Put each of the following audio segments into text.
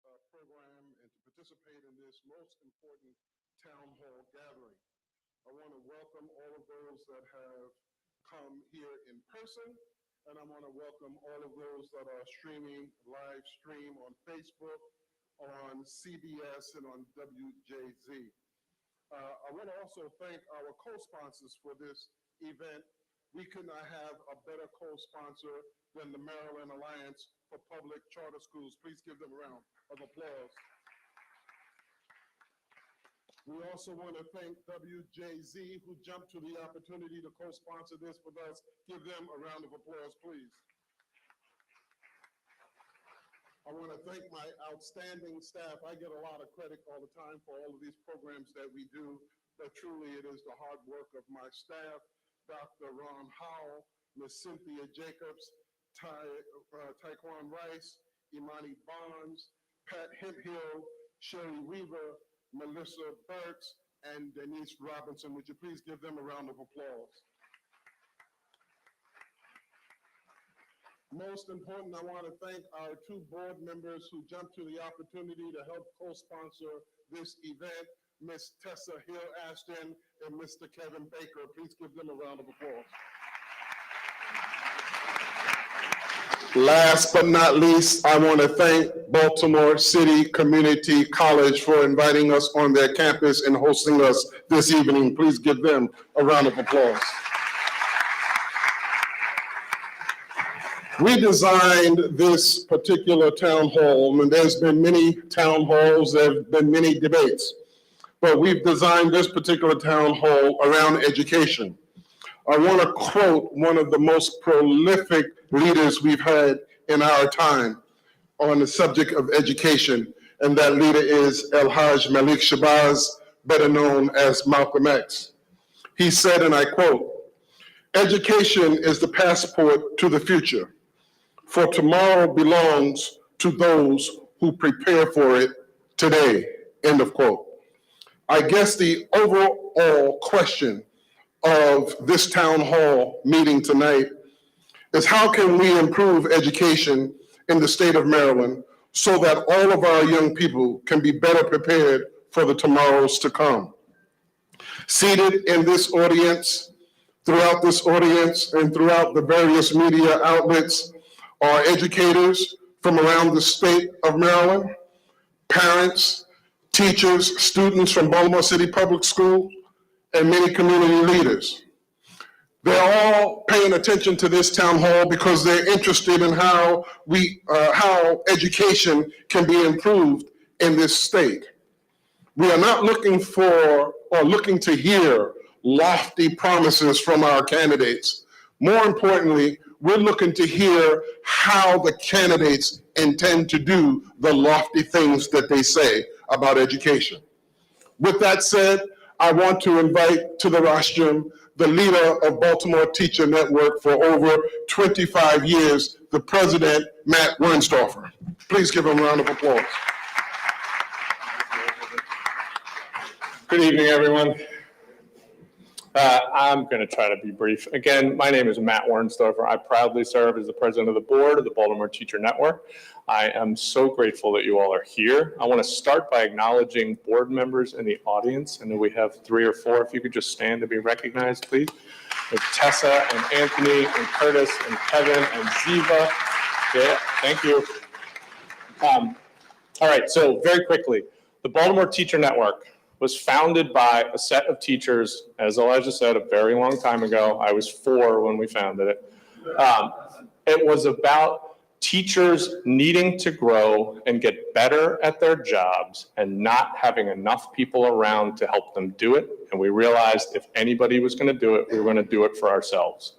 program and to participate in this most important town hall gathering. I want to welcome all of those that have come here in person, and I want to welcome all of those that are streaming live stream on Facebook, on CBS, and on WJZ. I want to also thank our co-sponsors for this event. We could not have a better co-sponsor than the Maryland Alliance for Public Charter Schools. Please give them a round of applause. We also want to thank WJZ, who jumped to the opportunity to co-sponsor this with us. Give them a round of applause, please. I want to thank my outstanding staff. I get a lot of credit all the time for all of these programs that we do, but truly it is the hard work of my staff, Dr. Ron Howell, Ms. Cynthia Jacobs, Taekwon Rice, Imani Barnes, Pat Hemphill, Sherry Weaver, Melissa Burks, and Denise Robinson. Would you please give them a round of applause? Most important, I want to thank our two board members who jumped to the opportunity to help co-sponsor this event, Ms. Tessa Hill-Ashton and Mr. Kevin Baker. Please give them a round of applause. Last but not least, I want to thank Baltimore City Community College for inviting us on their campus and hosting us this evening. Please give them a round of applause. We designed this particular town hall, and there's been many town halls, there have been many debates, but we've designed this particular town hall around education. I want to quote one of the most prolific leaders we've had in our time on the subject of education, and that leader is El-Hajj Malik Shabazz, better known as Malcolm X. He said, and I quote, "Education is the passport to the future, for tomorrow belongs to those who prepare for it today," end of quote. I guess the overall question of this town hall meeting tonight is how can we improve education in the state of Maryland so that all of our young people can be better prepared for the tomorrows to come. Seated in this audience, throughout this audience and throughout the various media outlets are educators from around the state of Maryland, parents, teachers, students from Baltimore City Public School, and many community leaders. They're all paying attention to this town hall because they're interested in how education can be improved in this state. We are not looking for or looking to hear lofty promises from our candidates. More importantly, we're looking to hear how the candidates intend to do the lofty things that they say about education. With that said, I want to invite to the rostrum the leader of Baltimore Teacher Network for over 25 years, the president, Matt Wernsdorfer. Please give him a round of applause. Good evening, everyone. I'm going to try to be brief. Again, my name is Matt Wernsdorfer. I proudly serve as the president of the board of the Baltimore Teacher Network. I am so grateful that you all are here. I want to start by acknowledging board members in the audience. I know we have 3 or 4. If you could just stand to be recognized, please. With Tessa and Anthony and Curtis and Kevin and Ziva. Yeah, thank you. All right, so very quickly, the Baltimore Teacher Network was founded by a set of teachers, as Elijah said, a very long time ago. I was 4 when we founded it. It was about teachers needing to grow and get better at their jobs and not having enough people around to help them do it. And we realized if anybody was going to do it, we were going to do it for ourselves.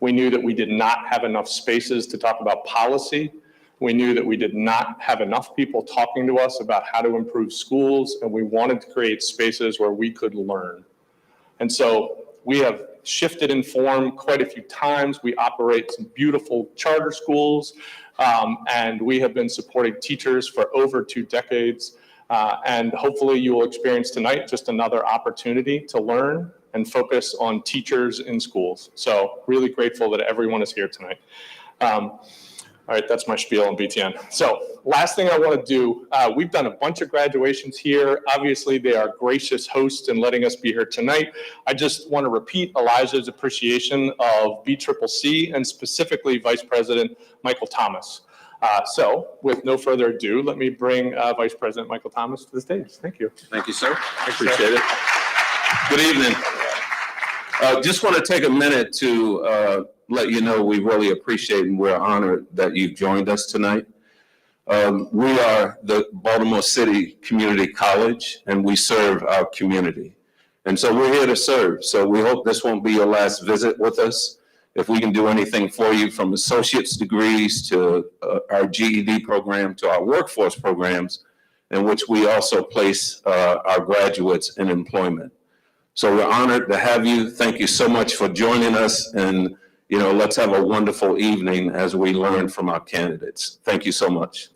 We knew that we did not have enough spaces to talk about policy. We knew that we did not have enough people talking to us about how to improve schools, and we wanted to create spaces where we could learn. And so we have shifted in form quite a few times. We operate some beautiful charter schools, and we have been supporting teachers for over 2 decades. And hopefully you will experience tonight just another opportunity to learn and focus on teachers in schools. So really grateful that everyone is here tonight. All right, that's my spiel on BTN. So last thing I want to do, we've done a bunch of graduations here. Obviously, they are gracious hosts in letting us be here tonight. I just want to repeat Elijah's appreciation of BCCC and specifically Vice President Michael Thomas. So with no further ado, let me bring Vice President Michael Thomas to the stage. Thank you. Thank you, sir. Appreciate it. Good evening. Just want to take a minute to let you know we really appreciate and we're honored that you've joined us tonight. We are the Baltimore City Community College, and we serve our community. And so we're here to serve. So we hope this won't be your last visit with us. If we can do anything for you, from associate's degrees to our GED program to our workforce programs, in which we also place our graduates in employment. So we're honored to have you. Thank you so much for joining us, and let's have a wonderful evening as we learn from our candidates. Thank you so much.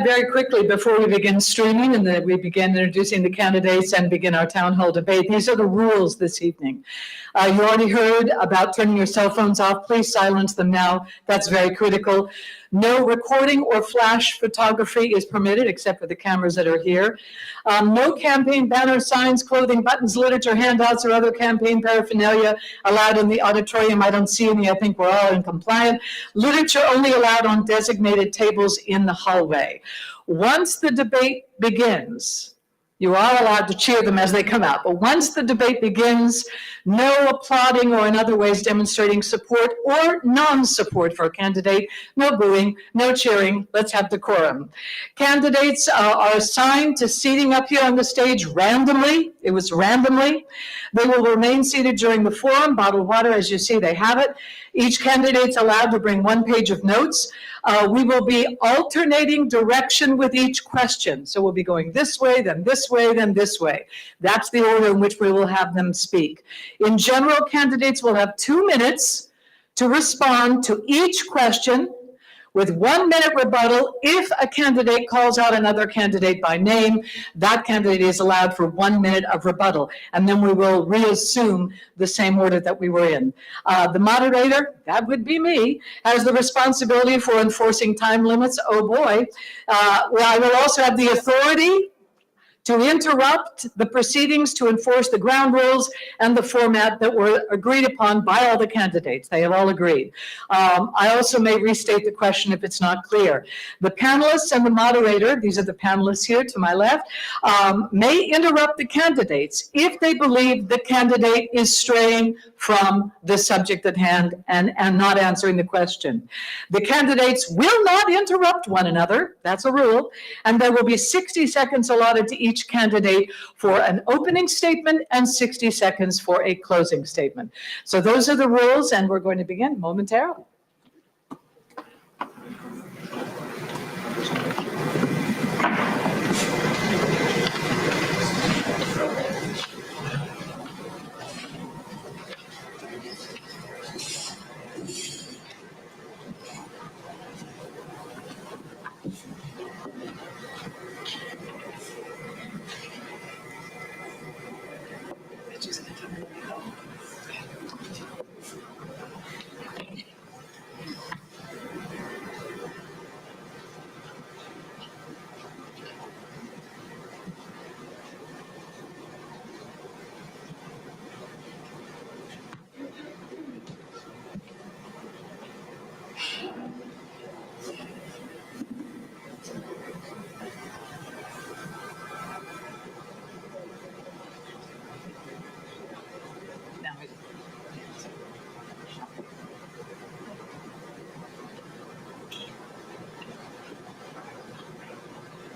Very quickly, before we begin streaming and that we begin introducing the candidates and begin our town hall debate, these are the rules this evening. You already heard about turning your cell phones off. Please silence them now. That's very critical. No recording or flash photography is permitted except for the cameras that are here. No campaign banners, signs, clothing, buttons, literature, handouts, or other campaign paraphernalia allowed in the auditorium. I don't see any. I think we're all in compliance. Literature only allowed on designated tables in the hallway. Once the debate begins, you are allowed to cheer them as they come out. But once the debate begins, no applauding or in other ways demonstrating support or non-support for a candidate, no booing, no cheering. Let's have decorum. Candidates are assigned to seating up here on the stage randomly. It was randomly. They will remain seated during the forum. Bottled water, as you see, they have it. Each candidate's allowed to bring 1 page of notes. We will be alternating direction with each question. So we'll be going this way, then this way, then this way. That's the order in which we will have them speak. In general, candidates will have 2 minutes to respond to each question, with 1 minute rebuttal. If a candidate calls out another candidate by name, that candidate is allowed for 1 minute of rebuttal. And then we will reassume the same order that we were in. The moderator, that would be me, has the responsibility for enforcing time limits. Oh boy. I will also have the authority to interrupt the proceedings, to enforce the ground rules and the format that were agreed upon by all the candidates. They have all agreed. I also may restate the question if it's not clear. The panelists and the moderator, these are the panelists here to my left, may interrupt the candidates if they believe the candidate is straying from the subject at hand and not answering the question. The candidates will not interrupt one another. That's a rule. And there will be 60 seconds allotted to each candidate for an opening statement and 60 seconds for a closing statement. So those are the rules, and we're going to begin momentarily.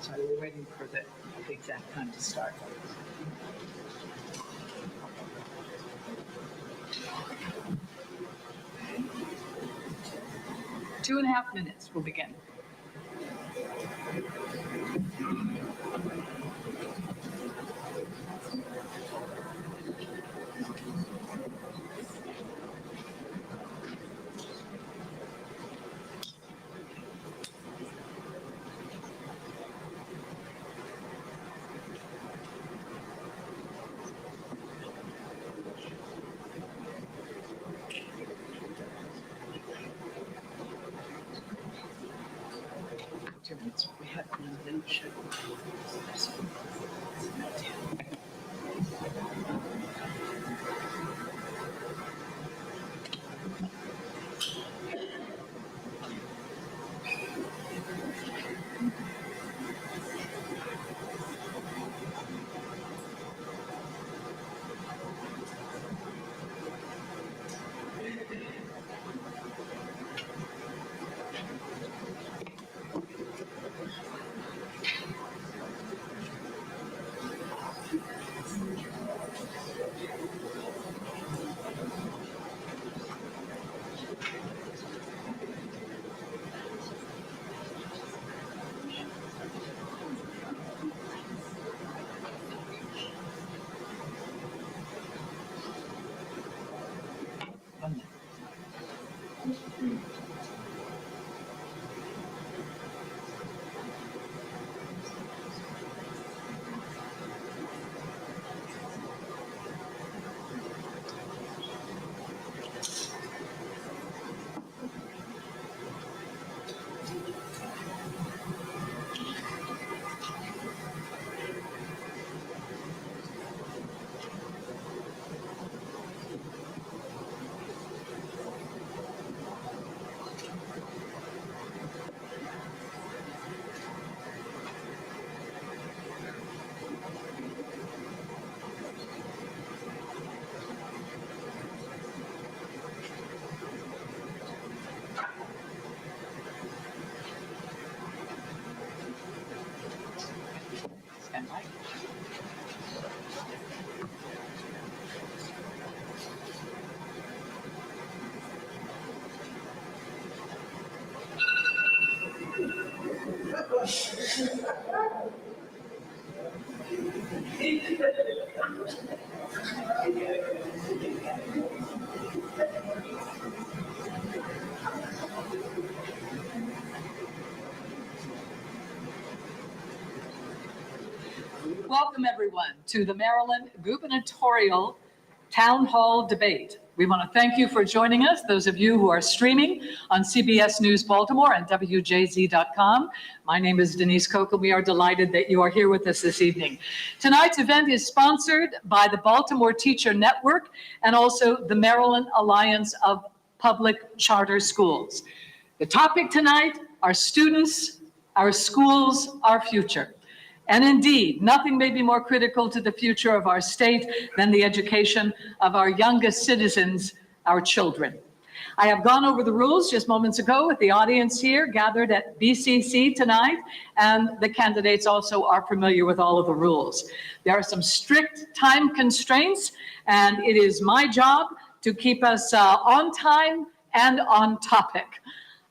Sorry, we're waiting for the exact time to start. Two and a half minutes, we'll begin. We have none, should we? Stand by. Welcome, everyone, to the Maryland Gubernatorial Town Hall Debate. We want to thank you for joining us, those of you who are streaming on CBS News Baltimore and WJZ.com. My name is Denise Koch, and we are delighted that you are here with us this evening. Tonight's event is sponsored by the Baltimore Teacher Network and also the Maryland Alliance of Public Charter Schools. The topic tonight, our students, our schools, our future. And indeed, nothing may be more critical to the future of our state than the education of our youngest citizens, our children. I have gone over the rules just moments ago with the audience here gathered at BCC tonight, and the candidates also are familiar with all of the rules. There are some strict time constraints, and it is my job to keep us on time and on topic.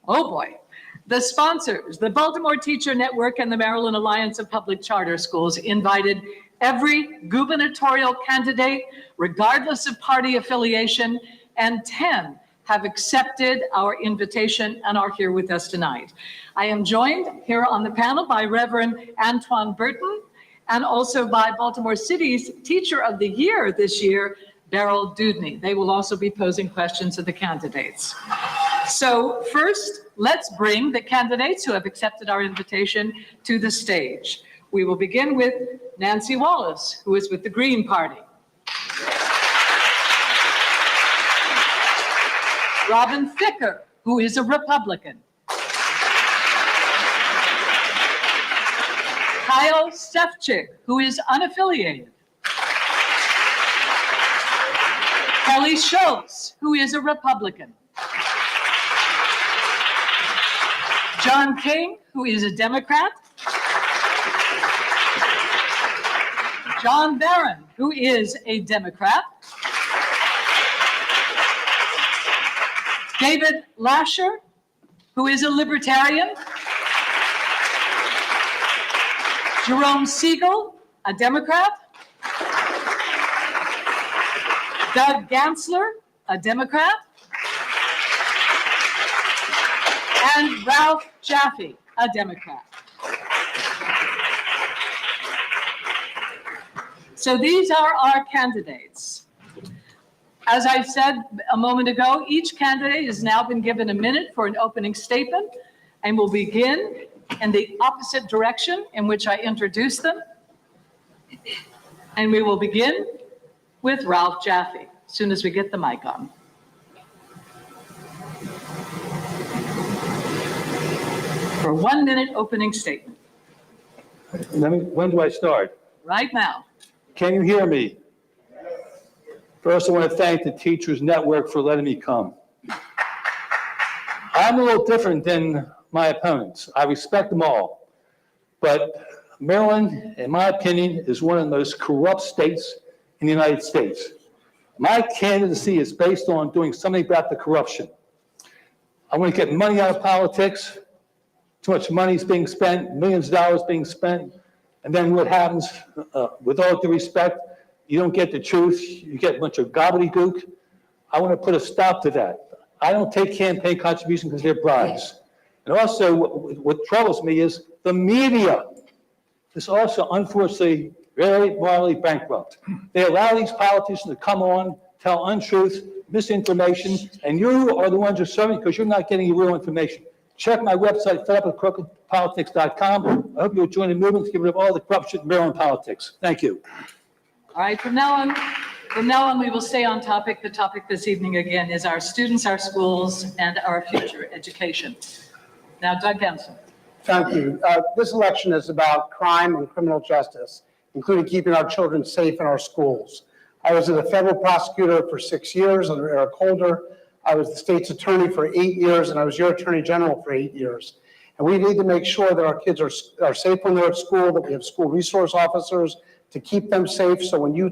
Oh boy. The sponsors, the Baltimore Teacher Network and the Maryland Alliance of Public Charter Schools, invited every gubernatorial candidate, regardless of party affiliation, and 10 have accepted our invitation and are here with us tonight. I am joined here on the panel by Reverend Antoine Burton and also by Baltimore City's Teacher of the Year this year, Beryl Dudney. They will also be posing questions to the candidates. So first, let's bring the candidates who have accepted our invitation to the stage. We will begin with Nancy Wallace, who is with the Green Party. Robin Thicker, who is a Republican. Kyle Stefchik, who is unaffiliated. Kelly Schultz, who is a Republican. John King, who is a Democrat. John Barron, who is a Democrat. David Lasher, who is a Libertarian. Jerome Siegel, a Democrat. Doug Gansler, a Democrat. And Ralph Jaffe, a Democrat. So these are our candidates. As I said a moment ago, each candidate has now been given a minute for an opening statement, and will begin in the opposite direction in which I introduced them. And we will begin with Ralph Jaffe, as soon as we get the mic on. For a 1-minute opening statement, When do I start? right now. Can you hear me? First, I want to thank the Teachers Network for letting me come. I'm a little different than my opponents. I respect them all. But Maryland, in my opinion, is one of the most corrupt states in the United States. My candidacy is based on doing something about the corruption. I want to get money out of politics. Too much money is being spent, millions of dollars being spent. And then what happens, with all due respect, you don't get the truth. You get a bunch of gobbledygook. I want to put a stop to that. I don't take campaign contributions because they're bribes. And also, what troubles me is the media is also, unfortunately, very morally bankrupt. They allow these politicians to come on, tell untruths, misinformation, and you are the ones who are serving because you're not getting real information. Check my website, fedupwithcrookedpolitics.com. I hope you'll join the movement to get rid of all the corruption in Maryland politics. Thank you. All right, from now on, we will stay on topic. The topic this evening, again, is our students, our schools, and our future education. Now, Doug Henson. Thank you. This election is about crime and criminal justice, including keeping our children safe in our schools. I was a federal prosecutor for 6 years under Eric Holder. I was the state's attorney for 8 years, and I was your attorney general for 8 years. And we need to make sure that our kids are safe when they're at school, that we have school resource officers to keep them safe. So when you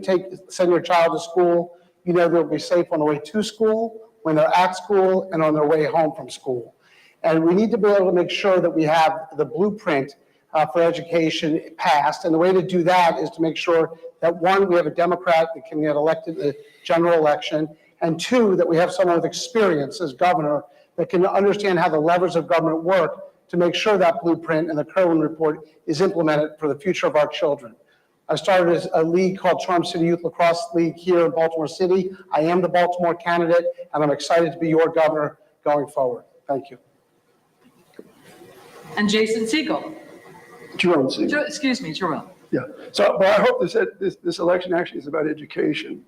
send your child to school, you know they'll be safe on the way to school, when they're at school, and on their way home from school. And we need to be able to make sure that we have the blueprint for education passed. And the way to do that is to make sure that, one, we have a Democrat that can get elected in the general election, and two, that we have someone with experience as governor that can understand how the levers of government work to make sure that blueprint and the Kerwin report is implemented for the future of our children. I started a league called Charm City Youth Lacrosse League here in Baltimore City. I am the Baltimore candidate, and I'm excited to be your governor going forward. Thank you. And Jason Siegel. Jerome Siegel. Excuse me, Jerome. Yeah. So, but I hope this election actually is about education.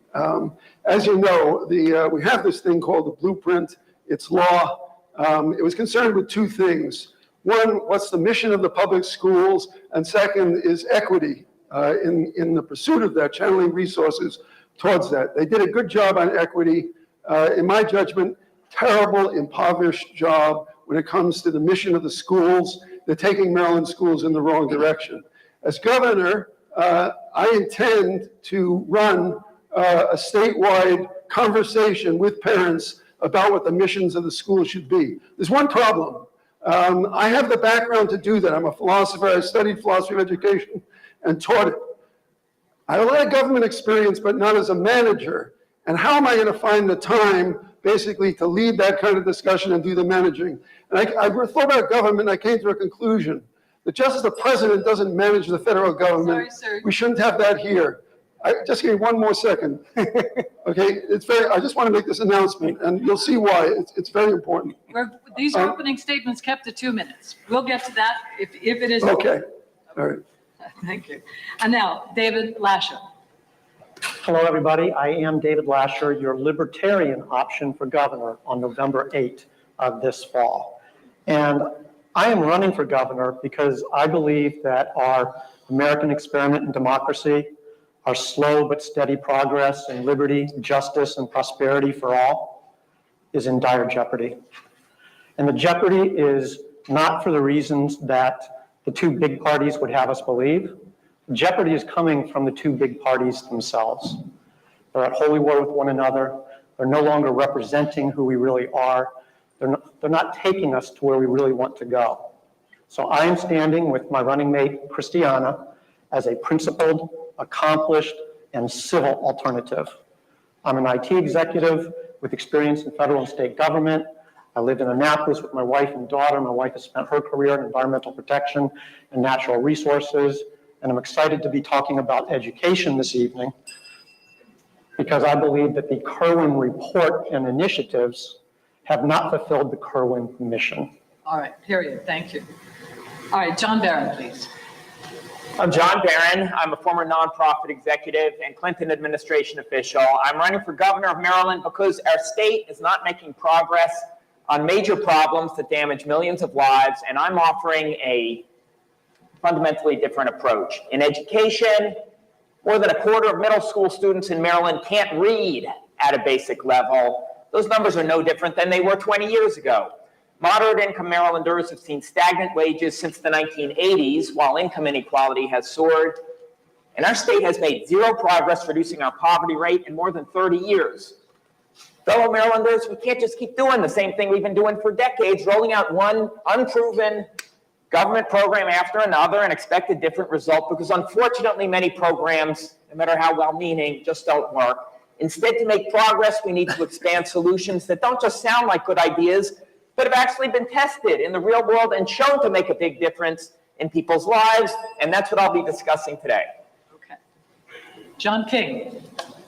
As you know, we have this thing called the blueprint. It's law. It was concerned with two things. One, what's the mission of the public schools? And second is equity in the pursuit of that, channeling resources towards that. They did a good job on equity. In my judgment, terrible, impoverished job when it comes to the mission of the schools. They're taking Maryland schools in the wrong direction. As governor, I intend to run a statewide conversation with parents about what the missions of the school should be. There's one problem. I have the background to do that. I'm a philosopher. I studied philosophy of education and taught it. I have a lot of government experience, but not as a manager. And how am I going to find the time, basically, to lead that kind of discussion and do the managing? And I thought about government, and I came to a conclusion that just as the president doesn't manage the federal government, Sorry, sir. we shouldn't have that here. Just give me one more second. Okay, I just want to make this announcement, and you'll see why. It's very important. These are opening statements kept to 2 minutes. We'll get to that if it is. Okay, all right. Thank you. And now, David Lasher. Hello, everybody. I am David Lasher, your libertarian option for governor on November 8th of this fall. And I am running for governor because I believe that our American experiment in democracy, our slow but steady progress in liberty, justice, and prosperity for all is in dire jeopardy. And the jeopardy is not for the reasons that the two big parties would have us believe. Jeopardy is coming from the two big parties themselves. They're at holy war with one another. They're no longer representing who we really are. They're not taking us to where we really want to go. So I am standing with my running mate, Christiana, as a principled, accomplished, and civil alternative. I'm an IT executive with experience in federal and state government. I live in Annapolis with my wife and daughter. My wife has spent her career in environmental protection and natural resources. And I'm excited to be talking about education this evening because I believe that the Kerwin report and initiatives have not fulfilled the Kerwin mission. All right, period. Thank you. All right, John Barron, please. I'm John Barron. I'm a former nonprofit executive and Clinton administration official. I'm running for governor of Maryland because our state is not making progress on major problems that damage millions of lives, and I'm offering a fundamentally different approach. In education, more than a quarter of middle school students in Maryland can't read at a basic level. Those numbers are no different than they were 20 years ago. Moderate income Marylanders have seen stagnant wages since the 1980s, while income inequality has soared. And our state has made zero progress reducing our poverty rate in more than 30 years. Fellow Marylanders, we can't just keep doing the same thing we've been doing for decades, rolling out one unproven government program after another and expect a different result, because unfortunately many programs, no matter how well-meaning, just don't work. Instead, to make progress, we need to expand solutions that don't just sound like good ideas, but have actually been tested in the real world and shown to make a big difference in people's lives, and that's what I'll be discussing today. Okay. John King.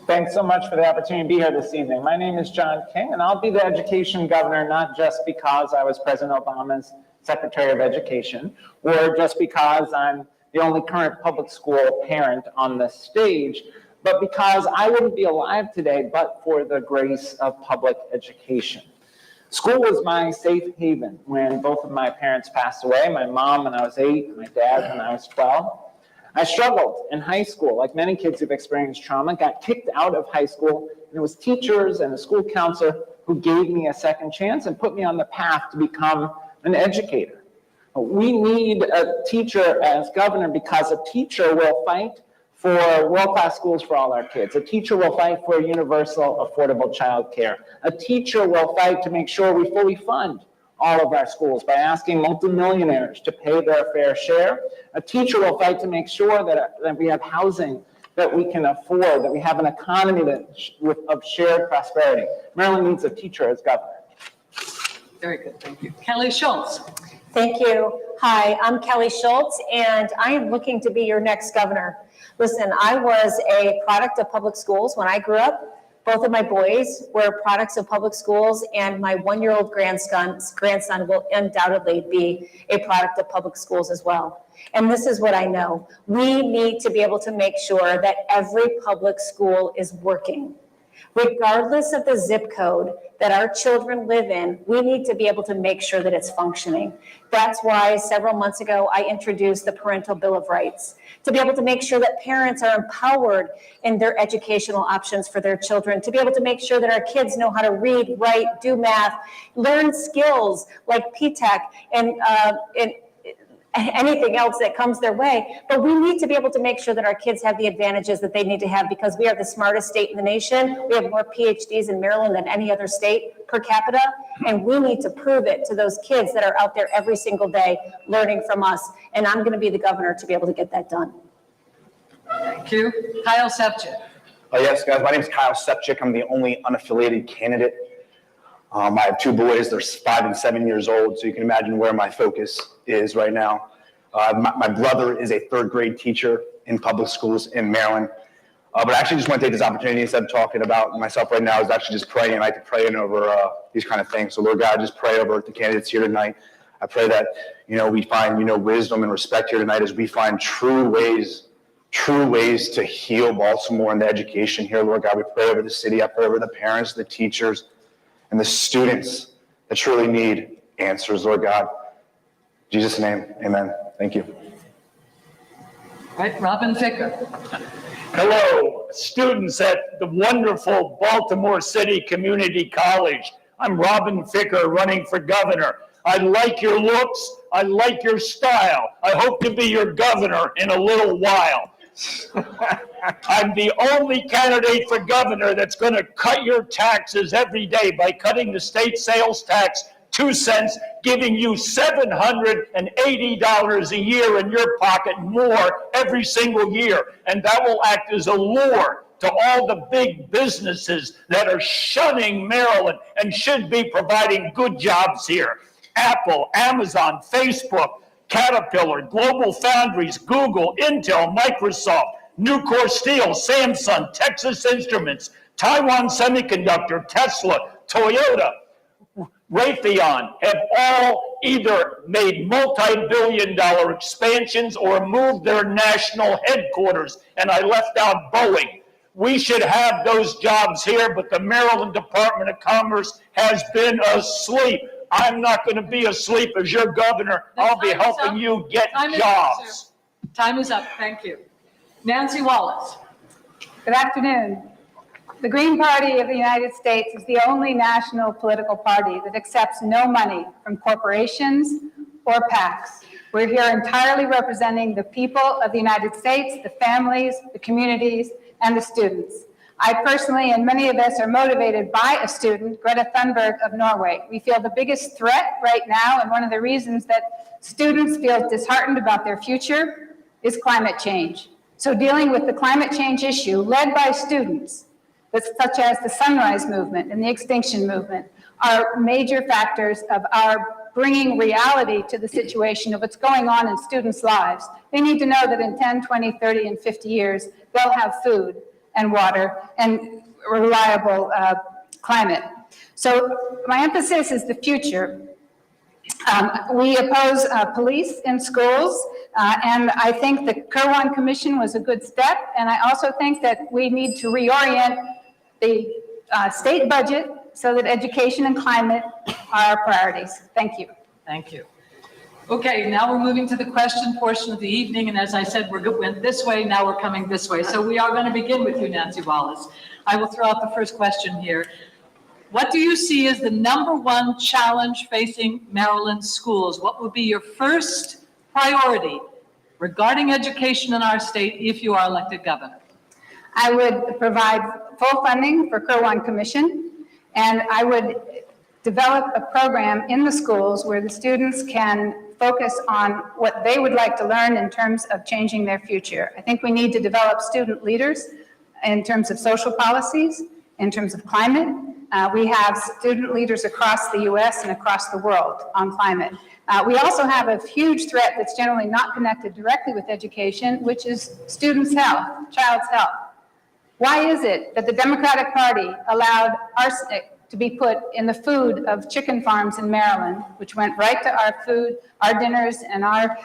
Thanks so much for the opportunity to be here this evening. My name is John King, and I'll be the education governor not just because I was President Obama's Secretary of Education, or just because I'm the only current public school parent on the stage, but because I wouldn't be alive today but for the grace of public education. School was my safe haven when both of my parents passed away, my mom when I was 8, my dad when I was 12. I struggled in high school, like many kids who've experienced trauma, got kicked out of high school, and it was teachers and a school counselor who gave me a second chance and put me on the path to become an educator. We need a teacher as governor because a teacher will fight for world-class schools for all our kids. A teacher will fight for universal affordable childcare. A teacher will fight to make sure we fully fund all of our schools by asking multimillionaires to pay their fair share. A teacher will fight to make sure that we have housing that we can afford, that we have an economy of shared prosperity. Maryland needs a teacher as governor. Very good, thank you. Kelly Schultz. Thank you. Hi, I'm Kelly Schultz, and I am looking to be your next governor. Listen, I was a product of public schools when I grew up. Both of my boys were products of public schools, and my one-year-old grandson will undoubtedly be a product of public schools as well. And this is what I know. We need to be able to make sure that every public school is working. Regardless of the zip code that our children live in, we need to be able to make sure that it's functioning. That's why several months ago, I introduced the Parental Bill of Rights, to be able to make sure that parents are empowered in their educational options for their children, to be able to make sure that our kids know how to read, write, do math, learn skills like PTEC and anything else that comes their way. But we need to be able to make sure that our kids have the advantages that they need to have, because we are the smartest state in the nation. We have more PhDs in Maryland than any other state per capita, and we need to prove it to those kids that are out there every single day learning from us. And I'm going to be the governor to be able to get that done. Thank you. Kyle Sepchik. Yes, guys, my name is Kyle Sepchik. I'm the only unaffiliated candidate. I have 2 boys. They're 5 and 7 years old, so you can imagine where my focus is right now. My brother is a 3rd grade teacher in public schools in Maryland. But I actually just want to take this opportunity, instead of talking about myself right now, is actually just praying. I like to pray over these kind of things. So Lord God, just pray over the candidates here tonight. I pray that, we find, wisdom and respect here tonight as we find true ways to heal Baltimore and the education here. Lord God, we pray over the city. I pray over the parents, the teachers, and the students that truly need answers, Lord God. In Jesus' name, amen. Thank you. All right, Robin Ficker. Hello, students at the wonderful Baltimore City Community College. I'm Robin Ficker, running for governor. I like your looks. I like your style. I hope to be your governor in a little while. I'm the only candidate for governor that's going to cut your taxes every day by cutting the state sales tax 2 cents, giving you $780 a year in your pocket more every single year. And that will act as a lure to all the big businesses that are shunning Maryland and should be providing good jobs here. Apple, Amazon, Facebook, Caterpillar, Global Foundries, Google, Intel, Microsoft, Nucor Steel, Samsung, Texas Instruments, Taiwan Semiconductor, Tesla, Toyota, Raytheon have all either made multi-billion-dollar expansions or moved their national headquarters, and I left out Boeing. We should have those jobs here, but the Maryland Department of Commerce has been asleep. I'm not going to be asleep as your governor. I'll be helping you get jobs. Time is up. Thank you. Nancy Wallace. Good afternoon. The Green Party of the United States is the only national political party that accepts no money from corporations or PACs. We're here entirely representing the people of the United States, the families, the communities, and the students. I personally, and many of us, are motivated by a student, Greta Thunberg of Norway. We feel the biggest threat right now, and one of the reasons that students feel disheartened about their future is climate change. So dealing with the climate change issue led by students, such as the Sunrise Movement and the Extinction Movement, are major factors of our bringing reality to the situation of what's going on in students' lives. They need to know that in 10, 20, 30, and 50 years, they'll have food and water and reliable climate. So my emphasis is the future. We oppose police in schools, and I think the Kirwan Commission was a good step, and I also think that we need to reorient the state budget so that education and climate are our priorities. Thank you. Thank you. Okay, now we're moving to the question portion of the evening, and as I said, we went this way, now we're coming this way. So we are going to begin with you, Nancy Wallace. I will throw out the first question here. What do you see as the #1 challenge facing Maryland schools? What would be your first priority regarding education in our state if you are elected governor? I would provide full funding for Kirwan Commission, and I would develop a program in the schools where the students can focus on what they would like to learn in terms of changing their future. I think we need to develop student leaders in terms of social policies, in terms of climate. We have student leaders across the US and across the world on climate. We also have a huge threat that's generally not connected directly with education, which is students' health, child's health. Why is it that the Democratic Party allowed arsenic to be put in the food of chicken farms in Maryland, which went right to our food, our dinners, and our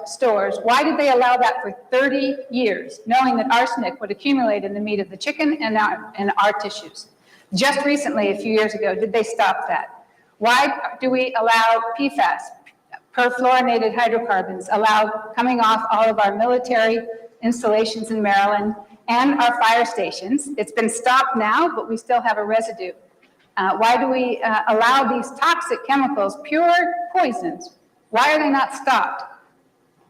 stores? Why did they allow that for 30 years, knowing that arsenic would accumulate in the meat of the chicken and our tissues? Just recently, a few years ago, did they stop that? Why do we allow PFAS, perfluorinated hydrocarbons, allowed coming off all of our military installations in Maryland and our fire stations? It's been stopped now, but we still have a residue. Why do we allow these toxic chemicals, pure poisons? Why are they not stopped?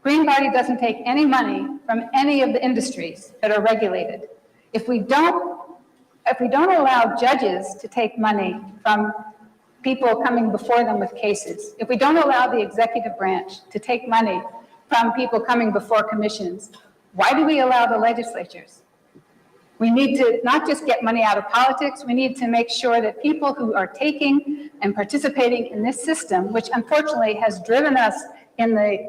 Green Party doesn't take any money from any of the industries that are regulated. If we don't allow judges to take money from people coming before them with cases, if we don't allow the executive branch to take money from people coming before commissions, why do we allow the legislatures? We need to not just get money out of politics, we need to make sure that people who are taking and participating in this system, which unfortunately has driven us in the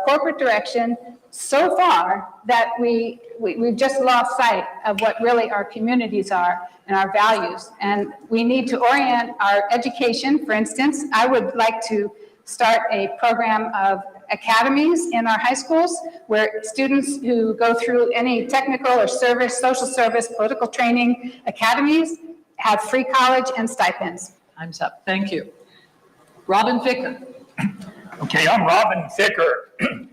corporate direction so far that we've just lost sight of what really our communities are and our values. And we need to orient our education. For instance, I would like to start a program of academies in our high schools where students who go through any technical or service, social service, political training academies have free college and stipends. Time's up. Thank you. Robin Ficker. Okay, I'm Robin Ficker.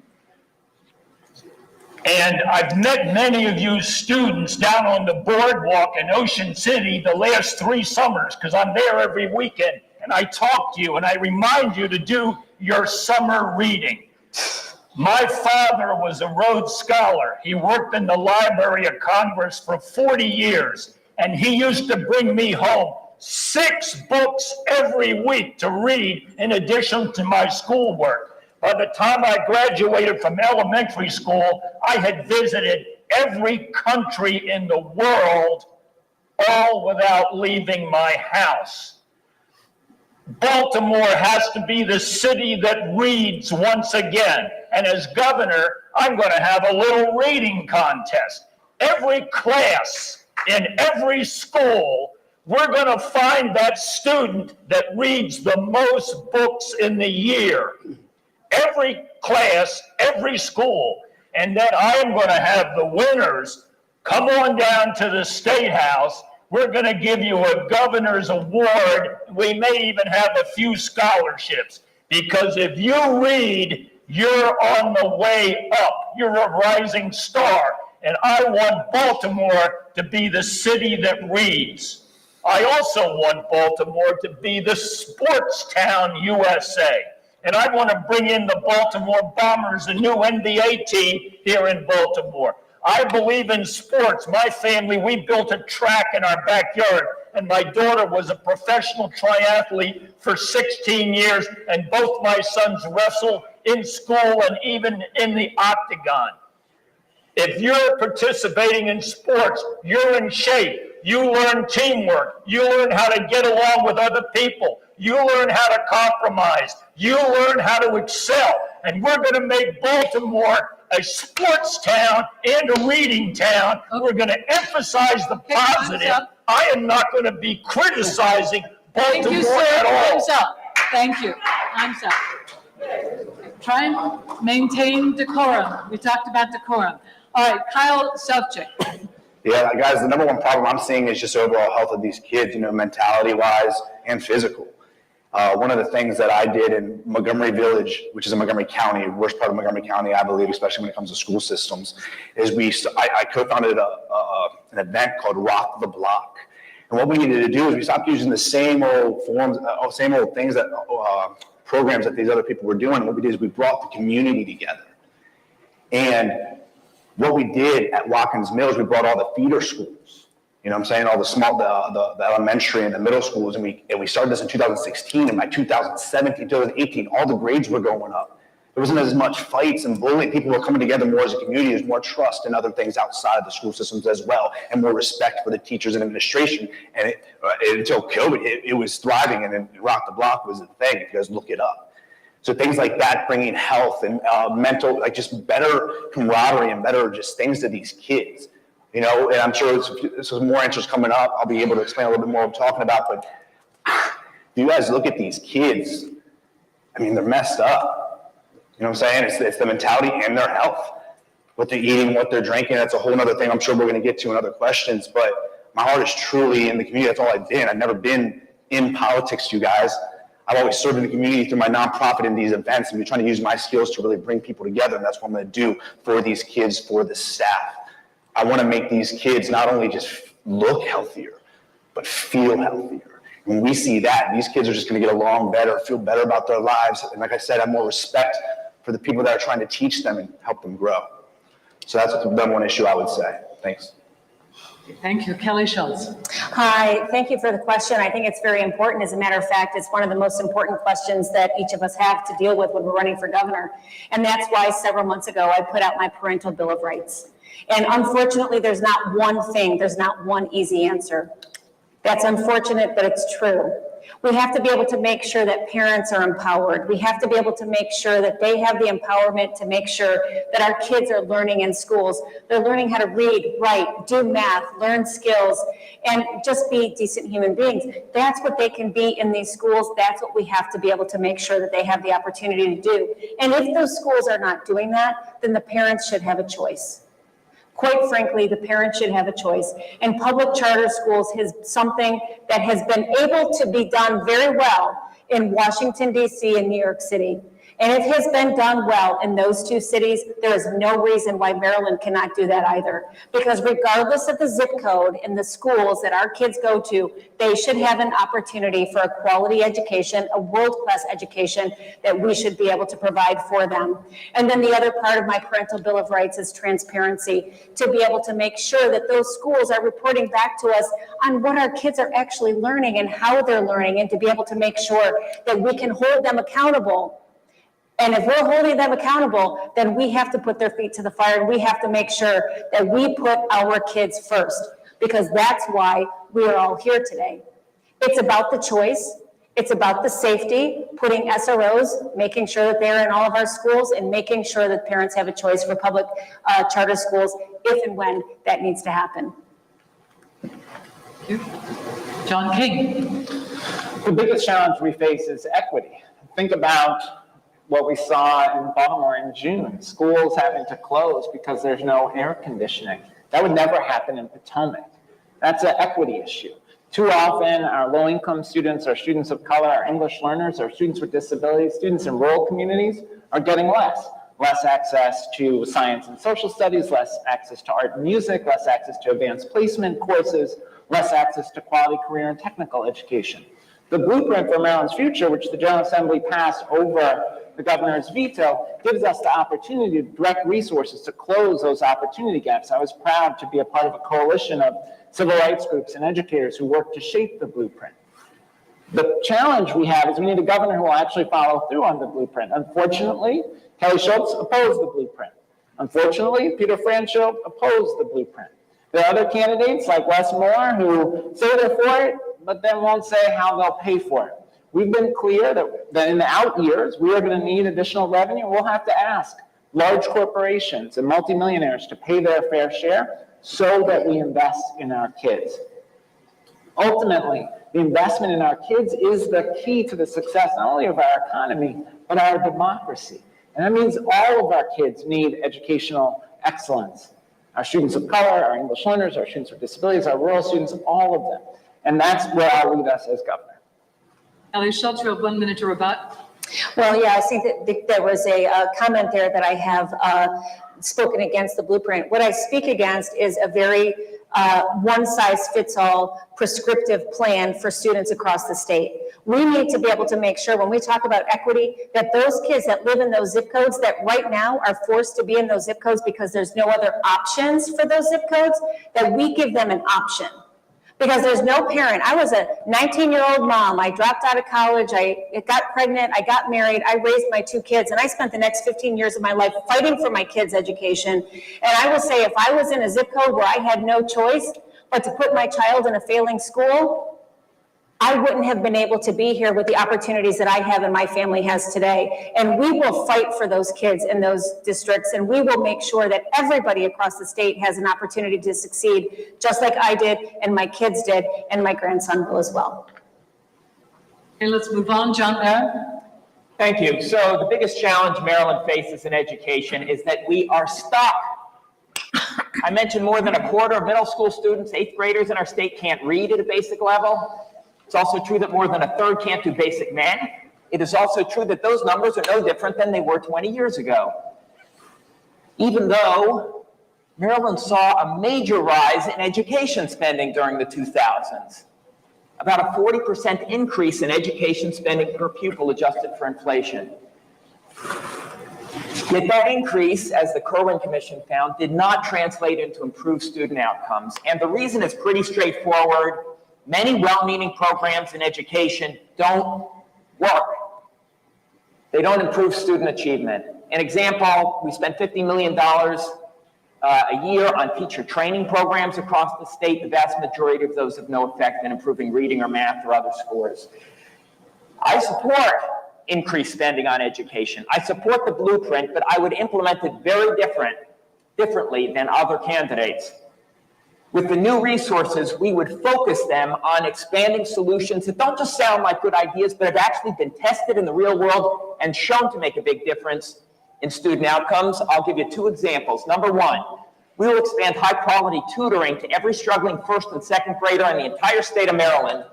And I've met many of you students down on the boardwalk in Ocean City the last 3 summers, because I'm there every weekend. And I talk to you and I remind you to do your summer reading. My father was a Rhodes Scholar. He worked in the Library of Congress for 40 years. And he used to bring me home 6 books every week to read in addition to my schoolwork. By the time I graduated from elementary school, I had visited every country in the world, all without leaving my house. Baltimore has to be the city that reads once again. And as governor, I'm going to have a little reading contest. Every class in every school we're going to find that student that reads the most books in the year. Every class, every school. And then I am going to have the winners come on down to the State House. We're going to give you a governor's award. We may even have a few scholarships. Because if you read, you're on the way up. You're a rising star. And I want Baltimore to be the city that reads. I also want Baltimore to be the sports town USA. And I want to bring in the Baltimore Bombers, a new NBA team here in Baltimore. I believe in sports. My family, we built a track in our backyard, and my daughter was a professional triathlete for 16 years, and both my sons wrestle in school and even in the octagon. If you're participating in sports, you're in shape. You learn teamwork. You learn how to get along with other people. You learn how to compromise. You learn how to excel. And we're going to make Baltimore a sports town and a reading town. We're going to emphasize the positive. I am not going to be criticizing Thank you, Baltimore sir. at all. Time's up. Thank you. Time's up. Try and maintain decorum. We talked about decorum. All right, Kyle Selchik. Yeah, guys, the number one problem I'm seeing is just overall health of these kids, mentality-wise and physical. One of the things that I did in Montgomery Village, which is in Montgomery County, worst part of Montgomery County, I believe, especially when it comes to school systems, is I co-founded an event called Rock the Block. And what we needed to do is we stopped using the same old forms, same old things that programs that these other people were doing. What we did is we brought the community together. And what we did at Watkins Mills, we brought all the feeder schools. All the elementary and the middle schools, and we started this in 2016, and by 2017, 2018, all the grades were going up. There wasn't as much fights and bullying. People were coming together more as a community. There's more trust and other things outside of the school systems as well, and more respect for the teachers and administration. And until COVID, it was thriving, and then Rock the Block was the thing. If you guys look it up. So things like that, bringing health and mental, just better camaraderie and better just things to these kids. And I'm sure there's more answers coming up. I'll be able to explain a little bit more what I'm talking about. But if you guys look at these kids, they're messed up. You know what I'm saying? It's the mentality and their health. What they're eating, what they're drinking, that's a whole other thing I'm sure we're going to get to in other questions. But my heart is truly in the community. That's all I've been. I've never been in politics, you guys. I've always served in the community through my nonprofit in these events, and we're trying to use my skills to really bring people together. And that's what I'm going to do for these kids, for the staff. I want to make these kids not only just look healthier, but feel healthier. When we see that, these kids are just going to get along better, feel better about their lives. And like I said, have more respect for the people that are trying to teach them and help them grow. So that's the number one issue I would say. Thanks. Thank you. Kelly Schultz. Hi, thank you for the question. I think it's very important. As a matter of fact, it's one of the most important questions that each of us have to deal with when we're running for governor. And that's why several months ago, I put out my Parental Bill of Rights. And unfortunately, there's not one thing, there's not one easy answer. That's unfortunate, but it's true. We have to be able to make sure that parents are empowered. We have to be able to make sure that they have the empowerment to make sure that our kids are learning in schools. They're learning how to read, write, do math, learn skills, and just be decent human beings. That's what they can be in these schools. That's what we have to be able to make sure that they have the opportunity to do. And if those schools are not doing that, then the parents should have a choice. Quite frankly, the parents should have a choice. And public charter schools is something that has been able to be done very well in Washington, D.C. and New York City. And it has been done well in those two cities. There is no reason why Maryland cannot do that either. Because regardless of the zip code in the schools that our kids go to, they should have an opportunity for a quality education, a world-class education that we should be able to provide for them. And then the other part of my Parental Bill of Rights is transparency, to be able to make sure that those schools are reporting back to us on what our kids are actually learning and how they're learning, and to be able to make sure that we can hold them accountable. And if we're holding them accountable, then we have to put their feet to the fire, and we have to make sure that we put our kids first, because that's why we are all here today. It's about the choice. It's about the safety, putting SROs, making sure that they're in all of our schools, and making sure that parents have a choice for public charter schools if and when that needs to happen. Thank you. John King. The biggest challenge we face is equity. Think about what we saw in Baltimore in June, schools having to close because there's no air conditioning. That would never happen in Potomac. That's an equity issue. Too often, our low-income students, our students of color, our English learners, our students with disabilities, students in rural communities are getting less access to science and social studies, less access to art and music, less access to advanced placement courses, less access to quality career and technical education. The blueprint for Maryland's future, which the General Assembly passed over the governor's veto, gives us the opportunity to direct resources to close those opportunity gaps. I was proud to be a part of a coalition of civil rights groups and educators who worked to shape the blueprint. The challenge we have is we need a governor who will actually follow through on the blueprint. Unfortunately, Kelly Schultz opposed the blueprint. Unfortunately, Peter Franchot opposed the blueprint. There are other candidates like Wes Moore who say they're for it, but then won't say how they'll pay for it. We've been clear that in the out years, we are going to need additional revenue. We'll have to ask large corporations and multimillionaires to pay their fair share so that we invest in our kids. Ultimately, the investment in our kids is the key to the success not only of our economy, but our democracy. And that means all of our kids need educational excellence. Our students of color, our English learners, our students with disabilities, our rural students, all of them. And that's where I'll lead us as governor. Kelly Schultz, you have 1 minute to rebut. Well, yeah, I think that there was a comment there that I have spoken against the blueprint. What I speak against is a very one-size-fits-all prescriptive plan for students across the state. We need to be able to make sure when we talk about equity that those kids that live in those zip codes that right now are forced to be in those zip codes because there's no other options for those zip codes, that we give them an option. Because there's no parent. I was a 19-year-old mom. I dropped out of college. I got pregnant. I got married. I raised my 2 kids. And I spent the next 15 years of my life fighting for my kids' education. And I will say, if I was in a zip code where I had no choice but to put my child in a failing school, I wouldn't have been able to be here with the opportunities that I have and my family has today. And we will fight for those kids in those districts, and we will make sure that everybody across the state has an opportunity to succeed, just like I did, and my kids did, and my grandson will as well. Okay, let's move on. John Barron. Thank you. So the biggest challenge Maryland faces in education is that we are stuck. I mentioned more than a quarter of middle school students, 8th graders in our state can't read at a basic level. It's also true that more than a third can't do basic math. It is also true that those numbers are no different than they were 20 years ago. Even though Maryland saw a major rise in education spending during the 2000s, about a 40% increase in education spending per pupil adjusted for inflation. Yet that increase, as the Kerwin Commission found, did not translate into improved student outcomes. And the reason is pretty straightforward. Many well-meaning programs in education don't work. They don't improve student achievement. An example, we spend $50 million a year on teacher training programs across the state. The vast majority of those have no effect in improving reading or math or other scores. I support increased spending on education. I support the blueprint, but I would implement it very differently than other candidates. With the new resources, we would focus them on expanding solutions that don't just sound like good ideas, but have actually been tested in the real world and shown to make a big difference in student outcomes. I'll give you 2 examples. Number 1, we will expand high-quality tutoring to every struggling 1st and 2nd grader in the entire state of Maryland,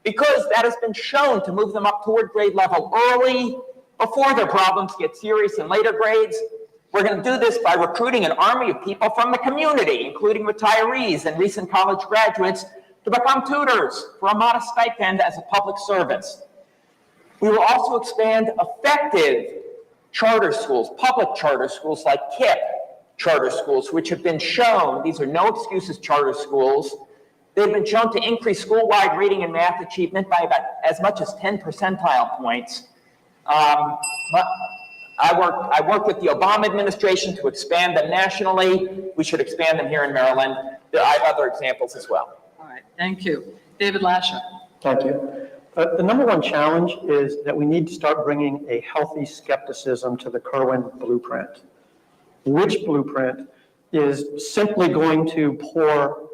because that has been shown to move them up toward grade level early, before their problems get serious in later grades. We're going to do this by recruiting an army of people from the community, including retirees and recent college graduates, to become tutors for a modest stipend as a public service. We will also expand effective charter schools, public charter schools like KIPP charter schools, which have been shown, these are no excuses charter schools, they've been shown to increase school-wide reading and math achievement by about as much as 10 percentile points. I worked with the Obama administration to expand them nationally. We should expand them here in Maryland. I have other examples as well. All right, thank you. David Lasher. Thank you. The number one challenge is that we need to start bringing a healthy skepticism to the Kerwin blueprint. Which blueprint is simply going to pour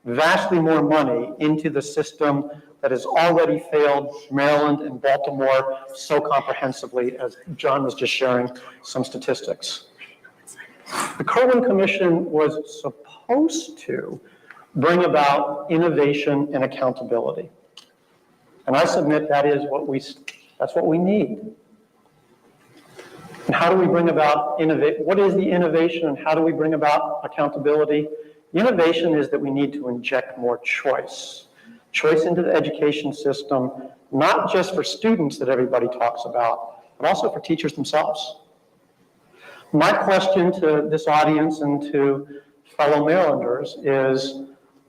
vastly more money into the system that has already failed Maryland and Baltimore so comprehensively, as John was just sharing some statistics. The Kerwin Commission was supposed to bring about innovation and accountability. And I submit that's what we need. And how do we bring about what is the innovation and how do we bring about accountability? The innovation is that we need to inject more choice into the education system, not just for students that everybody talks about, but also for teachers themselves. My question to this audience and to fellow Marylanders is,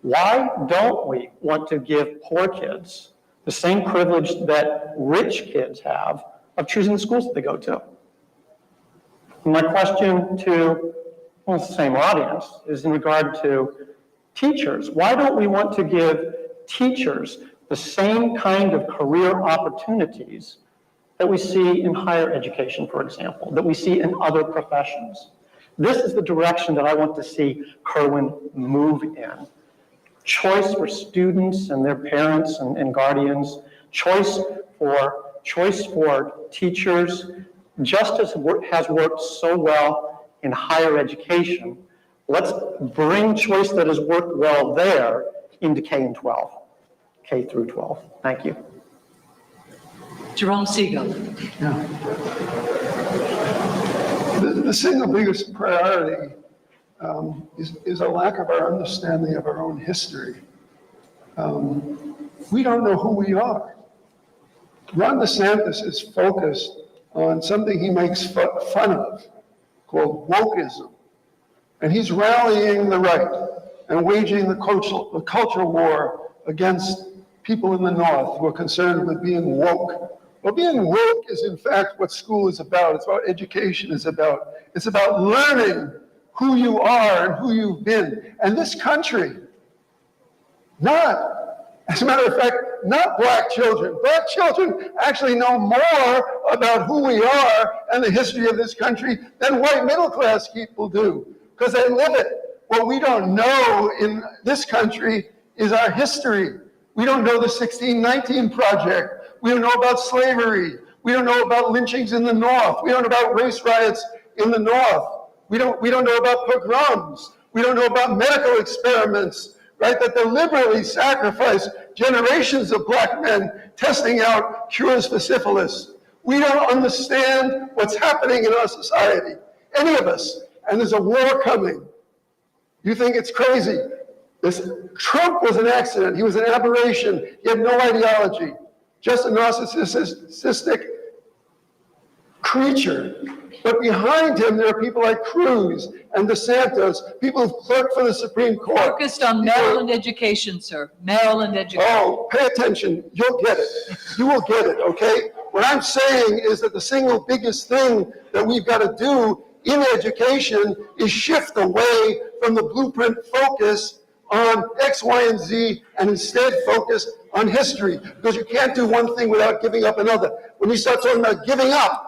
why don't we want to give poor kids the same privilege that rich kids have of choosing the schools that they go to? My question to the same audience is in regard to teachers. Why don't we want to give teachers the same kind of career opportunities that we see in higher education, for example, that we see in other professions? This is the direction that I want to see Kerwin move in. Choice for students and their parents and guardians, choice for teachers, just as has worked so well in higher education. Let's bring choice that has worked well there into K and 12, K through 12. Thank you. Jerome Siegel. The single biggest priority is a lack of our understanding of our own history. We don't know who we are. Ron DeSantis is focused on something he makes fun of, called wokeism. And he's rallying the right and waging the cultural war against people in the North who are concerned with being woke. Well, being woke is in fact what school is about. It's what education is about. It's about learning who you are and who you've been. And this country, as a matter of fact, not black children. Black children actually know more about who we are and the history of this country than white middle-class people do, because they live it. What we don't know in this country is our history. We don't know the 1619 Project. We don't know about slavery. We don't know about lynchings in the North. We don't know about race riots in the North. We don't know about pogroms. We don't know about medical experiments, right, that deliberately sacrifice generations of black men testing out cures for syphilis. We don't understand what's happening in our society, any of us, and there's a war coming. You think it's crazy. Trump was an accident. He was an aberration. He had no ideology, just a narcissistic creature. But behind him, there are people like Cruz and DeSantis, people who've clerked for the Supreme Court. Focused on Maryland education, sir. Maryland education. Oh, pay attention. You'll get it. You will get it, okay? What I'm saying is that the single biggest thing that we've got to do in education is shift away from the blueprint focus on X, Y, and Z, and instead focus on history. Because you can't do one thing without giving up another. When you start talking about giving up,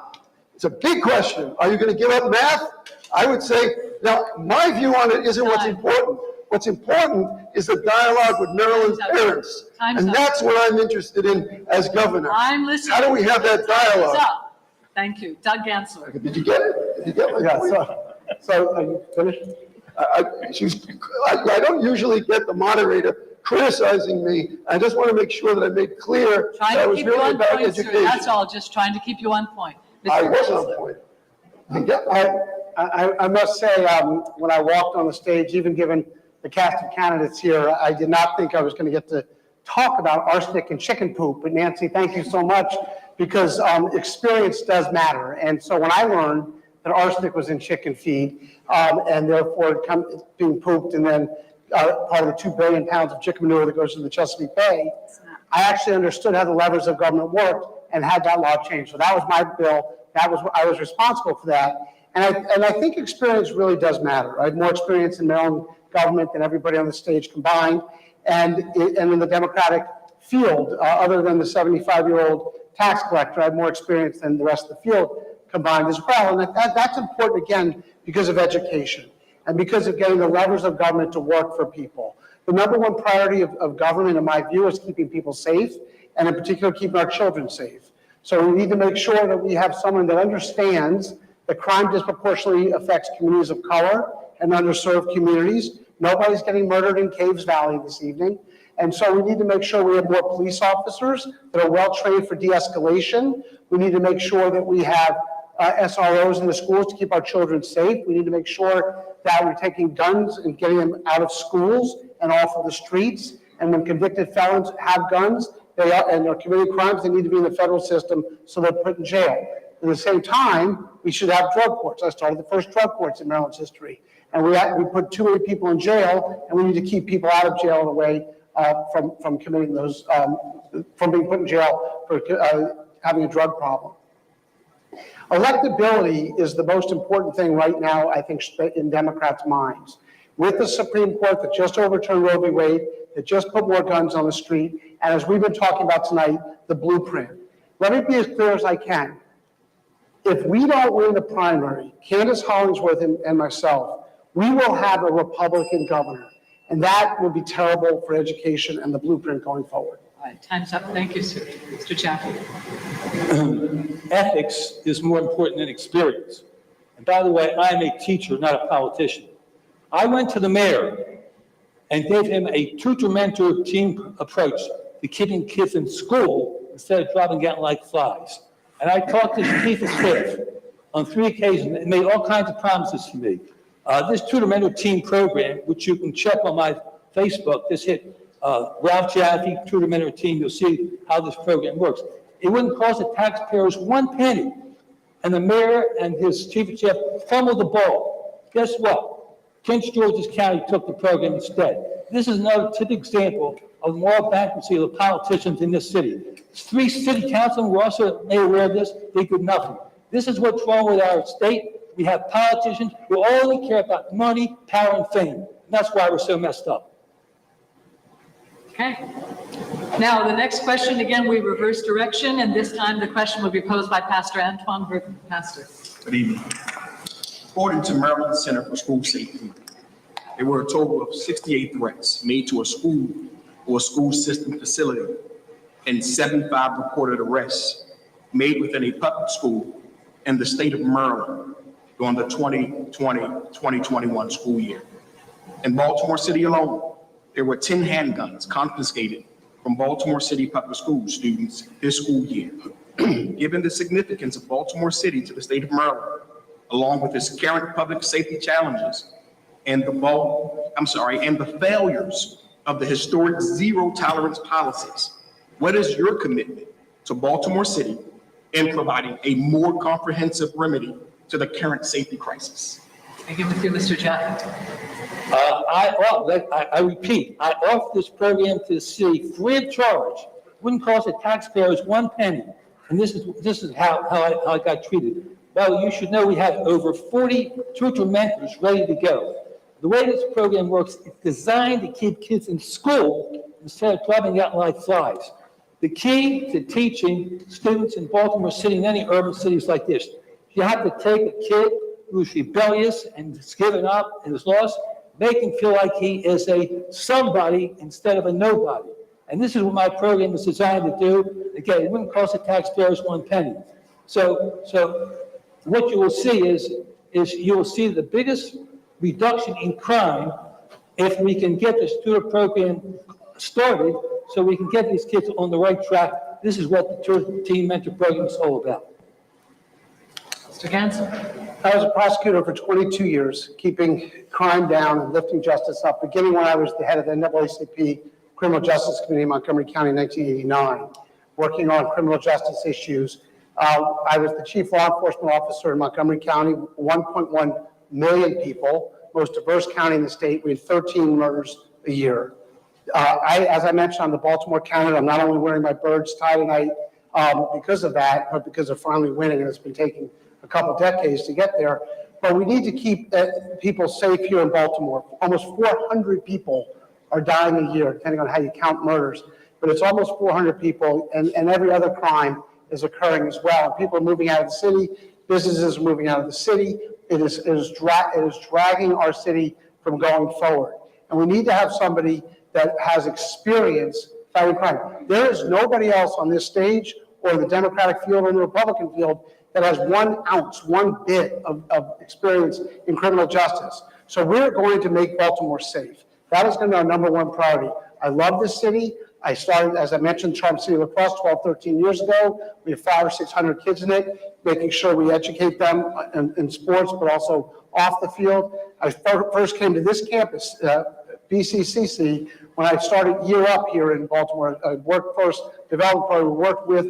it's a big question. Are you going to give up math? I would say, now, my view on it isn't what's important. What's important is the dialogue with Maryland's parents. And that's what I'm interested in as governor. I'm listening. How do we have that dialogue? Thank you. Doug Gansler. Did you get it? Did you get my point? So are you finished? I don't usually get the moderator criticizing me. I just want to make sure that I made clear that I was really about education. That's all, just trying to keep you on point. I was on point. I must say, when I walked on the stage, even given the cast of candidates here, I did not think I was going to get to talk about arsenic and chicken poop. But Nancy, thank you so much, because experience does matter. And so when I learned that arsenic was in chicken feed, and therefore being pooped, and then part of the 2 billion pounds of chicken manure that goes to the Chesapeake Bay, I actually understood how the levers of government worked and had that law changed. So that was my bill. I was responsible for that. And I think experience really does matter. I have more experience in Maryland government than everybody on the stage combined. And in the Democratic field, other than the 75-year-old tax collector, I have more experience than the rest of the field combined as well. And that's important, again, because of education and because of getting the levers of government to work for people. The number one priority of government, in my view, is keeping people safe, and in particular, keeping our children safe. So we need to make sure that we have someone that understands that crime disproportionately affects communities of color and underserved communities. Nobody's getting murdered in Caves Valley this evening. And so we need to make sure we have more police officers that are well-trained for de-escalation. We need to make sure that we have SROs in the schools to keep our children safe. We need to make sure that we're taking guns and getting them out of schools and off of the streets. And when convicted felons have guns and are committing crimes, they need to be in the federal system so they're put in jail. At the same time, we should have drug courts. I started the first drug courts in Maryland's history. And we put too many people in jail, and we need to keep people out of jail in a way from committing those, from being put in jail for having a drug problem. Electability is the most important thing right now, I think, in Democrats' minds. With the Supreme Court that just overturned Roe v. Wade, that just put more guns on the street, and as we've been talking about tonight, the blueprint. Let me be as clear as I can. If we don't win the primary, Candace Hollingsworth and myself, we will have a Republican governor. And that will be terrible for education and the blueprint going forward. All right, time's up. Thank you, sir. Mr. Jaffe. Ethics is more important than experience. And by the way, I am a teacher, not a politician. I went to the mayor and gave him a tutor-mentor team approach to keeping kids in school instead of dropping out like flies. And I talked to his chief of staff on 3 occasions and made all kinds of promises to me. This tutor-mentor team program, which you can check on my Facebook, just hit Ralph Jaffe, tutor-mentor team, you'll see how this program works. It wouldn't cost the taxpayers 1 penny. And the mayor and his chief of staff fumbled the ball. Guess what? Prince George's County took the program instead. This is another typical example of the moral bankruptcy of the politicians in this city. 3 city councilmen were also made aware of this. They did nothing. This is what's wrong with our state. We have politicians who only care about money, power, and fame. And that's why we're so messed up. Okay. Now, the next question, again, we reverse direction, and this time the question will be posed by Pastor Antoine Burton. Pastor. Good evening. According to Maryland Center for School Safety, there were a total of 68 threats made to a school or a school system facility and 75 reported arrests made within a public school in the state of Maryland during the 2020-2021 school year. In Baltimore City alone, there were 10 handguns confiscated from Baltimore City public school students this school year. Given the significance of Baltimore City to the state of Maryland, along with its current public safety challenges and the failures of the historic zero tolerance policies, what is your commitment to Baltimore City in providing a more comprehensive remedy to the current safety crisis? Begin with you, Mr. Jaffe. I repeat, I offer this program to the city free of charge. Wouldn't cost the taxpayers 1 penny. And this is how I got treated. Well, you should know we have over 40 tutor mentors ready to go. The way this program works, it's designed to keep kids in school instead of dropping out like flies. The key to teaching students in Baltimore City and any urban cities like this, you have to take a kid who's rebellious and has given up and is lost, make him feel like he is a somebody instead of a nobody. And this is what my program is designed to do. Again, it wouldn't cost the taxpayers 1 penny. So what you will see is you will see the biggest reduction in crime if we can get this tutor program started so we can get these kids on the right track. This is what the tutor team mentor program is all about. Mr. Gansel. I was a prosecutor for 22 years, keeping crime down and lifting justice up, beginning when I was the head of the NAACP Criminal Justice Committee in Montgomery County in 1989, working on criminal justice issues. I was the chief law enforcement officer in Montgomery County, 1.1 million people, most diverse county in the state. We had 13 murders a year. As I mentioned, I'm the Baltimore candidate. I'm not only wearing my Birds tie tonight because of that, but because of finally winning, and it's been taking a couple decades to get there. But we need to keep people safe here in Baltimore. Almost 400 people are dying a year, depending on how you count murders. But it's almost 400 people, and every other crime is occurring as well. And people are moving out of the city. Businesses are moving out of the city. It is dragging our city from going forward. And we need to have somebody that has experience fighting crime. There is nobody else on this stage or in the Democratic field or in the Republican field that has 1 ounce, 1 bit of experience in criminal justice. So we're going to make Baltimore safe. That is going to be our #1 priority. I love this city. I started, as I mentioned, Charm City Lacrosse 12, 13 years ago. We have 500 or 600 kids in it, making sure we educate them in sports, but also off the field. I first came to this campus, BCCC, when I started Year Up here in Baltimore. I worked first, developed,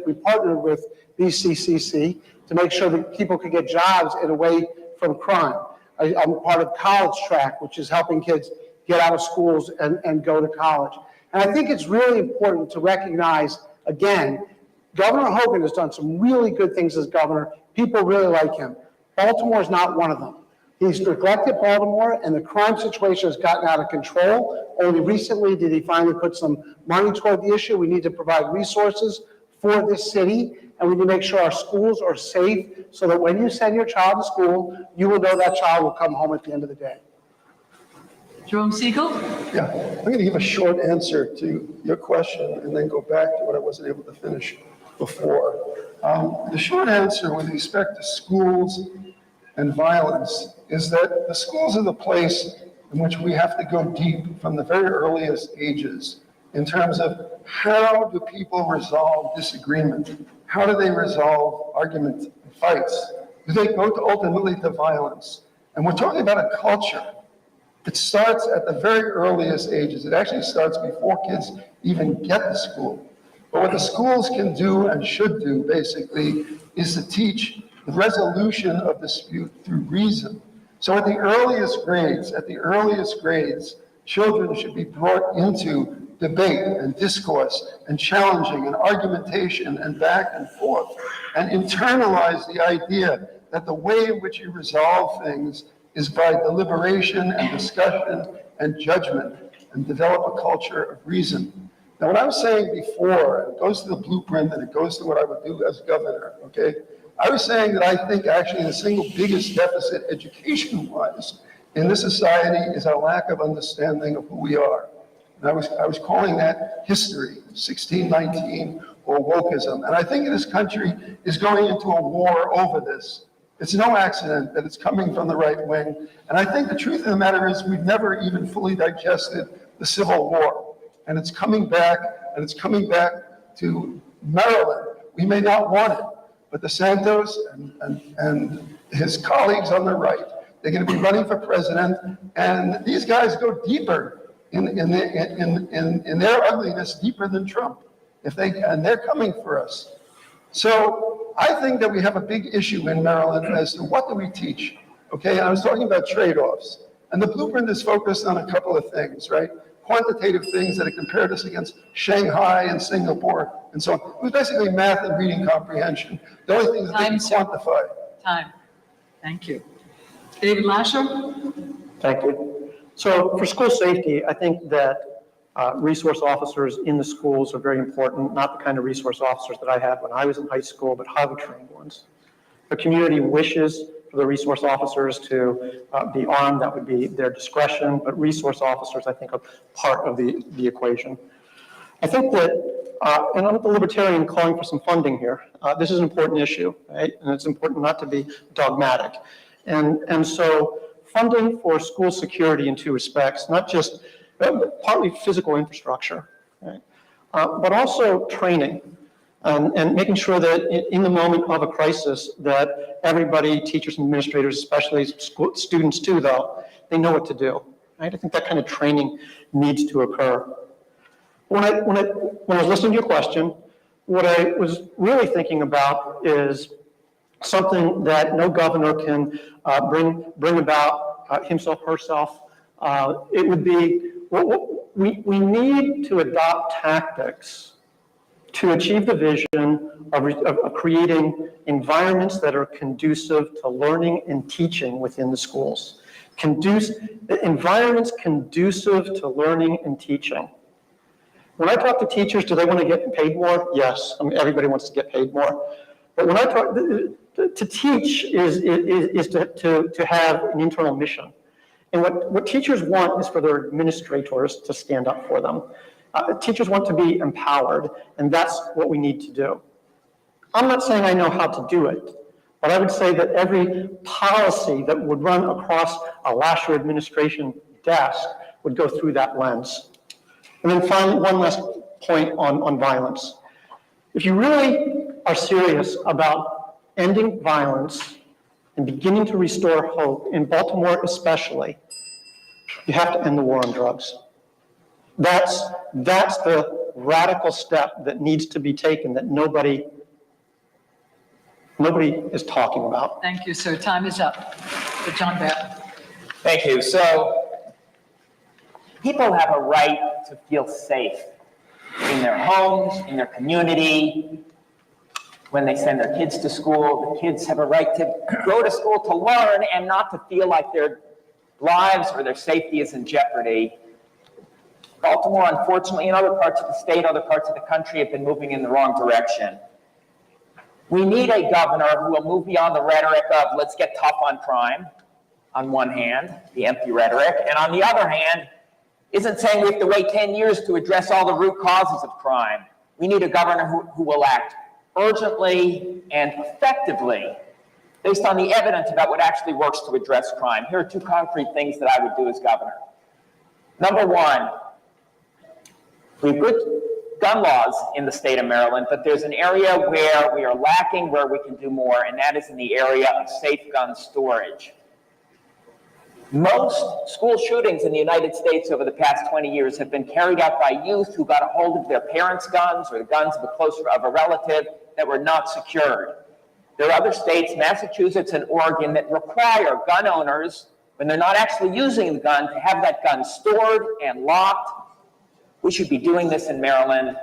we partnered with BCCC to make sure that people could get jobs and away from crime. I'm part of College Track, which is helping kids get out of schools and go to college. And I think it's really important to recognize, again, Governor Hogan has done some really good things as governor. People really like him. Baltimore is not one of them. He's neglected Baltimore, and the crime situation has gotten out of control. Only recently did he finally put some money toward the issue. We need to provide resources for this city, and we need to make sure our schools are safe so that when you send your child to school, you will know that child will come home at the end of the day. Jerome Siegel? Yeah, I'm going to give a short answer to your question and then go back to what I wasn't able to finish before. The short answer with respect to schools and violence is that the schools are the place in which we have to go deep from the very earliest ages in terms of how do people resolve disagreement? How do they resolve argument and fights? Do they go to ultimately to violence? And we're talking about a culture. It starts at the very earliest ages. It actually starts before kids even get to school. But what the schools can do and should do, basically, is to teach the resolution of dispute through reason. So at the earliest grades, children should be brought into debate and discourse and challenging and argumentation and back and forth, and internalize the idea that the way in which you resolve things is by deliberation and discussion and judgment, and develop a culture of reason. Now, what I was saying before, it goes to the blueprint and it goes to what I would do as governor, okay? I was saying that I think actually the single biggest deficit education-wise in this society is our lack of understanding of who we are. And I was calling that history, 1619, or wokeism. And I think this country is going into a war over this. It's no accident that it's coming from the right wing. And I think the truth of the matter is we've never even fully digested the Civil War. And it's coming back, and it's coming back to Maryland. We may not want it, but DeSantis and his colleagues on the right, they're going to be running for president, and these guys go deeper in their ugliness, deeper than Trump. And they're coming for us. So I think that we have a big issue in Maryland as to what do we teach, okay? And I was talking about trade-offs. And the blueprint is focused on a couple of things, right? Quantitative things that it compared us against Shanghai and Singapore and so on. It was basically math and reading comprehension. The only thing that they can quantify. Time. Thank you. David Lasher? Thank you. So for school safety, I think that resource officers in the schools are very important, not the kind of resource officers that I had when I was in high school, but Harvard-trained ones. The community wishes for the resource officers to be armed. That would be their discretion, but resource officers, I think, are part of the equation. I think that, and I'm the libertarian calling for some funding here. This is an important issue, right? And it's important not to be dogmatic. And so funding for school security in two respects, not just partly physical infrastructure, right? But also training and making sure that in the moment of a crisis that everybody, teachers and administrators, especially school students too, though, they know what to do, right? I think that kind of training needs to occur. When I was listening to your question, what I was really thinking about is something that no governor can bring about himself, herself. It would be, we need to adopt tactics to achieve the vision of creating environments that are conducive to learning and teaching within the schools. Environments conducive to learning and teaching. When I talk to teachers, do they want to get paid more? Yes, I mean, everybody wants to get paid more. But when I talk, to teach is to have an internal mission. And what teachers want is for their administrators to stand up for them. Teachers want to be empowered, and that's what we need to do. I'm not saying I know how to do it, but I would say that every policy that would run across a Lasher administration desk would go through that lens. And then finally, one last point on violence. If you really are serious about ending violence and beginning to restore hope, in Baltimore especially, you have to end the war on drugs. That's the radical step that needs to be taken that nobody is talking about. Thank you, sir. Time is up. For John Barron. Thank you. So people have a right to feel safe in their homes, in their community, when they send their kids to school. The kids have a right to go to school to learn and not to feel like their lives or their safety is in jeopardy. Baltimore, unfortunately, and other parts of the state, other parts of the country have been moving in the wrong direction. We need a governor who will move beyond the rhetoric of let's get tough on crime, on one hand, the empty rhetoric, and on the other hand, isn't saying we have to wait 10 years to address all the root causes of crime. We need a governor who will act urgently and effectively based on the evidence about what actually works to address crime. Here are two concrete things that I would do as governor. Number one, we have good gun laws in the state of Maryland, but there's an area where we are lacking, where we can do more, and that is in the area of safe gun storage. Most school shootings in the United States over the past 20 years have been carried out by youth who got a hold of their parents' guns or the guns of a relative that were not secured. There are other states, Massachusetts and Oregon, that require gun owners, when they're not actually using the gun, to have that gun stored and locked. We should be doing this in Maryland.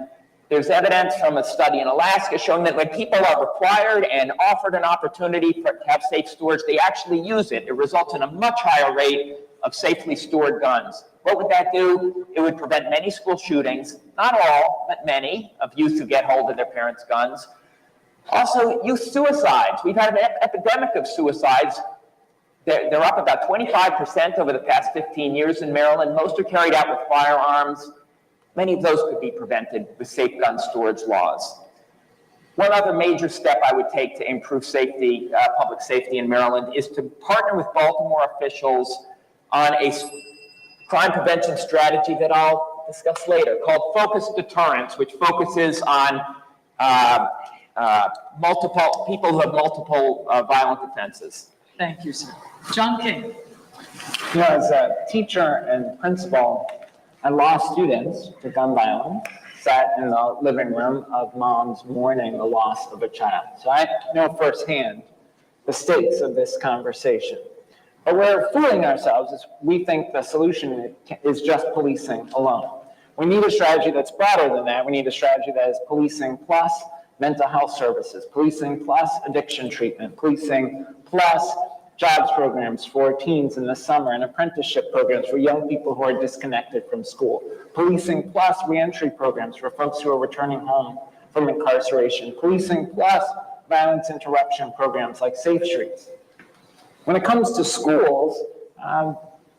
There's evidence from a study in Alaska showing that when people are required and offered an opportunity to have safe storage, they actually use it. It results in a much higher rate of safely stored guns. What would that do? It would prevent many school shootings, not all, but many, of youth who get hold of their parents' guns. Also, youth suicides. We've had an epidemic of suicides. They're up about 25% over the past 15 years in Maryland. Most are carried out with firearms. Many of those could be prevented with safe gun storage laws. One other major step I would take to improve safety, public safety in Maryland, is to partner with Baltimore officials on a crime prevention strategy that I'll discuss later, called Focused Deterrence, which focuses on multiple people who have multiple violent offenses. Thank you, sir. John King. You know, as a teacher and principal, I lost students to gun violence, sat in the living room of moms mourning the loss of a child. So I know firsthand the stakes of this conversation. But we're fooling ourselves as we think the solution is just policing alone. We need a strategy that's broader than that. We need a strategy that is policing plus mental health services, policing plus addiction treatment, policing plus jobs programs for teens in the summer and apprenticeship programs for young people who are disconnected from school, policing plus reentry programs for folks who are returning home from incarceration, policing plus violence interruption programs like Safe Streets. When it comes to schools,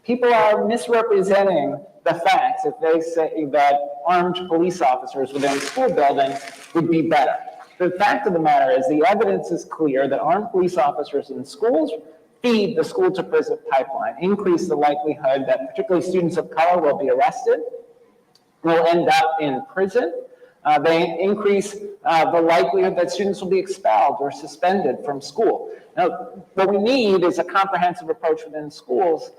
people are misrepresenting the facts if they say that armed police officers within school buildings would be better. The fact of the matter is the evidence is clear that armed police officers in schools feed the school to prison pipeline, increase the likelihood that particularly students of color will be arrested, will end up in prison. They increase the likelihood that students will be expelled or suspended from school. Now, what we need is a comprehensive approach within schools.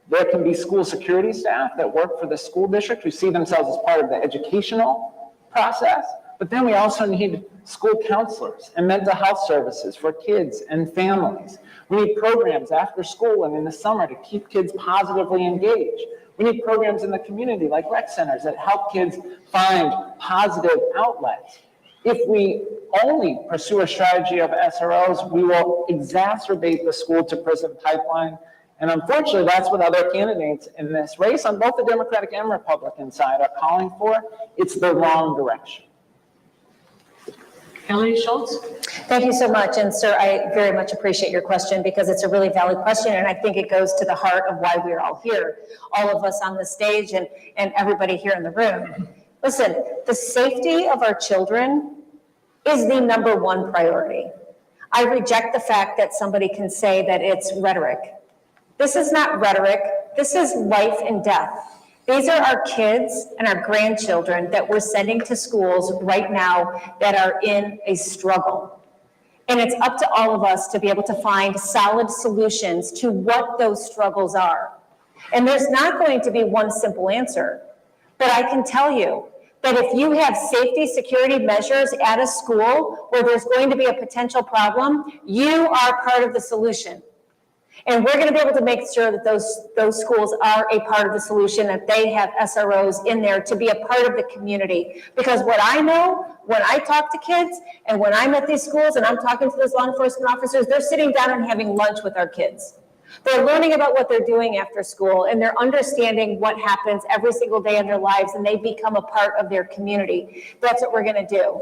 There can be school security staff that work for the school district who see themselves as part of the educational process, but then we also need school counselors and mental health services for kids and families. We need programs after school and in the summer to keep kids positively engaged. We need programs in the community like rec centers that help kids find positive outlets. If we only pursue a strategy of SROs, we will exacerbate the school to prison pipeline. And unfortunately, that's what other candidates in this race on both the Democratic and Republican side are calling for. It's the wrong direction. Kelly Schultz? Thank you so much. And sir, I very much appreciate your question because it's a really valid question. And I think it goes to the heart of why we're all here, all of us on the stage and everybody here in the room. Listen, the safety of our children is the number one priority. I reject the fact that somebody can say that it's rhetoric. This is not rhetoric. This is life and death. These are our kids and our grandchildren that we're sending to schools right now that are in a struggle. And it's up to all of us to be able to find solid solutions to what those struggles are. And there's not going to be one simple answer, but I can tell you that if you have safety, security measures at a school where there's going to be a potential problem, you are part of the solution. And we're going to be able to make sure that those schools are a part of the solution, that they have SROs in there to be a part of the community. Because what I know, when I talk to kids and when I'm at these schools and I'm talking to those law enforcement officers, they're sitting down and having lunch with our kids. They're learning about what they're doing after school, and they're understanding what happens every single day in their lives, and they become a part of their community. That's what we're going to do.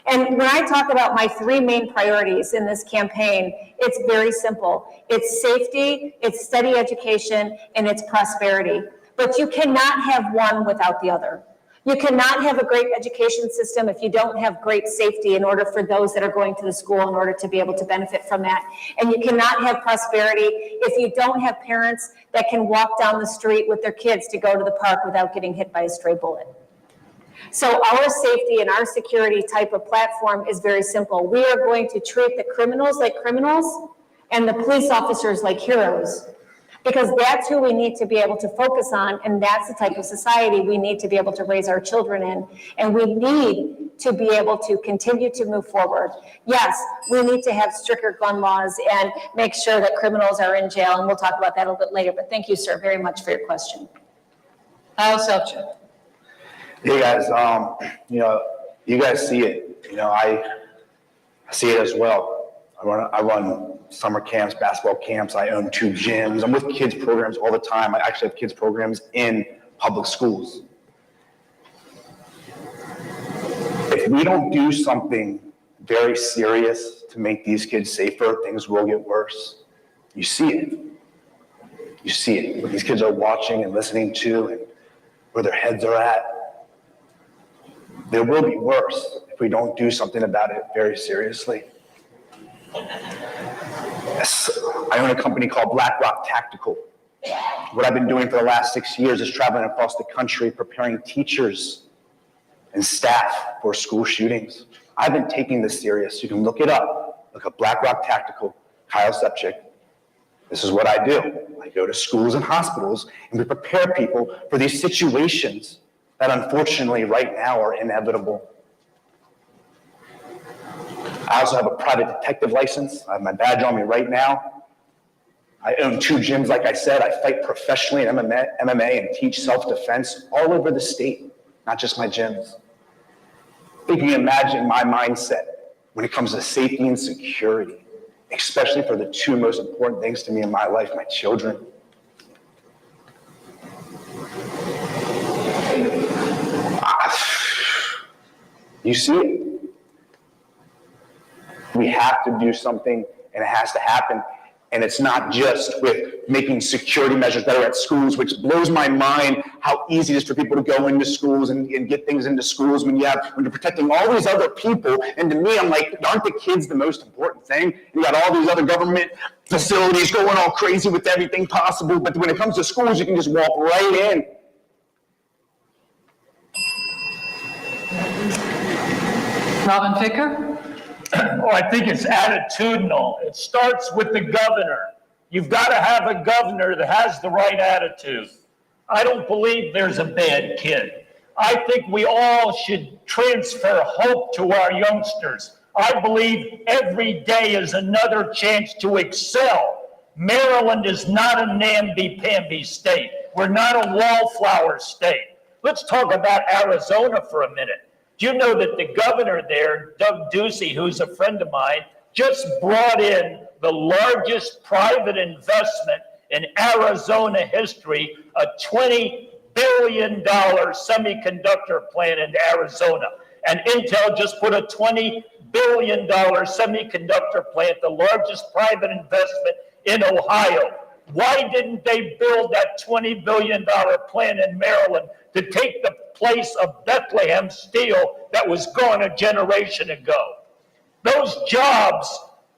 And when I talk about my three main priorities in this campaign, it's very simple. It's safety, it's steady education, and it's prosperity. But you cannot have one without the other. You cannot have a great education system if you don't have great safety in order for those that are going to the school in order to be able to benefit from that. And you cannot have prosperity if you don't have parents that can walk down the street with their kids to go to the park without getting hit by a stray bullet. So our safety and our security type of platform is very simple. We are going to treat the criminals like criminals and the police officers like heroes, because that's who we need to be able to focus on, and that's the type of society we need to be able to raise our children in. And we need to be able to continue to move forward. Yes, we need to have stricter gun laws and make sure that criminals are in jail, and we'll talk about that a little bit later. But thank you, sir, very much for your question. Kyle Selchuk. Hey guys, you guys see it. I see it as well. I run summer camps, basketball camps. I own 2 gyms. I'm with kids programs all the time. I actually have kids programs in public schools. If we don't do something very serious to make these kids safer, things will get worse. You see it. You see it. What these kids are watching and listening to and where their heads are at. There will be worse if we don't do something about it very seriously. I own a company called Black Rock Tactical. What I've been doing for the last 6 years is traveling across the country, preparing teachers and staff for school shootings. I've been taking this serious. You can look it up. Look up Black Rock Tactical, Kyle Sepchik. This is what I do. I go to schools and hospitals, and we prepare people for these situations that unfortunately right now are inevitable. I also have a private detective license. I have my badge on me right now. I own 2 gyms, like I said. I fight professionally in MMA and teach self-defense all over the state, not just my gyms. You can imagine my mindset when it comes to safety and security, especially for the 2 most important things to me in my life, my children. You see it. We have to do something, and it has to happen. And it's not just with making security measures better at schools, which blows my mind how easy it is for people to go into schools and get things into schools when you're protecting all these other people. And to me, I'm like, aren't the kids the most important thing? You got all these other government facilities going all crazy with everything possible, but when it comes to schools, you can just walk right in. Robin Ficker? Oh, I think it's attitudinal. It starts with the governor. You've got to have a governor that has the right attitude. I don't believe there's a bad kid. I think we all should transfer hope to our youngsters. I believe every day is another chance to excel. Maryland is not a namby-pamby state. We're not a wallflower state. Let's talk about Arizona for a minute. Do you know that the governor there, Doug Ducey, who's a friend of mine, just brought in the largest private investment in Arizona history, a $20 billion semiconductor plant in Arizona. And Intel just put a $20 billion semiconductor plant, the largest private investment in Ohio. Why didn't they build that $20 billion plant in Maryland to take the place of Bethlehem Steel that was gone a generation ago? Those jobs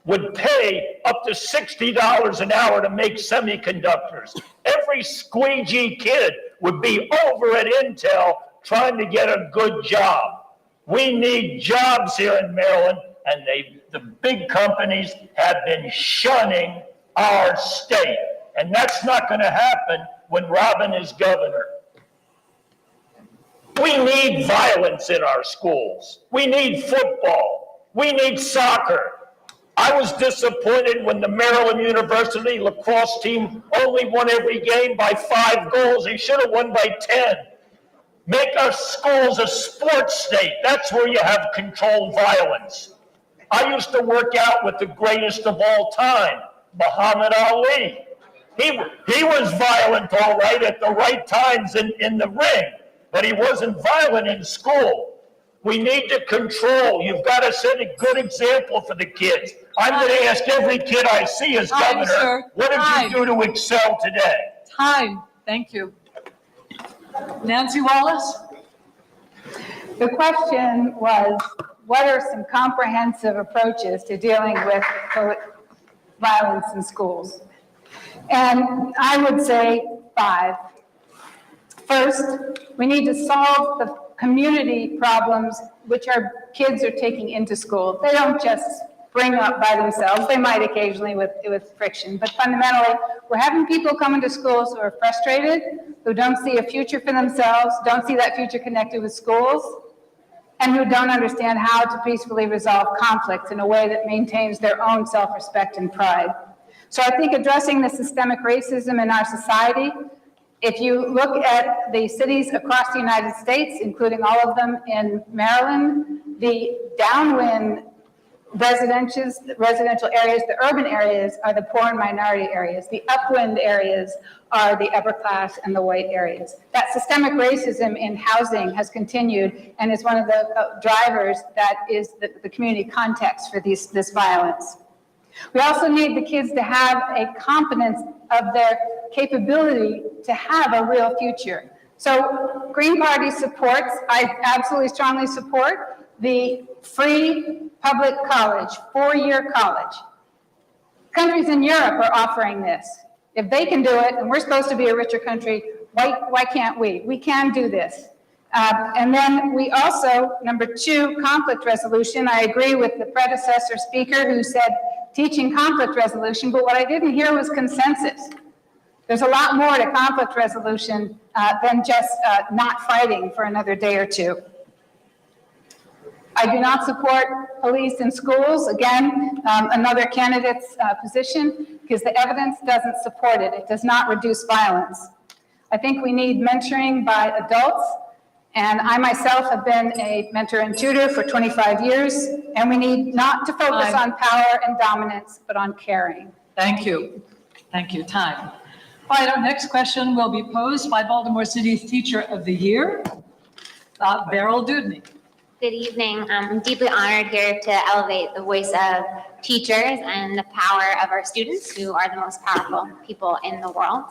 would pay up to $60 an hour to make semiconductors. Every squeegee kid would be over at Intel trying to get a good job. We need jobs here in Maryland, and the big companies have been shunning our state. And that's not going to happen when Robin is governor. We need violence in our schools. We need football. We need soccer. I was disappointed when the Maryland University lacrosse team only won every game by 5 goals. They should have won by 10. Make our schools a sports state. That's where you have controlled violence. I used to work out with the greatest of all time, Muhammad Ali. He was violent, all right, at the right times in the ring, but he wasn't violent in school. We need to control. You've got to set a good example for the kids. I'm going to ask every kid I see as governor, sir. what did you do to excel today? Time. Thank you. Nancy Wallace? The question was, what are some comprehensive approaches to dealing with violence in schools? And I would say 5. First, we need to solve the community problems which our kids are taking into school. They don't just bring up by themselves. They might occasionally with friction, but fundamentally, we're having people come into schools who are frustrated, who don't see a future for themselves, don't see that future connected with schools, and who don't understand how to peacefully resolve conflicts in a way that maintains their own self-respect and pride. So I think addressing the systemic racism in our society, if you look at the cities across the United States, including all of them in Maryland, the downwind residential areas, the urban areas are the poor and minority areas. The upwind areas are the upper class and the white areas. That systemic racism in housing has continued and is one of the drivers that is the community context for this violence. We also need the kids to have a confidence of their capability to have a real future. So Green Party supports, I absolutely strongly support, the free public college, 4-year college. Countries in Europe are offering this. If they can do it, and we're supposed to be a richer country, why can't we? We can do this. And then we also, number 2, conflict resolution. I agree with the predecessor speaker who said teaching conflict resolution, but what I didn't hear was consensus. There's a lot more to conflict resolution than just not fighting for another day or 2. I do not support police in schools. Again, another candidate's position, because the evidence doesn't support it. It does not reduce violence. I think we need mentoring by adults, and I myself have been a mentor and tutor for 25 years, and we need not to focus on power and dominance, but on caring. Thank you. Thank you. Time. All right, our next question will be posed by Baltimore City's Teacher of the Year, Beryl Dudney. Good evening. I'm deeply honored here to elevate the voice of teachers and the power of our students, who are the most powerful people in the world.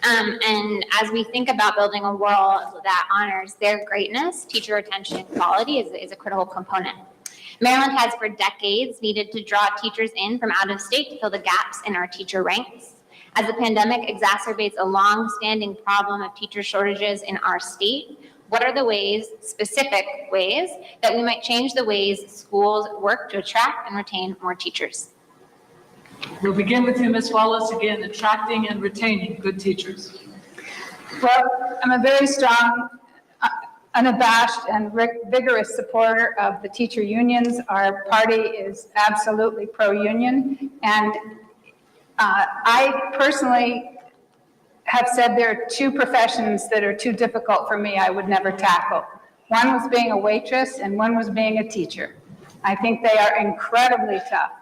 And as we think about building a world that honors their greatness, teacher retention and quality is a critical component. Maryland has for decades needed to draw teachers in from out of state to fill the gaps in our teacher ranks. As the pandemic exacerbates a long-standing problem of teacher shortages in our state, what are the ways, specific ways, that we might change the ways schools work to attract and retain more teachers? We'll begin with you, Ms. Wallace, again, attracting and retaining good teachers. Well, I'm a very strong, unabashed, and vigorous supporter of the teacher unions. Our party is absolutely pro-union, and I personally have said there are 2 professions that are too difficult for me I would never tackle. One was being a waitress and one was being a teacher. I think they are incredibly tough.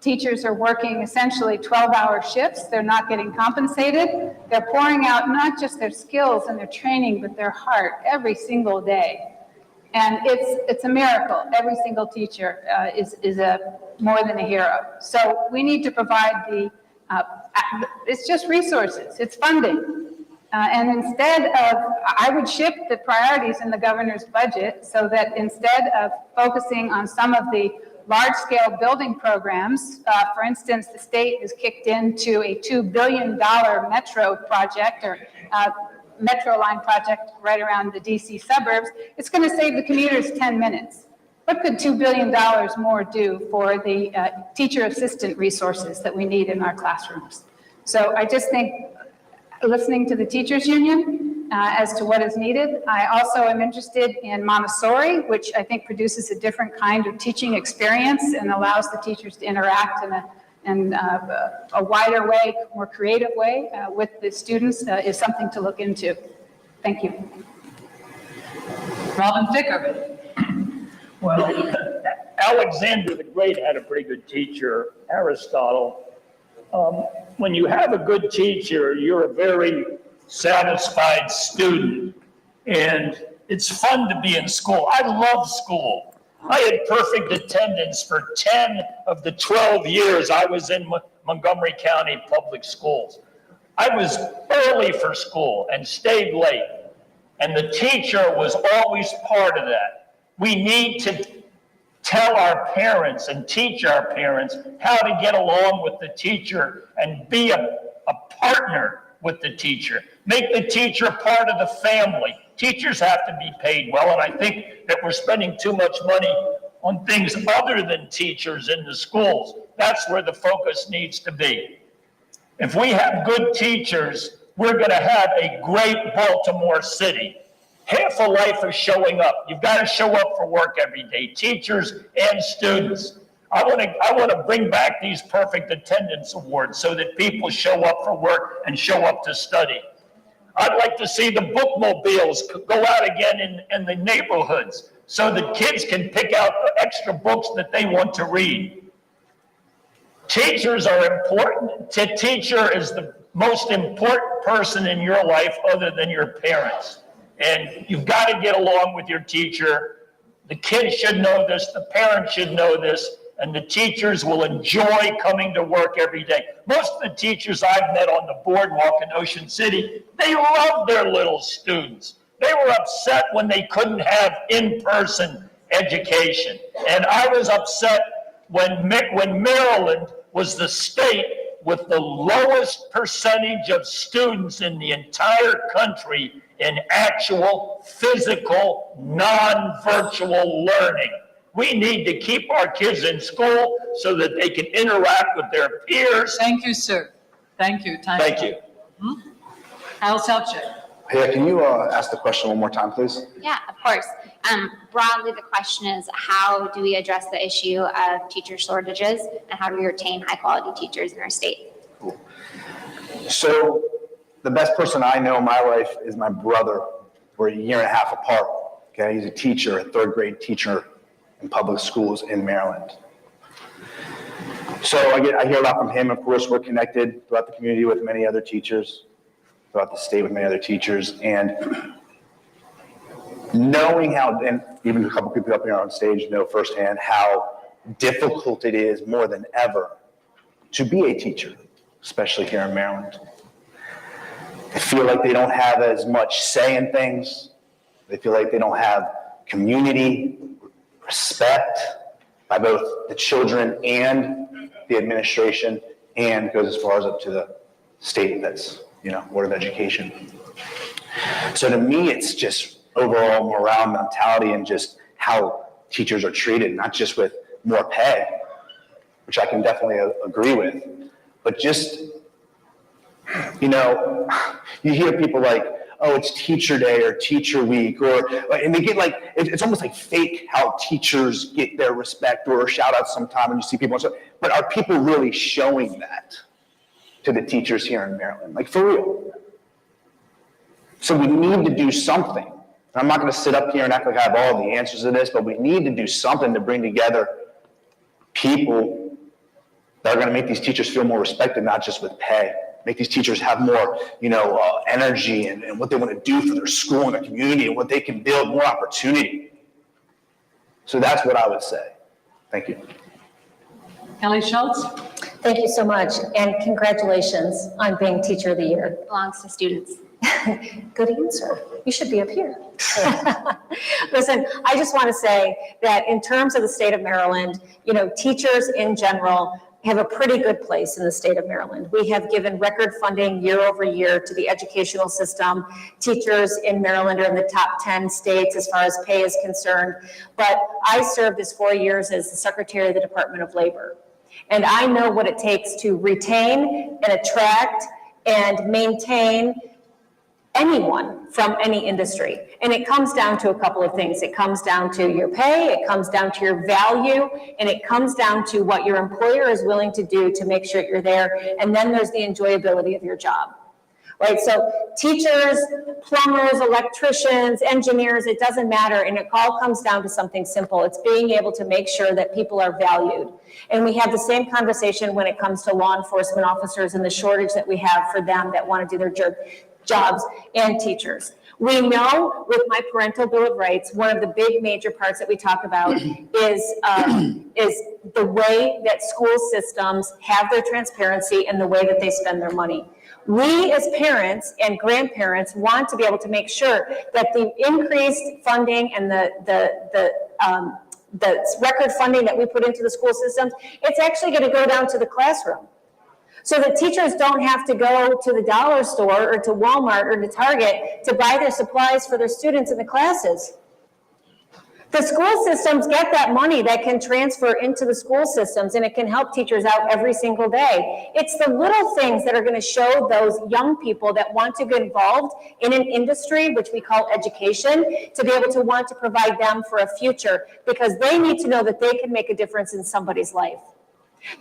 Teachers are working essentially 12-hour shifts. They're not getting compensated. They're pouring out not just their skills and their training, but their heart every single day. And it's a miracle. Every single teacher is more than a hero. So we need to provide it's just resources, it's funding. And instead of, I would shift the priorities in the governor's budget so that instead of focusing on some of the large-scale building programs, for instance, the state has kicked into a $2 billion metro project or metro line project right around the DC suburbs. It's going to save the commuters 10 minutes. What could $2 billion more do for the teacher assistant resources that we need in our classrooms? So I just think listening to the teachers union as to what is needed. I also am interested in Montessori, which I think produces a different kind of teaching experience and allows the teachers to interact in a wider way, more creative way with the students is something to look into. Thank you. Robin Ficker. Well, Alexander the Great had a pretty good teacher, Aristotle. When you have a good teacher, you're a very satisfied student, and it's fun to be in school. I love school. I had perfect attendance for 10 of the 12 years I was in Montgomery County Public Schools. I was early for school and stayed late, and the teacher was always part of that. We need to tell our parents and teach our parents how to get along with the teacher and be a partner with the teacher. Make the teacher part of the family. Teachers have to be paid well, and I think that we're spending too much money on things other than teachers in the schools. That's where the focus needs to be. If we have good teachers, we're going to have a great Baltimore City. Half of life is showing up. You've got to show up for work every day, teachers and students. I want to bring back these perfect attendance awards so that people show up for work and show up to study. I'd like to see the bookmobiles go out again in the neighborhoods so that kids can pick out the extra books that they want to read. Teachers are important. The teacher is the most important person in your life other than your parents. And you've got to get along with your teacher. The kids should know this, the parents should know this, and the teachers will enjoy coming to work every day. Most of the teachers I've met on the boardwalk in Ocean City, they love their little students. They were upset when they couldn't have in-person education. And I was upset when Maryland was the state with the lowest percentage of students in the entire country in actual physical, non-virtual learning. We need to keep our kids in school so that they can interact with their peers. Thank you, sir. Thank you. Thank you. Al Selchuk. Hey, can you ask the question one more time, please? Yeah, of course. Broadly, the question is, how do we address the issue of teacher shortages, and how do we retain high-quality teachers in our state? Cool. So the best person I know in my life is my brother. We're a year and a half apart. Okay, he's a teacher, a third grade teacher in public schools in Maryland. So I hear a lot from him. Of course, we're connected throughout the community with many other teachers, throughout the state with many other teachers, and knowing how, and even a couple people up here on stage know firsthand how difficult it is more than ever to be a teacher, especially here in Maryland. They feel like they don't have as much say in things. They feel like they don't have community, respect by both the children and the administration, and goes as far as up to the state that's, Board of Education. So to me, it's just overall morale mentality and just how teachers are treated, not just with more pay, which I can definitely agree with, but just, you hear people like, oh, it's teacher day or teacher week, and they get like, it's almost like fake how teachers get their respect or shout out sometime when you see people, but are people really showing that to the teachers here in Maryland? Like, for real. So we need to do something. I'm not going to sit up here and act like I have all the answers to this, but we need to do something to bring together people that are going to make these teachers feel more respected, not just with pay. Make these teachers have more, energy and what they want to do for their school and their community and what they can build, more opportunity. So that's what I would say. Thank you. Kelly Schultz? Thank you so much, and congratulations on being Teacher of the Year. Belongs to students. Good answer. You should be up here. Listen, I just want to say that in terms of the state of Maryland, teachers in general have a pretty good place in the state of Maryland. We have given record funding year over year to the educational system. Teachers in Maryland are in the top 10 states as far as pay is concerned. But I served as 4 years as the Secretary of the Department of Labor. And I know what it takes to retain and attract and maintain anyone from any industry. And it comes down to a couple of things. It comes down to your pay, it comes down to your value, and it comes down to what your employer is willing to do to make sure you're there. And then there's the enjoyability of your job, right? So teachers, plumbers, electricians, engineers, it doesn't matter. And it all comes down to something simple. It's being able to make sure that people are valued. And we have the same conversation when it comes to law enforcement officers and the shortage that we have for them that want to do their jobs and teachers. We know with my Parental Bill of Rights, one of the big major parts that we talk about is the way that school systems have their transparency and the way that they spend their money. We as parents and grandparents want to be able to make sure that the increased funding and the record funding that we put into the school systems, it's actually going to go down to the classroom. So that teachers don't have to go to the dollar store or to Walmart or to Target to buy their supplies for their students in the classes. The school systems get that money that can transfer into the school systems, and it can help teachers out every single day. It's the little things that are going to show those young people that want to get involved in an industry, which we call education, to be able to want to provide them for a future, because they need to know that they can make a difference in somebody's life.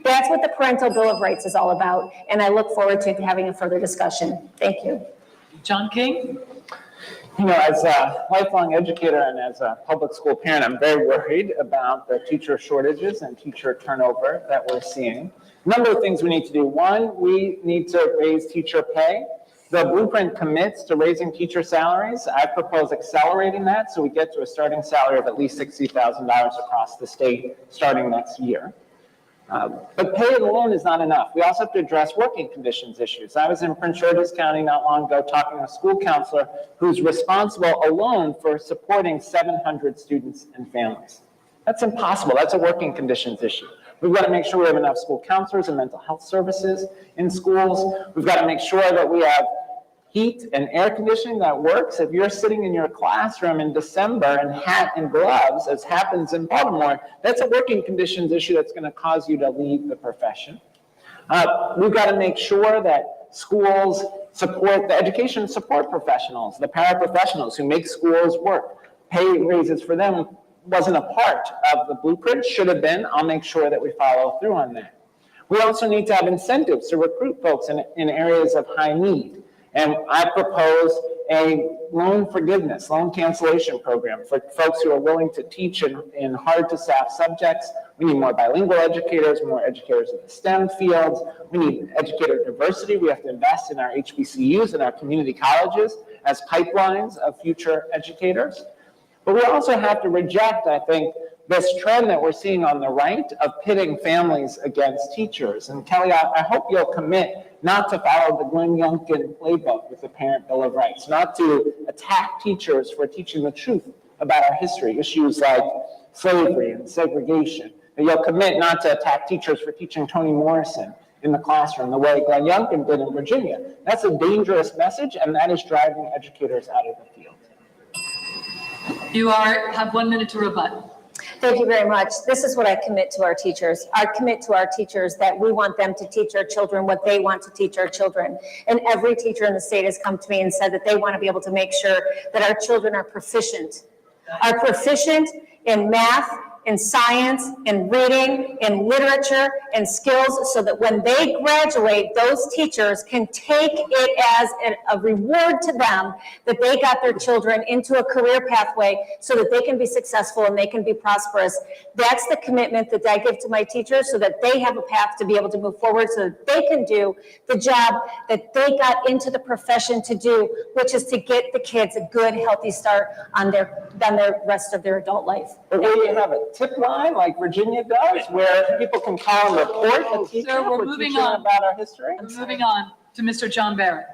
That's what the Parental Bill of Rights is all about, and I look forward to having a further discussion. Thank you. John King? As a lifelong educator and as a public school parent, I'm very worried about the teacher shortages and teacher turnover that we're seeing. A number of things we need to do. One, we need to raise teacher pay. The blueprint commits to raising teacher salaries. I propose accelerating that so we get to a starting salary of at least $60,000 across the state starting next year. But pay alone is not enough. We also have to address working conditions issues. I was in Prince George's County not long ago talking to a school counselor who's responsible alone for supporting 700 students and families. That's impossible. That's a working conditions issue. We've got to make sure we have enough school counselors and mental health services in schools. We've got to make sure that we have heat and air conditioning that works. If you're sitting in your classroom in December in hat and gloves, as happens in Baltimore, that's a working conditions issue that's going to cause you to leave the profession. We've got to make sure that schools support the education support professionals, the paraprofessionals who make schools work. Pay raises for them wasn't a part of the blueprint, should have been. I'll make sure that we follow through on that. We also need to have incentives to recruit folks in areas of high need. And I propose a loan forgiveness, loan cancellation program for folks who are willing to teach in hard-to-staff subjects. We need more bilingual educators, more educators in the STEM fields. We need educator diversity. We have to invest in our HBCUs and our community colleges as pipelines of future educators. But we also have to reject, I think, this trend that we're seeing on the right of pitting families against teachers. And Kelly, I hope you'll commit not to follow the Glenn Youngkin playbook with the Parent Bill of Rights, not to attack teachers for teaching the truth about our history, issues like slavery and segregation. That you'll commit not to attack teachers for teaching Toni Morrison in the classroom the way Glenn Youngkin did in Virginia. That's a dangerous message, and that is driving educators out of the field. You have 1 minute to rebut. Thank you very much. This is what I commit to our teachers. I commit to our teachers that we want them to teach our children what they want to teach our children. And every teacher in the state has come to me and said that they want to be able to make sure that our children are proficient in math, in science, in reading, in literature, in skills, so that when they graduate, those teachers can take it as a reward to them that they got their children into a career pathway so that they can be successful and they can be prosperous. That's the commitment that I give to my teachers so that they have a path to be able to move forward so that they can do the job that they got into the profession to do, which is to get the kids a good, healthy start on their rest of their adult life. But will you have a tip line like Virginia does, where people can call and report the teacher Sir, we're for moving teaching on. about our history? We're moving on to Mr. John Barrett.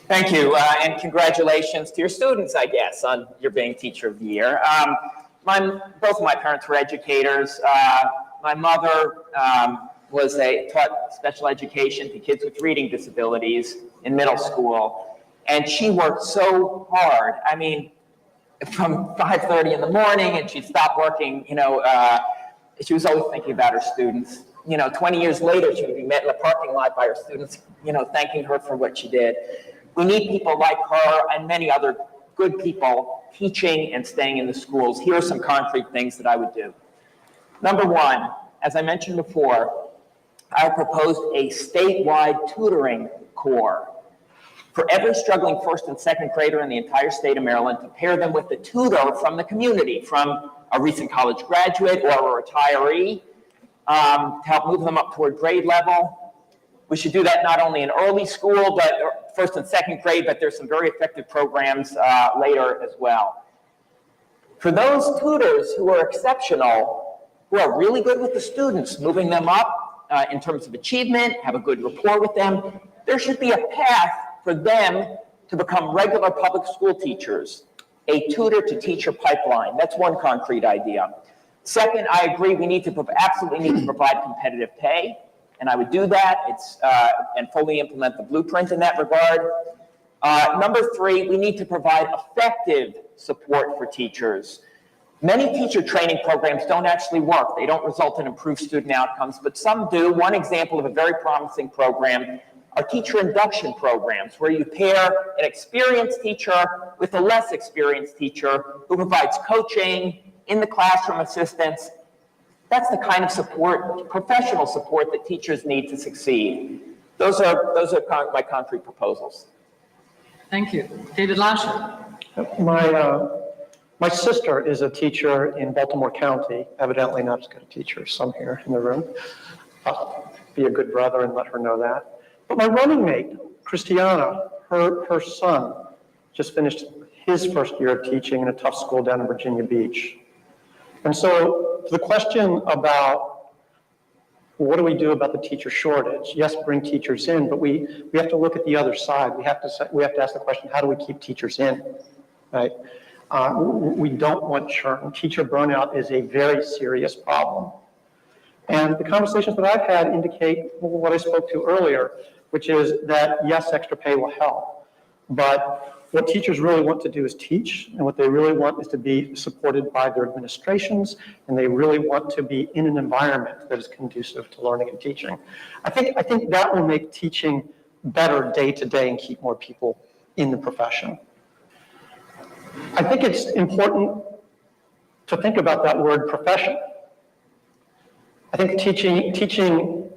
Thank you, and congratulations to your students, I guess, on your being Teacher of the Year. Both of my parents were educators. My mother taught special education to kids with reading disabilities in middle school, and she worked so hard. I mean, from 5:30 in the morning, and she'd stop working, she was always thinking about her students. 20 years later, she would be met in the parking lot by her students, thanking her for what she did. We need people like her and many other good people teaching and staying in the schools. Here are some concrete things that I would do. Number one, as I mentioned before, I proposed a statewide tutoring corps for every struggling first and second grader in the entire state of Maryland, to pair them with a tutor from the community, from a recent college graduate or a retiree, to help move them up toward grade level. We should do that not only in early school, but first and second grade, but there's some very effective programs later as well. For those tutors who are exceptional, who are really good with the students, moving them up in terms of achievement, have a good rapport with them, there should be a path for them to become regular public school teachers, a tutor to teacher pipeline. That's one concrete idea. Second, I agree we absolutely need to provide competitive pay, and I would do that. And fully implement the blueprint in that regard. Number three, we need to provide effective support for teachers. Many teacher training programs don't actually work. They don't result in improved student outcomes, but some do. One example of a very promising program are teacher induction programs, where you pair an experienced teacher with a less experienced teacher who provides coaching, in the classroom assistance. That's the kind of support, professional support, that teachers need to succeed. Those are my concrete proposals. Thank you. David Lasher. My sister is a teacher in Baltimore County, evidently not as good a teacher as some here in the room. I'll be a good brother and let her know that. But my running mate, Christiana, her son just finished his first year of teaching in a tough school down in Virginia Beach. And so the question about what do we do about the teacher shortage? Yes, bring teachers in, but we have to look at the other side. We have to ask the question, how do we keep teachers in, right? We don't want churn. Teacher burnout is a very serious problem. And the conversations that I've had indicate what I spoke to earlier, which is that yes, extra pay will help, but what teachers really want to do is teach, and what they really want is to be supported by their administrations, and they really want to be in an environment that is conducive to learning and teaching. I think that will make teaching better day to day and keep more people in the profession. I think it's important to think about that word profession. I think teaching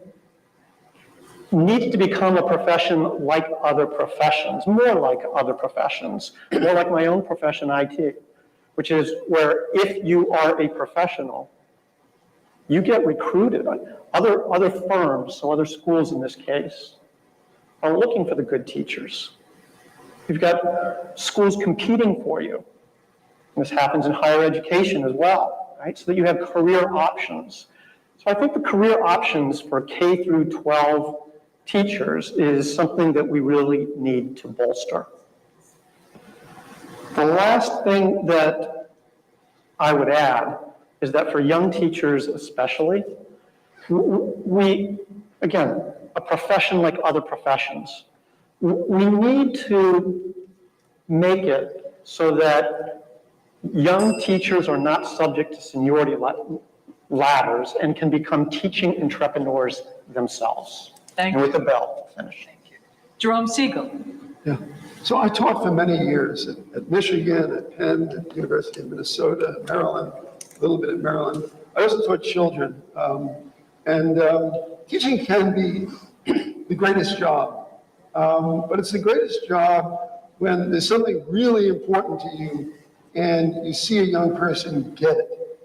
needs to become a profession like other professions, more like other professions, more like my own profession, IT, which is where if you are a professional, you get recruited. Other firms, so other schools in this case, are looking for the good teachers. You've got schools competing for you. And this happens in higher education as well, right? So that you have career options. So I think the career options for K through 12 teachers is something that we really need to bolster. The last thing that I would add is that for young teachers especially, again, a profession like other professions, we need to make it so that young teachers are not subject to seniority ladders and can become teaching entrepreneurs themselves. Thank and you. with the bell, finish. Thank you. Jerome Siegel. Yeah. So I taught for many years at Michigan, at Penn, at the University of Minnesota, Maryland. a little bit at Maryland. I also taught children. Teaching can be the greatest job, but it's the greatest job when there's something really important to you and you see a young person get it.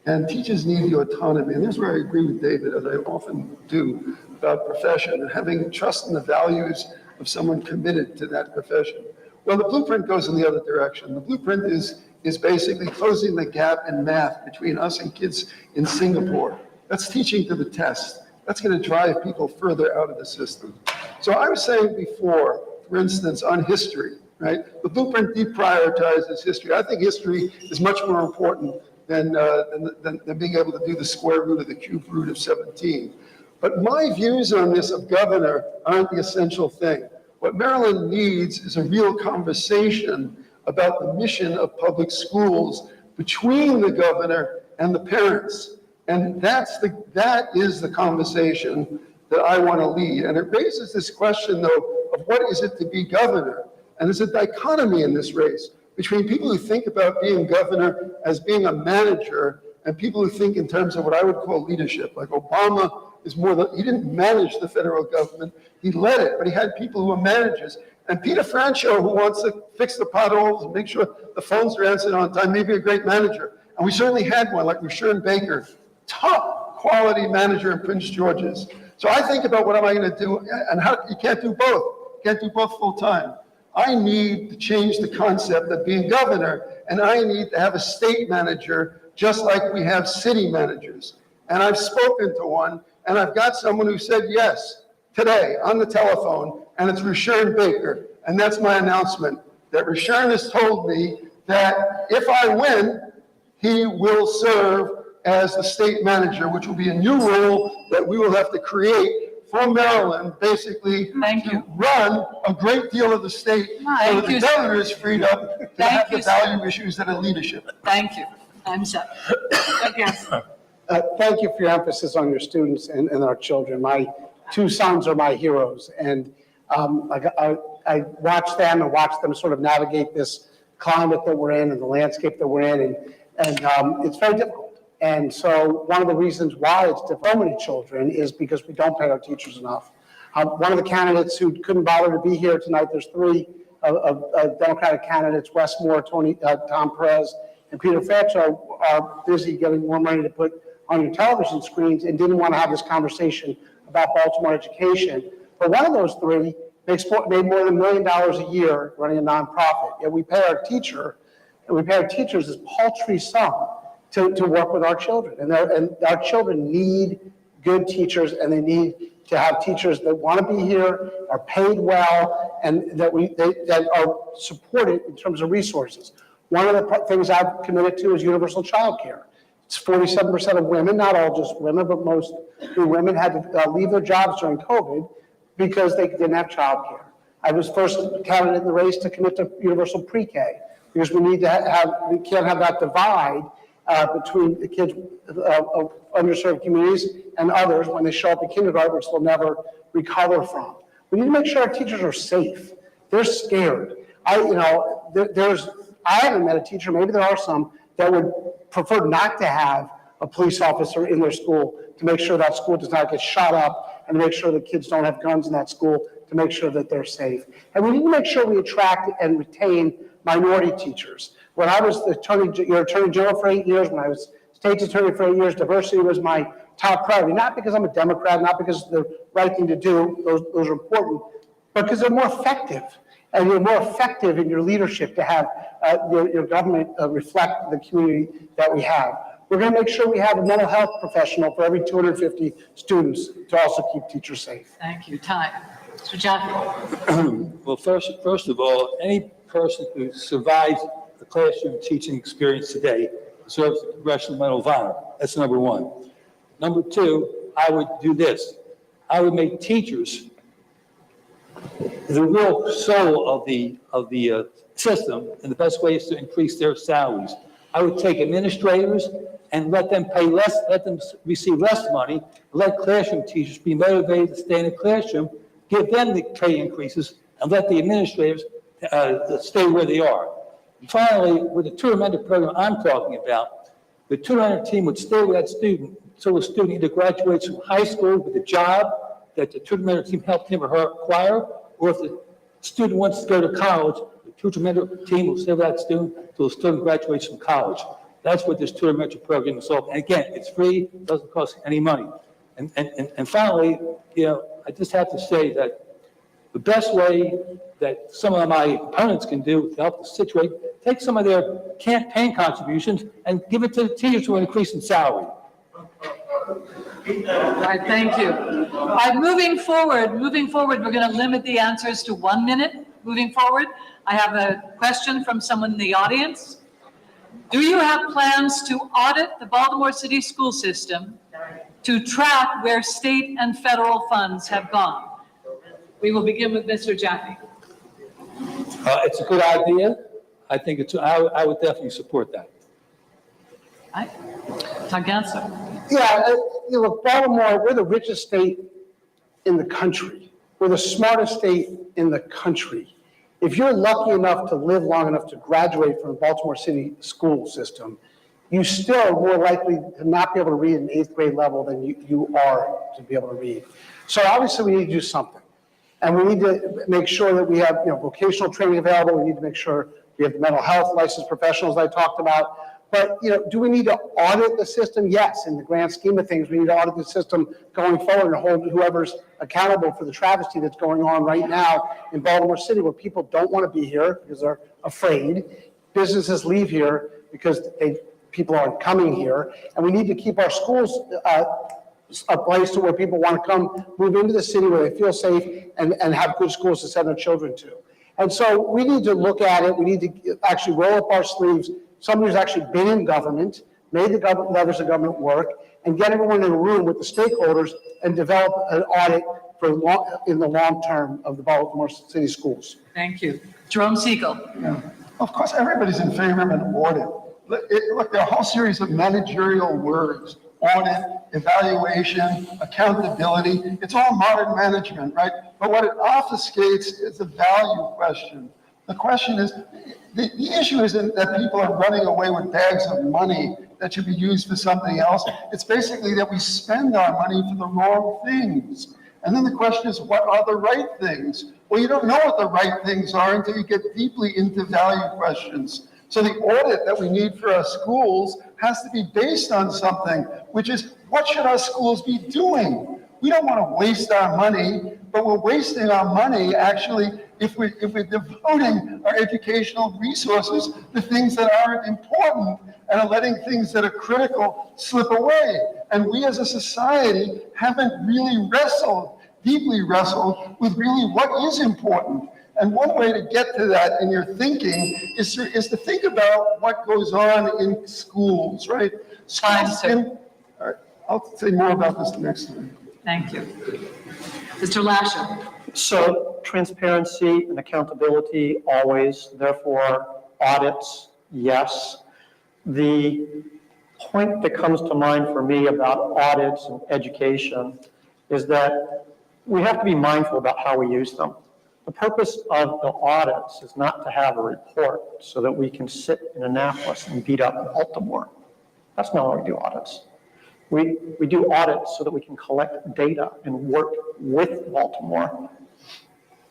And teachers need the autonomy. And this is where I agree with David, as I often do, about profession and having trust in the values of someone committed to that profession. Well, the blueprint goes in the other direction. The blueprint is basically closing the gap in math between us and kids in Singapore. That's teaching to the test. That's going to drive people further out of the system. So I was saying before, for instance, on history, right? The blueprint deprioritizes history. I think history is much more important than being able to do the square root of the cube root of 17. But my views on this of governor aren't the essential thing. What Maryland needs is a real conversation about the mission of public schools between the governor and the parents. And that is the conversation that I want to lead. And it raises this question, though, of what is it to be governor? And there's a dichotomy in this race between people who think about being governor as being a manager and people who think in terms of what I would call leadership. Like Obama is he didn't manage the federal government, he led it, but he had people who were managers. And Peter Franchot, who wants to fix the potholes and make sure the phones are answered on time, may be a great manager. And we certainly had one, like Rushion Baker, top quality manager in Prince George's. So I think about what am I going to do, and how you can't do both. You can't do both full time. I need to change the concept of being governor, and I need to have a state manager just like we have city managers. And I've spoken to one, and I've got someone who said yes today on the telephone, and it's Rushion Baker. And that's my announcement, that Rushion has told me that if I win, he will serve as the state manager, which will be a new role that we will have to create for Maryland, basically to run a great deal of the state so that the governor is freed up to have the value issues that are leadership. Thank you. Time's up. Thank you for your emphasis on your students and our children. My two sons are my heroes, and I watch them and watch them sort of navigate this climate that we're in and the landscape that we're in, and it's very difficult. And so one of the reasons why it's difficult for many children is because we don't pay our teachers enough. One of the candidates who couldn't bother to be here tonight, there's three Democratic candidates, Wes Moore, Tom Perez, and Peter Franchot are busy getting more money to put on your television screens and didn't want to have this conversation about Baltimore education. But one of those three made more than $1 million a year running a nonprofit. Yet we pay our teachers this paltry sum to work with our children. And our children need good teachers, and they need to have teachers that want to be here, are paid well, and that are supported in terms of resources. One of the things I've committed to is universal child care. It's 47% of women, not all just women, but most women had to leave their jobs during COVID because they didn't have child care. I was first candidate in the race to commit to universal pre-K because we can't have that divide between the kids of underserved communities and others when they show up in kindergarten, which they'll never recover from. We need to make sure our teachers are safe. They're scared. I haven't met a teacher, maybe there are some, that would prefer not to have a police officer in their school to make sure that school does not get shot up and to make sure the kids don't have guns in that school to make sure that they're safe. And we need to make sure we attract and retain minority teachers. When I was the attorney general for 8 years, when I was state's attorney for 8 years, diversity was my top priority, not because I'm a Democrat, not because it's the right thing to do, those are important, but because they're more effective. And you're more effective in your leadership to have your government reflect the community that we have. We're going to make sure we have a mental health professional for every 250 students to also keep teachers safe. Thank you. Time. Mr. Jaffe. Well, first of all, any person who survives the classroom teaching experience today deserves the Congressional Medal of Honor. That's number one. Number two, I would do this. I would make teachers the real soul of the system, and the best way is to increase their salaries. I would take administrators and let them pay less, let them receive less money, let classroom teachers be motivated to stay in the classroom, give them the pay increases, and let the administrators stay where they are. And finally, with the two-amendment program I'm talking about, the tutoring team would stay with that student until the student either graduates from high school with a job that the tutoring team helped him or her acquire, or if the student wants to go to college, the tutoring team will stay with that student until the student graduates from college. That's what this tutoring mentor program is all. And again, it's free, doesn't cost any money. And finally, I just have to say that the best way that some of my opponents can do to help the situation, take some of their campaign contributions and give it to the teachers who are increasing salary. All right, thank you. All right, moving forward, we're going to limit the answers to 1 minute. Moving forward, I have a question from someone in the audience. Do you have plans to audit the Baltimore City school system to track where state and federal funds have gone? We will begin with Mr. Jaffe. It's a good idea. I think I would definitely support that. All right, Tagansa. Yeah, look, Baltimore, we're the richest state in the country. We're the smartest state in the country. If you're lucky enough to live long enough to graduate from the Baltimore City school system, you still are more likely to not be able to read at an 8th grade level than you are to be able to read. So obviously we need to do something. And we need to make sure that we have vocational training available. We need to make sure we have the mental health licensed professionals I talked about. But do we need to audit the system? Yes, in the grand scheme of things, we need to audit the system going forward and hold whoever's accountable for the travesty that's going on right now in Baltimore City, where people don't want to be here because they're afraid. Businesses leave here because people aren't coming here, and we need to keep our schools a place to where people want to come move into the city where they feel safe and have good schools to send their children to. And so we need to look at it. We need to actually roll up our sleeves. Somebody who's actually been in government, made the levers of government work, and get everyone in a room with the stakeholders and develop an audit in the long term of the Baltimore City schools. Thank you. Jerome Siegel. Yeah. Of course, everybody's in favor of an audit. Look, there are a whole series of managerial words: audit, evaluation, accountability. It's all modern management, right? But what it obfuscates is the value question. The question is, the issue isn't that people are running away with bags of money that should be used for something else. It's basically that we spend our money for the wrong things. And then the question is, what are the right things? Well, you don't know what the right things are until you get deeply into value questions. So the audit that we need for our schools has to be based on something, which is, what should our schools be doing? We don't want to waste our money, but we're wasting our money actually if we're devoting our educational resources to things that aren't important and are letting things that are critical slip away. And we as a society haven't really deeply wrestled with really what is important. And one way to get to that in your thinking is to think about what goes on in schools, right? All right, I'll say more about this next time. Thank you. Mr. Lasher. So transparency and accountability always, therefore audits, yes. The point that comes to mind for me about audits and education is that we have to be mindful about how we use them. The purpose of the audits is not to have a report so that we can sit in Annapolis and beat up Baltimore. That's not why we do audits. We do audits so that we can collect data and work with Baltimore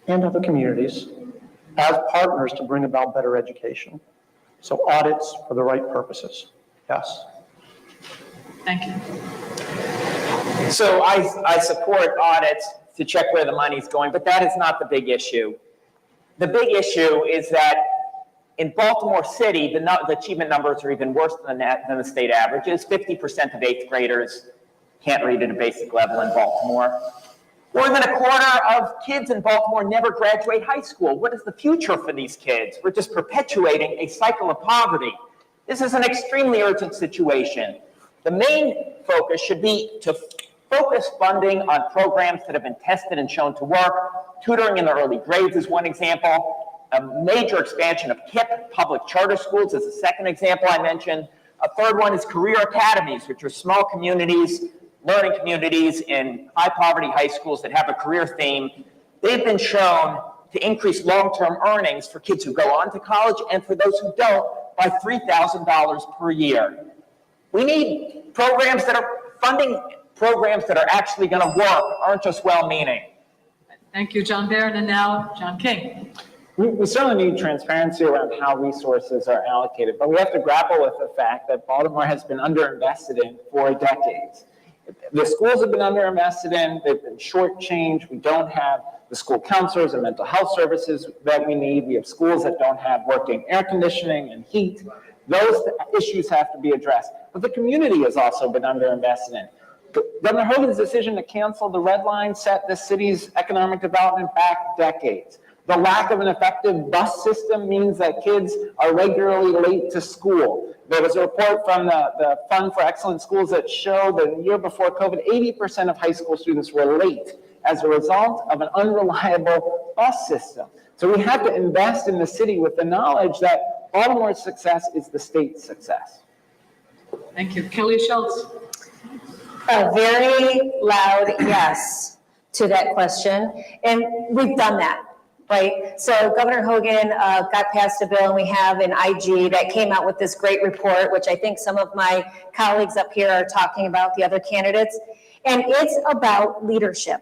and other communities as partners to bring about better education. So audits for the right purposes, yes. Thank you. So I support audits to check where the money's going, but that is not the big issue. The big issue is that in Baltimore City, the achievement numbers are even worse than the state averages. 50% of 8th graders can't read at a basic level in Baltimore. More than a quarter of kids in Baltimore never graduate high school. What is the future for these kids? We're just perpetuating a cycle of poverty. This is an extremely urgent situation. The main focus should be to focus funding on programs that have been tested and shown to work. Tutoring in the early grades is one example. A major expansion of KIPP, public charter schools, is the second example I mentioned. A third one is career academies, which are small communities, learning communities in high poverty high schools that have a career theme. They've been shown to increase long-term earnings for kids who go on to college and for those who don't by $3,000 per year. We need programs that are funding programs that are actually going to work, aren't just well-meaning. Thank you, John Barron, and now John King. We certainly need transparency around how resources are allocated, but we have to grapple with the fact that Baltimore has been underinvested in for decades. The schools have been underinvested in, they've been shortchanged, we don't have the school counselors and mental health services that we need, we have schools that don't have working air conditioning and heat. Those issues have to be addressed, but the community has also been underinvested in. Governor Hogan's decision to cancel the Red Line set the city's economic development back decades. The lack of an effective bus system means that kids are regularly late to school. There was a report from the Fund for Excellent Schools that showed that the year before COVID, 80% of high school students were late as a result of an unreliable bus system. So we have to invest in the city with the knowledge that Baltimore's success is the state's success. Thank you. Kelly Schultz. A very loud yes to that question, and we've done that. Right, so Governor Hogan got passed a bill, and we have an IG that came out with this great report, which I think some of my colleagues up here are talking about, the other candidates, and it's about leadership.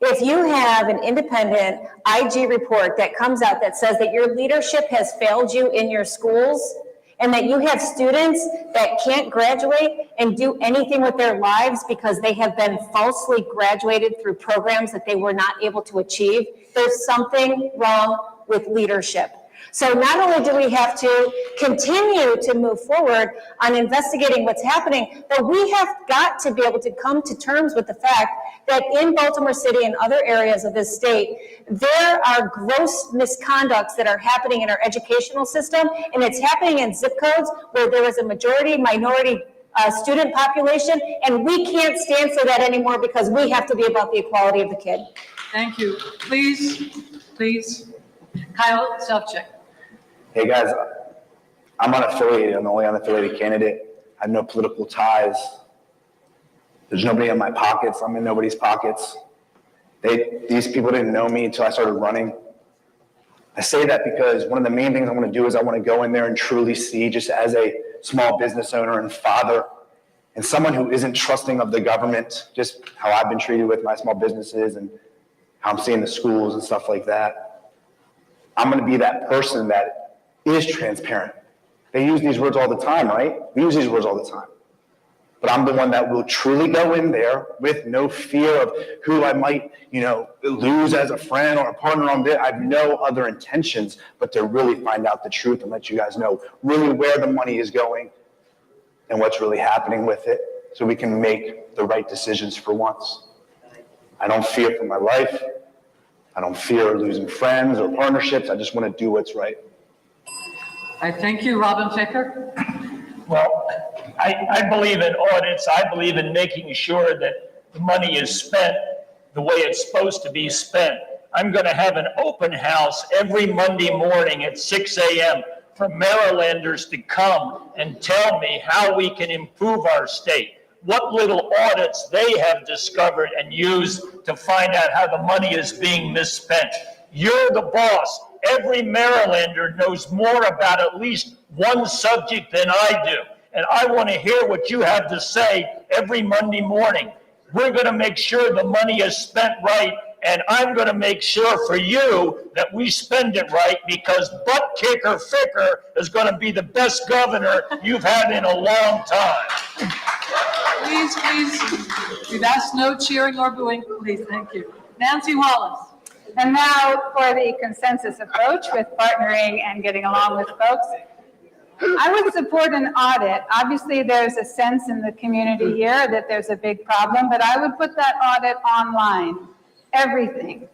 If you have an independent IG report that comes out that says that your leadership has failed you in your schools, and that you have students that can't graduate and do anything with their lives because they have been falsely graduated through programs that they were not able to achieve, there's something wrong with leadership. So not only do we have to continue to move forward on investigating what's happening, but we have got to be able to come to terms with the fact that in Baltimore City and other areas of this state, there are gross misconducts that are happening in our educational system, and it's happening in zip codes where there is a majority minority student population, and we can't stand for that anymore because we have to be about the equality of the kid. Thank you. Please. Kyle Selchik. Hey guys, I'm unaffiliated. I'm the only unaffiliated candidate. I have no political ties. There's nobody in my pockets. I'm in nobody's pockets. These people didn't know me until I started running. I say that because one of the main things I want to do is I want to go in there and truly see, just as a small business owner and father, and someone who isn't trusting of the government, just how I've been treated with my small businesses and how I'm seeing the schools and stuff like that. I'm going to be that person that is transparent. They use these words all the time, right? We use these words all the time. But I'm the one that will truly go in there with no fear of who I might, lose as a friend or a partner on this. I have no other intentions, but to really find out the truth and let you guys know really where the money is going and what's really happening with it, so we can make the right decisions for once. I don't fear for my life. I don't fear losing friends or partnerships. I just want to do what's right. I thank you, Robin Ficker. Well, I believe in audits. I believe in making sure that the money is spent the way it's supposed to be spent. I'm going to have an open house every Monday morning at 6 a.m. for Marylanders to come and tell me how we can improve our state, what little audits they have discovered and used to find out how the money is being misspent. You're the boss. Every Marylander knows more about at least one subject than I do. And I want to hear what you have to say every Monday morning. We're going to make sure the money is spent right, and I'm going to make sure for you that we spend it right, because butt kicker Ficker is going to be the best governor you've had in a long time. Please. We've asked no cheering or booing. Please, thank you. Nancy Wallace. And now for the consensus approach with partnering and getting along with folks. I would support an audit. Obviously, there's a sense in the community here that there's a big problem, but I would put that audit online, everything.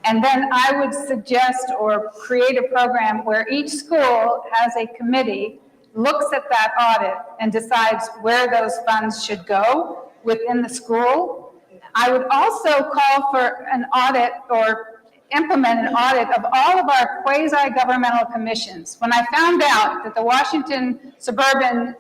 And then I would suggest or create a program where each school has a committee, looks at that audit and decides where those funds should go within the school. I would also call for an audit or implement an audit of all of our quasi-governmental commissions. When I found out that the Washington Suburban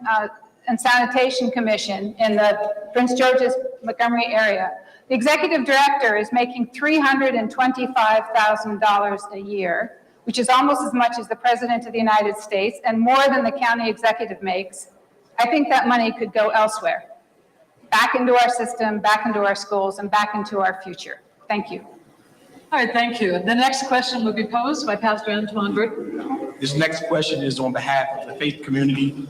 and Sanitation Commission in the Prince George's Montgomery area, the executive director is making $325,000 a year, which is almost as much as the President of the United States and more than the county executive makes. I think that money could go elsewhere, back into our system, back into our schools, and back into our future. Thank you. All right, thank you. The next question will be posed by Pastor Antoine Burton. This next question is on behalf of the faith community,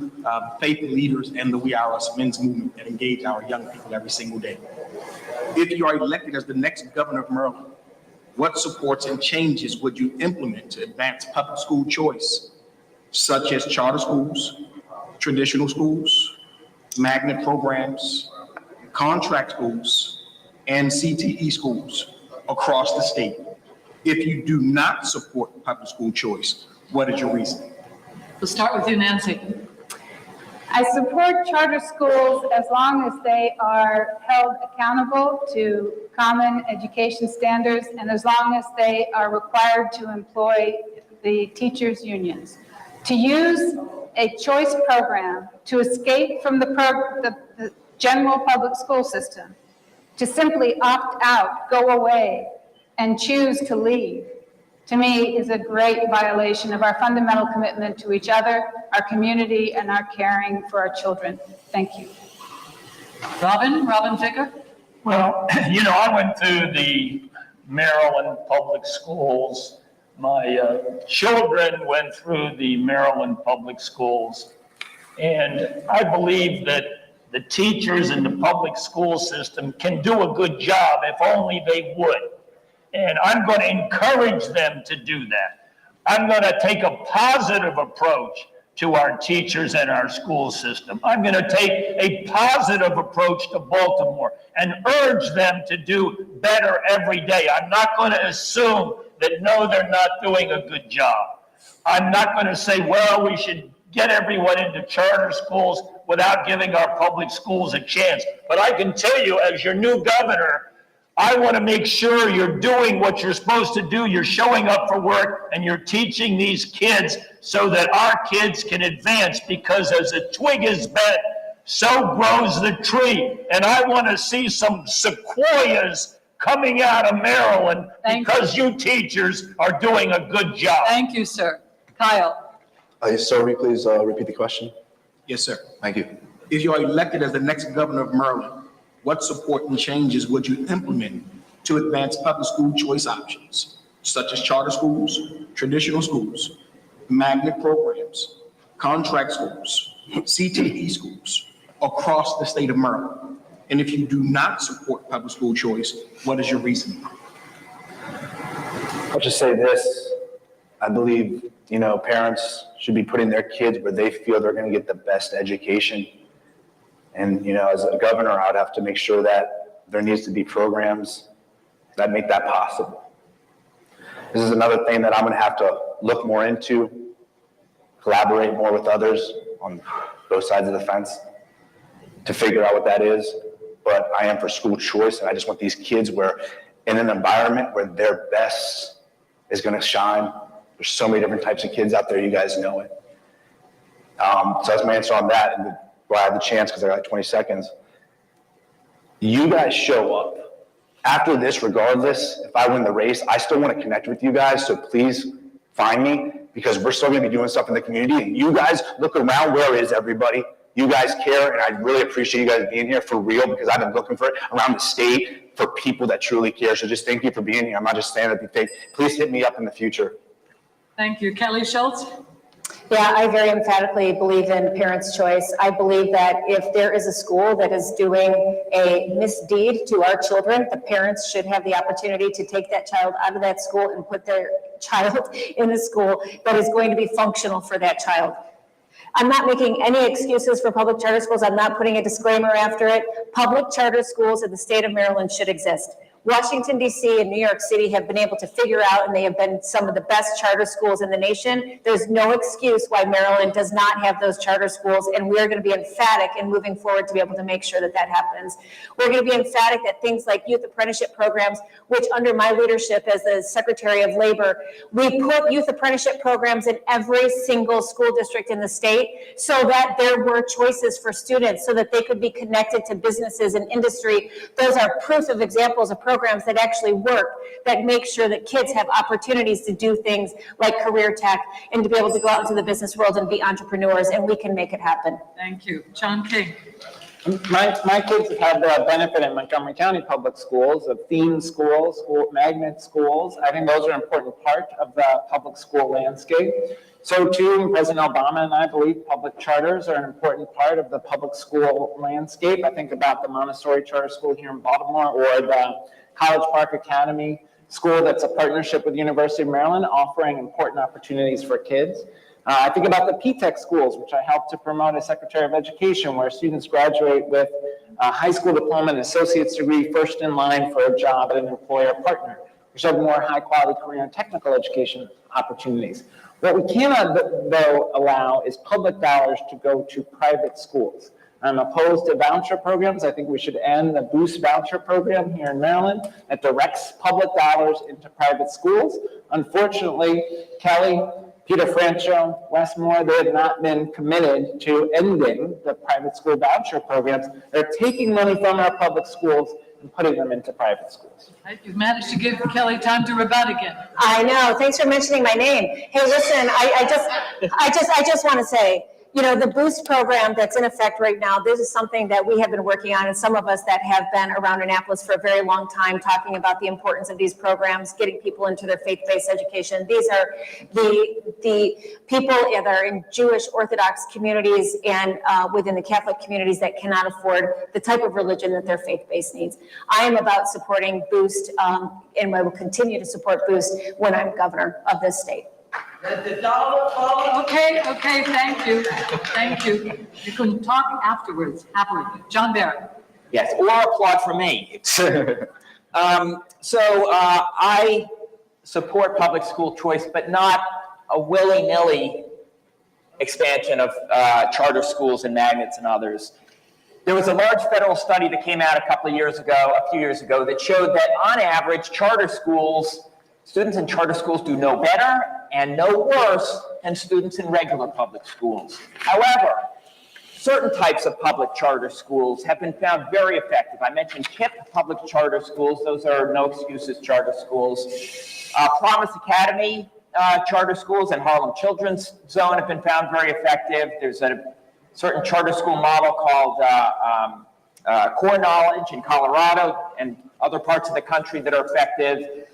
faith leaders, and the We Are Us men's movement that engage our young people every single day. If you are elected as the next governor of Maryland, what supports and changes would you implement to advance public school choice, such as charter schools, traditional schools, magnet programs, contract schools, and CTE schools across the state? If you do not support public school choice, what is your reason? We'll start with you, Nancy. I support charter schools as long as they are held accountable to common education standards and as long as they are required to employ the teachers' unions. To use a choice program to escape from the general public school system, to simply opt out, go away, and choose to leave, to me is a great violation of our fundamental commitment to each other, our community, and our caring for our children. Thank you. Robin Ficker. Well, I went through the Maryland public schools. My children went through the Maryland public schools. And I believe that the teachers in the public school system can do a good job if only they would. And I'm going to encourage them to do that. I'm going to take a positive approach to our teachers and our school system. I'm going to take a positive approach to Baltimore and urge them to do better every day. I'm not going to assume that, no, they're not doing a good job. I'm not going to say, well, we should get everyone into charter schools without giving our public schools a chance. But I can tell you, as your new governor, I want to make sure you're doing what you're supposed to do. You're showing up for work and you're teaching these kids so that our kids can advance, because as a twig is bent, so grows the tree. And I want to see some sequoias coming out of Maryland because you teachers are doing a good job. Thank you, sir. Kyle. Sir, will you please repeat the question? Yes, sir. Thank you. If you are elected as the next governor of Maryland, what support and changes would you implement to advance public school choice options, such as charter schools, traditional schools, magnet programs, contract schools, CTE schools across the state of Maryland? And if you do not support public school choice, what is your reason? I'll just say this. I believe, parents should be putting their kids where they feel they're going to get the best education. And, as a governor, I would have to make sure that there needs to be programs that make that possible. This is another thing that I'm going to have to look more into, collaborate more with others on both sides of the fence to figure out what that is. But I am for school choice, and I just want these kids in an environment where their best is going to shine. There's so many different types of kids out there, you guys know it. So that's my answer on that. And I have the chance, because I got 20 seconds. You guys show up. After this, regardless, if I win the race, I still want to connect with you guys, so please find me, because we're still going to be doing stuff in the community. And you guys look around, where is everybody? You guys care, and I really appreciate you guys being here for real, because I've been looking for it around the state for people that truly care. So just thank you for being here. I'm not just saying that to be fake. Please hit me up in the future. Thank you. Kelly Schultz. Yeah, I very emphatically believe in parents' choice. I believe that if there is a school that is doing a misdeed to our children, the parents should have the opportunity to take that child out of that school and put their child in a school that is going to be functional for that child. I'm not making any excuses for public charter schools. I'm not putting a disclaimer after it. Public charter schools in the state of Maryland should exist. Washington, D.C. and New York City have been able to figure out, and they have been some of the best charter schools in the nation. There's no excuse why Maryland does not have those charter schools, and we are going to be emphatic in moving forward to be able to make sure that that happens. We're going to be emphatic that things like youth apprenticeship programs, which under my leadership as the Secretary of Labor, we put youth apprenticeship programs in every single school district in the state so that there were choices for students, so that they could be connected to businesses and industry. Those are proof of examples of programs that actually work, that make sure that kids have opportunities to do things like career tech and to be able to go out into the business world and be entrepreneurs, and we can make it happen. Thank you. John King. My kids have had the benefit in Montgomery County Public Schools of theme schools, magnet schools. I think those are an important part of the public school landscape. So too, President Obama and I believe public charters are an important part of the public school landscape. I think about the Montessori Charter School here in Baltimore, or the College Park Academy School that's a partnership with the University of Maryland, offering important opportunities for kids. I think about the P-TECH schools, which I helped to promote as Secretary of Education, where students graduate with a high school diploma and associate's degree, first in line for a job at an employer partner, which have more high-quality career and technical education opportunities. What we cannot, though, allow is public dollars to go to private schools. I'm opposed to voucher programs. I think we should end the Boost voucher program here in Maryland that directs public dollars into private schools. Unfortunately, Kelly, Peter Francho, Westmore, they have not been committed to ending the private school voucher programs. They're taking money from our public schools and putting them into private schools. You've managed to give Kelly time to rebut again. I know. Thanks for mentioning my name. Hey, listen, I just want to say, you know, the Boost program that's in effect right now, this is something that we have been working on, and some of us that have been around Annapolis for a very long time talking about the importance of these programs, getting people into their faith-based education. These are the people that are in Jewish Orthodox communities and within the Catholic communities that cannot afford the type of religion that their faith-based needs. I am about supporting Boost, and I will continue to support Boost when I'm governor of this state. Okay, thank you. Thank you. You can talk afterwards, happily. John Barrett. Yes, or applaud for me. I support public school choice, but not a willy-nilly expansion of charter schools and magnets and others. There was a large federal study that came out a few years ago, that showed that on average, students in charter schools do no better and no worse than students in regular public schools. However, certain types of public charter schools have been found very effective. I mentioned KIPP public charter schools. Those are no excuses charter schools. Promise Academy charter schools and Harlem Children's Zone have been found very effective. There's a certain charter school model called Core Knowledge in Colorado and other parts of the country that are effective.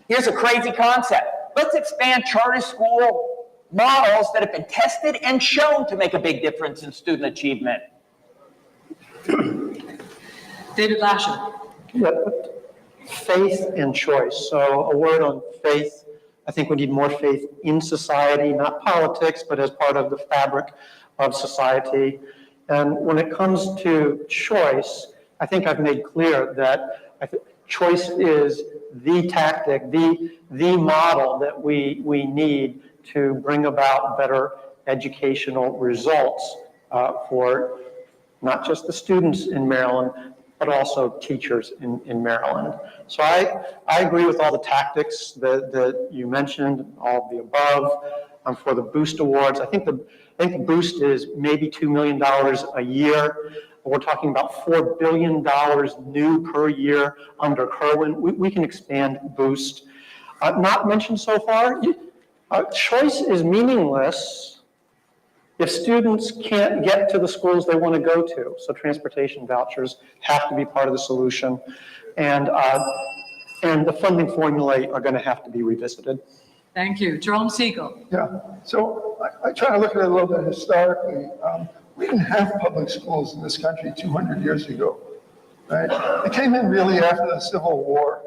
Here's a crazy concept. Let's expand charter school models that have been tested and shown to make a big difference in student achievement. David Lasher. Yeah, faith and choice. So a word on faith. I think we need more faith in society, not politics, but as part of the fabric of society. And when it comes to choice, I think I've made clear that choice is the tactic, the model that we need to bring about better educational results for not just the students in Maryland, but also teachers in Maryland. So I agree with all the tactics that you mentioned, all of the above. I'm for the Boost Awards. I think the Boost is maybe $2 million a year. We're talking about $4 billion new per year under Kerwin. We can expand Boost. Not mentioned so far, choice is meaningless if students can't get to the schools they want to go to. So transportation vouchers have to be part of the solution. And the funding formulae are going to have to be revisited. Thank you. Jerome Siegel. Yeah, so I try to look at it a little bit historically. We didn't have public schools in this country 200 years ago, right? It came in really after the Civil War.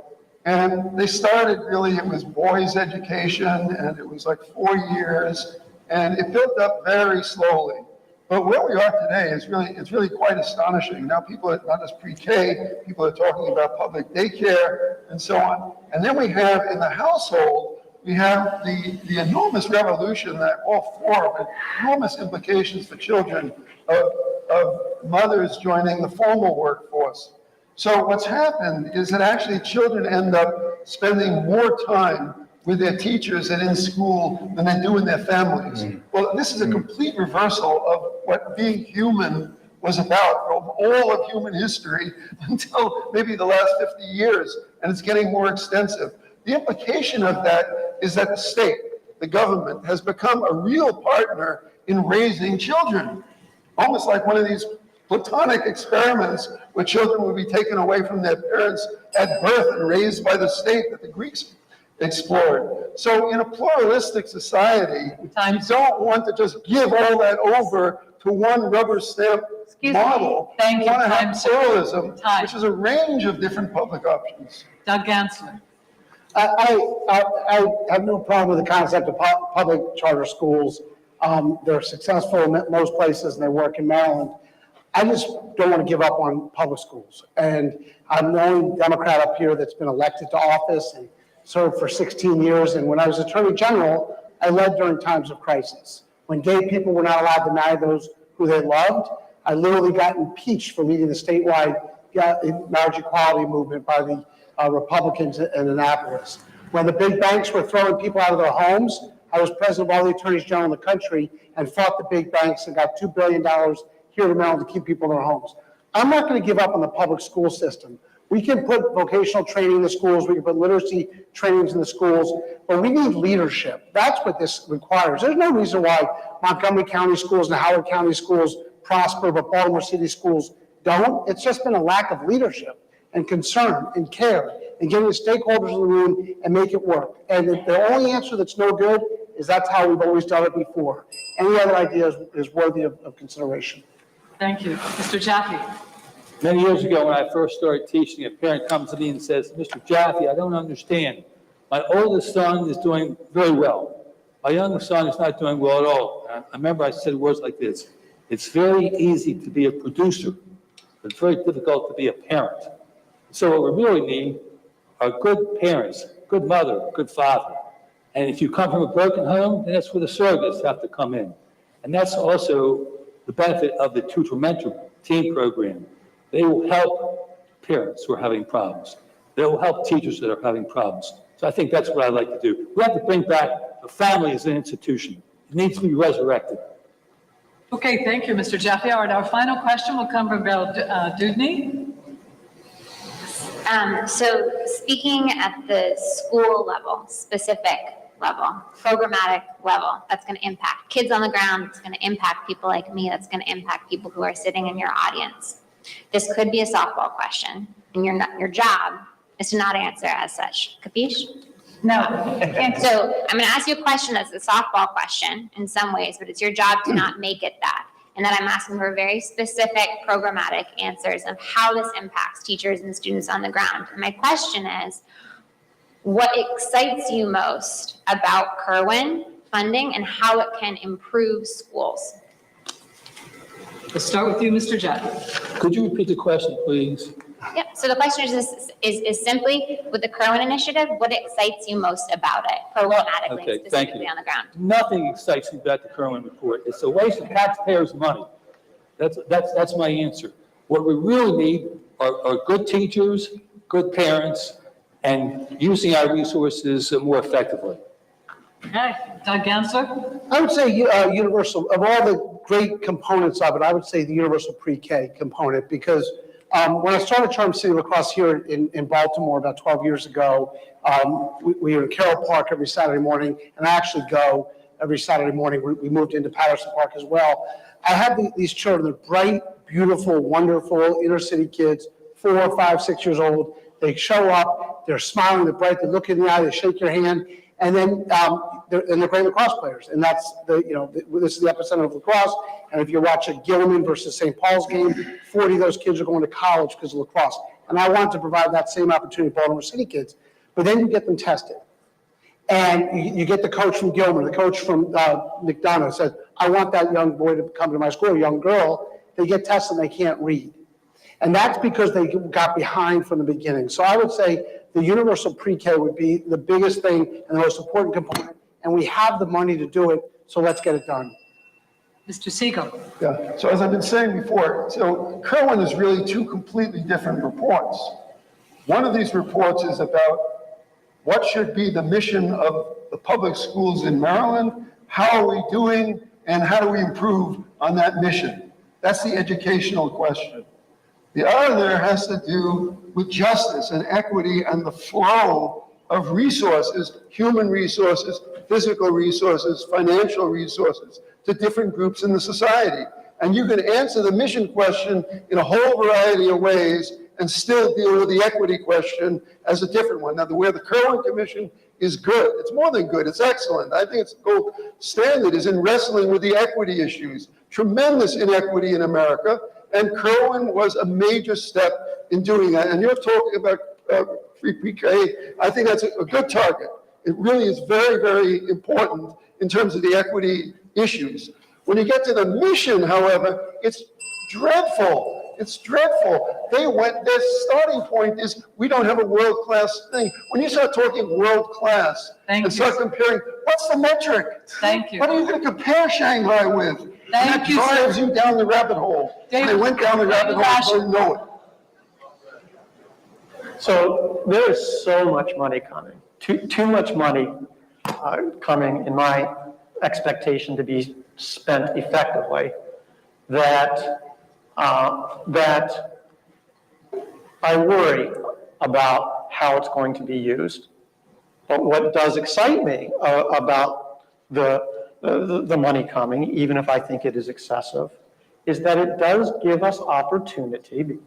And they started really, it was boys' education, and it was like 4 years, and it built up very slowly. But where we are today is really quite astonishing. Now people are not just pre-K, people are talking about public daycare and so on. And then we have in the household, we have the enormous revolution that all four of enormous implications for children of mothers joining the formal workforce. So what's happened is that actually children end up spending more time with their teachers and in school than they do in their families. Well, this is a complete reversal of what being human was about of all of human history until maybe the last 50 years, and it's getting more extensive. The implication of that is that the state, the government, has become a real partner in raising children, almost like one of these platonic experiments where children would be taken away from their parents at birth and raised by the state that the Greeks explored. So in a pluralistic society, you don't want to just give all that over to one rubber stamp model. Thank you. You want to Time, have sir. pluralism, Time. which is a range of different public options. Doug Gansler. I have no problem with the concept of public charter schools. They're successful in most places and they work in Maryland. I just don't want to give up on public schools. And I'm the only Democrat up here that's been elected to office and served for 16 years. And when I was Attorney General, I led during times of crisis. When gay people were not allowed to marry those who they loved, I literally got impeached for leading the statewide marriage equality movement by the Republicans in Annapolis. When the big banks were throwing people out of their homes, I was president of all the attorneys general in the country and fought the big banks and got $2 billion here in Maryland to keep people in their homes. I'm not going to give up on the public school system. We can put vocational training in the schools, we can put literacy trainings in the schools, but we need leadership. That's what this requires. There's no reason why Montgomery County schools and Howard County schools prosper, but Baltimore City schools don't. It's just been a lack of leadership and concern and care and getting the stakeholders in the room and make it work. And the only answer that's no good is that's how we've always done it before. Any other idea is worthy of consideration. Thank you. Mr. Jaffe. Many years ago, when I first started teaching, a parent comes to me and says, Mr. Jaffe, I don't understand. My oldest son is doing very well. My youngest son is not doing well at all. I remember I said words like this: it's very easy to be a producer, but it's very difficult to be a parent. So what we really need are good parents, good mother, good father. And if you come from a broken home, then that's where the surrogates have to come in. And that's also the benefit of the Tutor Mentor Team program. They will help parents who are having problems. They will help teachers that are having problems. So I think that's what I'd like to do. We have to bring back the family as an institution. It needs to be resurrected. Okay, thank you, Mr. Jaffe. All right, our final question will come from Bill Dudney. So speaking at the school level, specific level, programmatic level, that's going to impact kids on the ground. It's going to impact people like me. That's going to impact people who are sitting in your audience. This could be a softball question, and your job is to not answer as such. Capiche? No. So I'm going to ask you a question that's a softball question in some ways, but it's your job to not make it that. And that I'm asking for very specific programmatic answers of how this impacts teachers and students on the ground. And my question is, what excites you most about Kerwin funding and how it can improve schools? Let's start with you, Mr. Jaffe. Could you repeat the question, please? Yep, so the question is simply, with the Kerwin initiative, what excites you most about it, programmatically, Okay, and thank specifically you. on the ground? Nothing excites me about the Kerwin report. It's a waste of taxpayers' money. That's my answer. What we really need are good teachers, good parents, and using our resources more effectively. Okay, Doug Gansler. I would say universal, of all the great components of it, I would say the universal pre-K component, because when I started Charm City Lacrosse here in Baltimore about 12 years ago, we were in Carroll Park every Saturday morning, and I actually go every Saturday morning. We moved into Patterson Park as well. I have these children, they're bright, beautiful, wonderful, inner city kids, 4, 5, 6 years old. They show up, they're smiling, they're bright, they look in the eye, they shake your hand, and then they're great lacrosse players. And that's this is the epicenter of lacrosse. And if you watch a Gilman versus St. Paul's game, 40 of those kids are going to college because of lacrosse. And I want to provide that same opportunity to Baltimore City kids. But then you get them tested. And you get the coach from Gilman, the coach from McDonough says, I want that young boy to come to my school, a young girl. They get tested and they can't read. And that's because they got behind from the beginning. So I would say the universal pre-K would be the biggest thing and the most important component. And we have the money to do it, so let's get it done. Mr. Siegel. Yeah, so as I've been saying before, so Kerwin is really two completely different reports. One of these reports is about what should be the mission of the public schools in Maryland, how are we doing, and how do we improve on that mission? That's the educational question. The other has to do with justice and equity and the flow of resources, human resources, physical resources, financial resources, to different groups in the society. And you can answer the mission question in a whole variety of ways and still deal with the equity question as a different one. Now, where the Kerwin Commission is good, it's more than good, it's excellent. I think it's gold standard is in wrestling with the equity issues. Tremendous inequity in America, and Kerwin was a major step in doing that. And you're talking about free pre-K, I think that's a good target. It really is very, very important in terms of the equity issues. When you get to the mission, however, it's dreadful. It's dreadful. Their starting point is we don't have a world-class thing. When you start talking world-class and start comparing, what's the metric? Thank you. What are you going to compare Shanghai with? Thank you, that drives you down the rabbit hole. They went down the rabbit hole and didn't know it. So there is so much money coming, too much money coming in my expectation to be spent effectively, that I worry about how it's going to be used. But what does excite me about the money coming, even if I think it is excessive, is that it does give us opportunity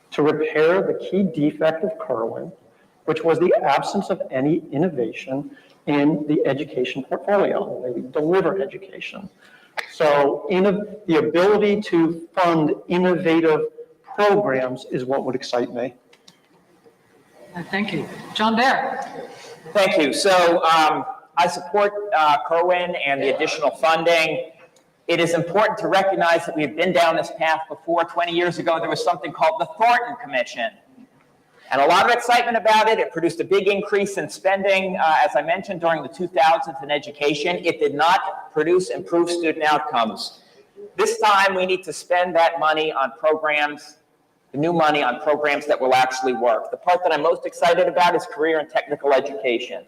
to repair the key defect of Kerwin, which was the absence of any innovation in the education portfolio, the way we deliver education. So the ability to fund innovative programs is what would excite me. Thank you. John Bear. Thank you. So I support Kerwin and the additional funding. It is important to recognize that we've been down this path before. 20 years ago, there was something called the Thornton Commission. And a lot of excitement about it. It produced a big increase in spending, as I mentioned, during the 2000s in education. It did not produce improved student outcomes. This time, we need to spend that money on programs, the new money on programs that will actually work. The part that I'm most excited about is career and technical education.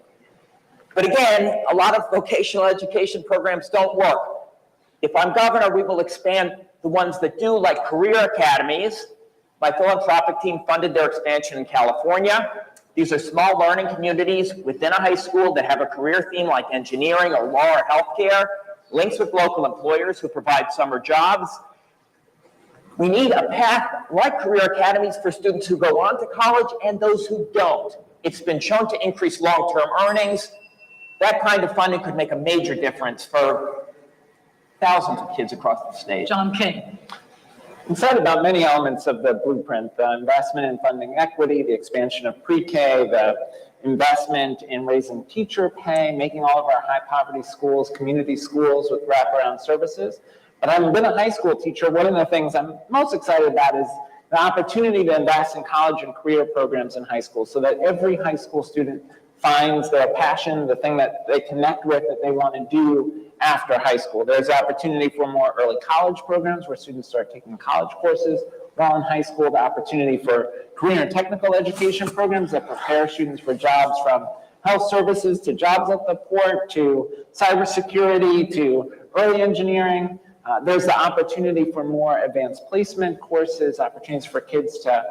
But again, a lot of vocational education programs don't work. If I'm governor, we will expand the ones that do, like career academies. My philanthropic team funded their expansion in California. These are small learning communities within a high school that have a career theme like engineering or law or healthcare, links with local employers who provide summer jobs. We need a path like career academies for students who go on to college and those who don't. It's been shown to increase long-term earnings. That kind of funding could make a major difference for thousands of kids across the state. John King. I'm excited about many elements of the blueprint, the investment in funding equity, the expansion of pre-K, the investment in raising teacher pay, making all of our high poverty schools, community schools with wraparound services. But I've been a high school teacher. One of the things I'm most excited about is the opportunity to invest in college and career programs in high school so that every high school student finds their passion, the thing that they connect with, that they want to do after high school. There's opportunity for more early college programs where students start taking college courses while in high school, the opportunity for career and technical education programs that prepare students for jobs, from health services to jobs at the port to cybersecurity to early engineering. There's the opportunity for more advanced placement courses, opportunities for kids to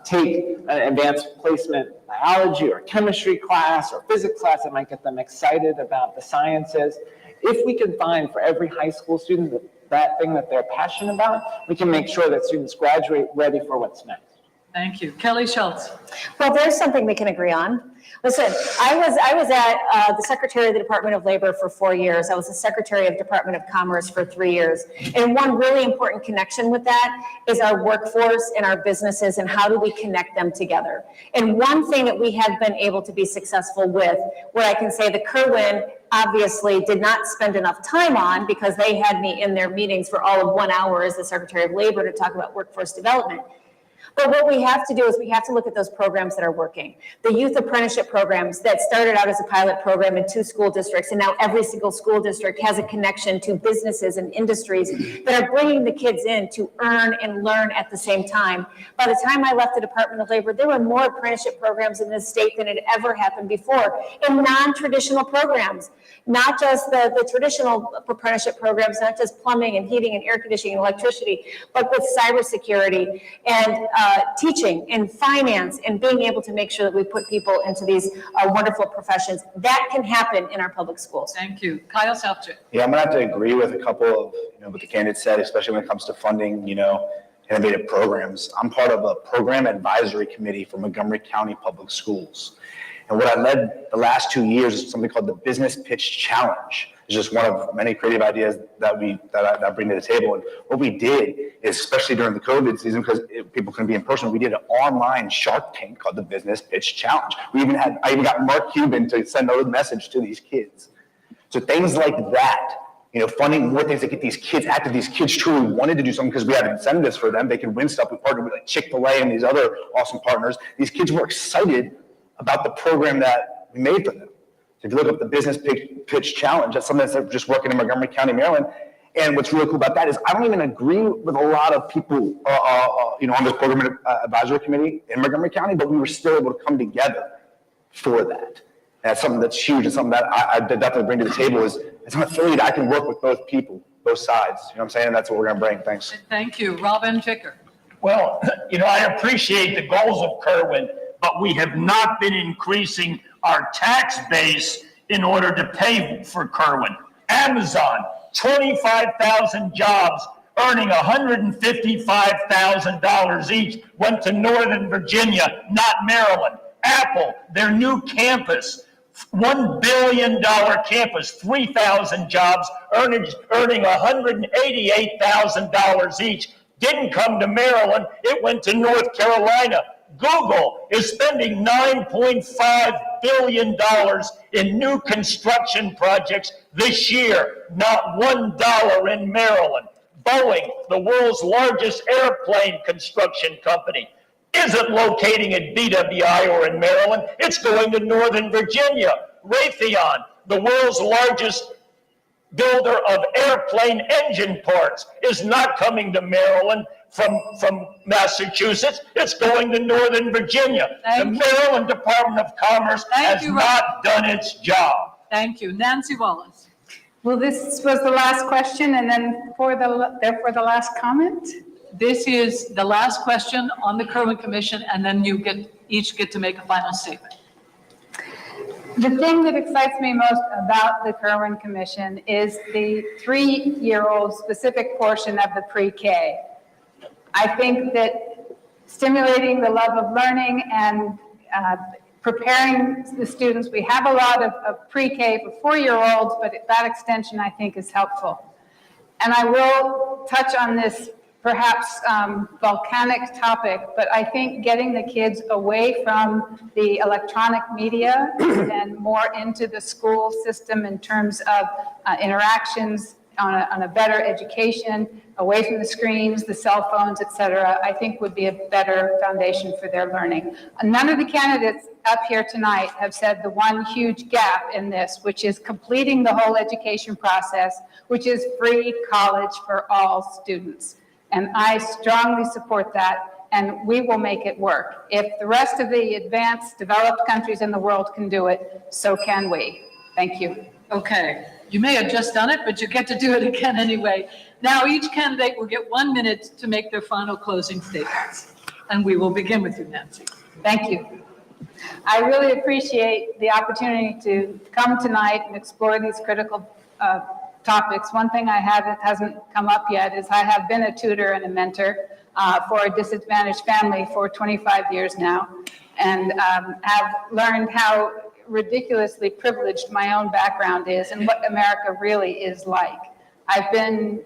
take an advanced placement biology or chemistry class or physics class that might get them excited about the sciences. If we can find for every high school student that thing that they're passionate about, we can make sure that students graduate ready for what's next. Thank you. Kelly Schultz. Well, there's something we can agree on. Listen, I was at the Secretary of the Department of Labor for 4 years. I was the Secretary of Department of Commerce for 3 years. And one really important connection with that is our workforce and our businesses and how do we connect them together. And one thing that we have been able to be successful with, where I can say the Kerwin obviously did not spend enough time on because they had me in their meetings for all of 1 hour as the Secretary of Labor to talk about workforce development. But what we have to do is we have to look at those programs that are working. The youth apprenticeship programs that started out as a pilot program in 2 school districts, and now every single school district has a connection to businesses and industries that are bringing the kids in to earn and learn at the same time. By the time I left the Department of Labor, there were more apprenticeship programs in this state than had ever happened before in non-traditional programs. Not just the traditional apprenticeship programs, not just plumbing and heating and air conditioning and electricity, but with cybersecurity and teaching and finance and being able to make sure that we put people into these wonderful professions. That can happen in our public schools. Thank you. Kyle Selchuk. Yeah, I'm gonna have to agree with a couple of, what the candidate said, especially when it comes to funding, innovative programs. I'm part of a program advisory committee for Montgomery County Public Schools. And what I led the last 2 years is something called the Business Pitch Challenge. It's just one of many creative ideas that I bring to the table. And what we did is, especially during the COVID season, because people couldn't be in person, we did an online Shark Tank called the Business Pitch Challenge. I even got Mark Cuban to send a message to these kids. So things like that, funding more things that get these kids active. These kids truly wanted to do something because we had incentives for them. They could win stuff. We partnered with like Chick-fil-A and these other awesome partners. These kids were excited about the program that we made for them. So if you look up the Business Pitch Challenge, that's something that's just working in Montgomery County, Maryland. And what's really cool about that is I don't even agree with a lot of people, on this program advisory committee in Montgomery County, but we were still able to come together for that. And that's something that's huge and something that I definitely bring to the table is as an affiliate, I can work with both people, both sides. You know what I'm saying? And that's what we're going to bring. Thanks. Thank you. Robin Ficker. Well, I appreciate the goals of Kerwin, but we have not been increasing our tax base in order to pay for Kerwin. Amazon, 25,000 jobs earning $155,000 each went to Northern Virginia, not Maryland. Apple, their new campus, $1 billion campus, 3,000 jobs earning $188,000 each. Didn't come to Maryland, it went to North Carolina. Google is spending $9.5 billion in new construction projects this year, not $1 in Maryland. Boeing, the world's largest airplane construction company, isn't locating at BWI or in Maryland, it's going to Northern Virginia. Raytheon, the world's largest builder of airplane engine parts, is not coming to Maryland from Massachusetts, it's going to Northern Virginia. The Maryland Department of Commerce has not done its job. Thank you. Nancy Wallace. Well, this was the last question, and then therefore the last comment. This is the last question on the Kerwin Commission, and then you each get to make a final statement. The thing that excites me most about the Kerwin Commission is the 3-year-old specific portion of the pre-K. I think that stimulating the love of learning and preparing the students, we have a lot of pre-K for 4-year-olds, but that extension I think is helpful. And I will touch on this perhaps volcanic topic, but I think getting the kids away from the electronic media and more into the school system in terms of interactions on a better education, away from the screens, the cell phones, et cetera, I think would be a better foundation for their learning. None of the candidates up here tonight have said the one huge gap in this, which is completing the whole education process, which is free college for all students. And I strongly support that, and we will make it work. If the rest of the advanced, developed countries in the world can do it, so can we. Thank you. Okay. You may have just done it, but you get to do it again anyway. Now, each candidate will get 1 minute to make their final closing statements. And we will begin with you, Nancy. Thank you. I really appreciate the opportunity to come tonight and explore these critical topics. One thing that hasn't come up yet is I have been a tutor and a mentor for a disadvantaged family for 25 years now, and have learned how ridiculously privileged my own background is and what America really is like. I've been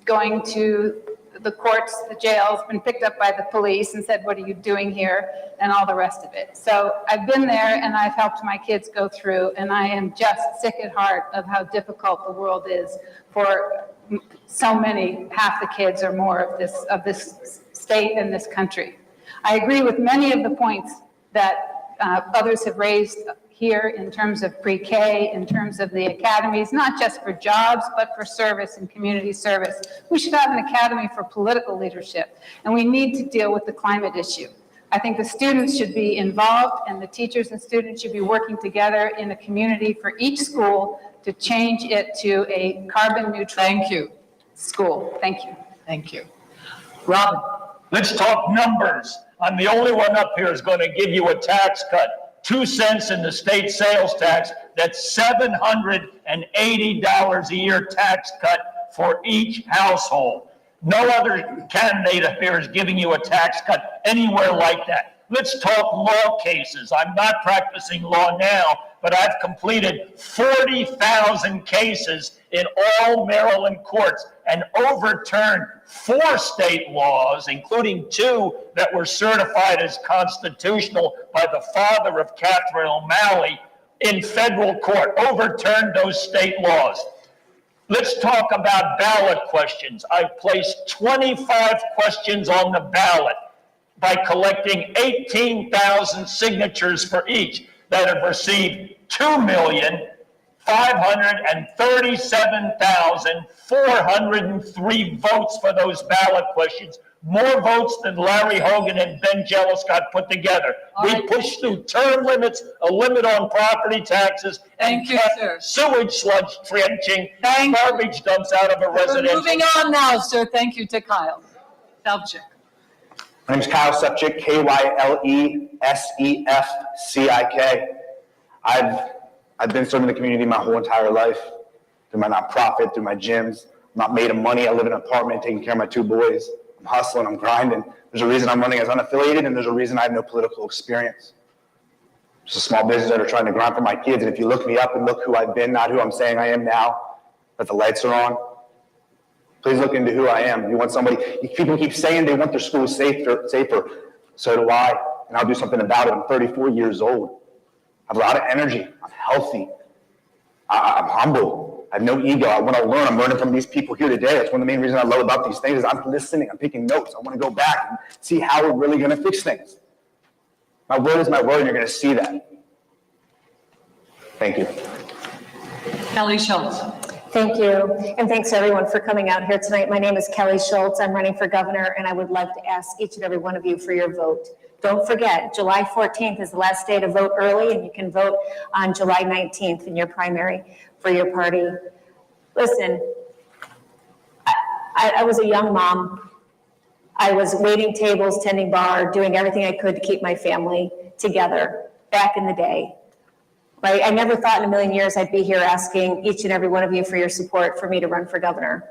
going to the courts, the jails, been picked up by the police and said, what are you doing here? And all the rest of it. So I've been there and I've helped my kids go through, and I am just sick at heart of how difficult the world is for so many, half the kids or more of this state and this country. I agree with many of the points that others have raised here in terms of pre-K, in terms of the academies, not just for jobs, but for service and community service. We should have an academy for political leadership, and we need to deal with the climate issue. I think the students should be involved, and the teachers and students should be working together in a community for each school to change it to a carbon neutral school. Thank you. Thank you. Robin? Let's talk numbers. I'm the only one up here who's going to give you a tax cut. 2 cents in the state sales tax. That's $780 a year tax cut for each household. No other candidate up here is giving you a tax cut anywhere like that. Let's talk law cases. I'm not practicing law now, but I've completed 40,000 cases in all Maryland courts and overturned 4 state laws, including 2 that were certified as constitutional by the father of Catherine O'Malley in federal court, overturned those state laws. Let's talk about ballot questions. I placed 25 questions on the ballot by collecting 18,000 signatures for each that have received 2,537,403 votes for those ballot questions. More votes than Larry Hogan and Ben Jealous got put together. We pushed through term limits, a limit on property taxes, and sewage sludge trenching, garbage dumps out of a residential. Moving on now, sir. Thank you to Kyle Selchik. My name is Kyle Sepchik, K-Y-L-E-S-E-F-C-I-K. I've been serving the community my whole entire life, through my nonprofit, through my gyms. I'm not made of money. I live in an apartment taking care of my 2 boys. I'm hustling, I'm grinding. There's a reason I'm running as unaffiliated, and there's a reason I have no political experience. Just a small business that are trying to grind for my kids, and if you look me up and look who I've been, not who I'm saying I am now, that the lights are on, please look into who I am. You want somebody, people keep saying they want their schools safer. So do I, and I'll do something about it. I'm 34 years old. I have a lot of energy. I'm healthy. I'm humble. I have no ego. I want to learn. I'm learning from these people here today. That's one of the main reasons I love about these things is I'm listening. I'm taking notes. I want to go back and see how we're really going to fix things. My word is my word, and you're going to see that. Thank you. Kelly Schultz. Thank you, and thanks everyone for coming out here tonight. My name is Kelly Schultz. I'm running for governor, and I would like to ask each and every one of you for your vote. Don't forget, July 14th is the last day to vote early, and you can vote on July 19th in your primary for your party. Listen, I was a young mom. I was waiting tables, tending bar, doing everything I could to keep my family together back in the day. Right? I never thought in a million years I'd be here asking each and every one of you for your support for me to run for governor.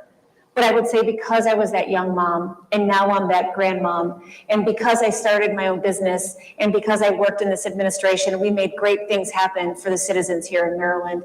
But I would say because I was that young mom, and now I'm that grandmom, and because I started my own business, and because I worked in this administration, we made great things happen for the citizens here in Maryland.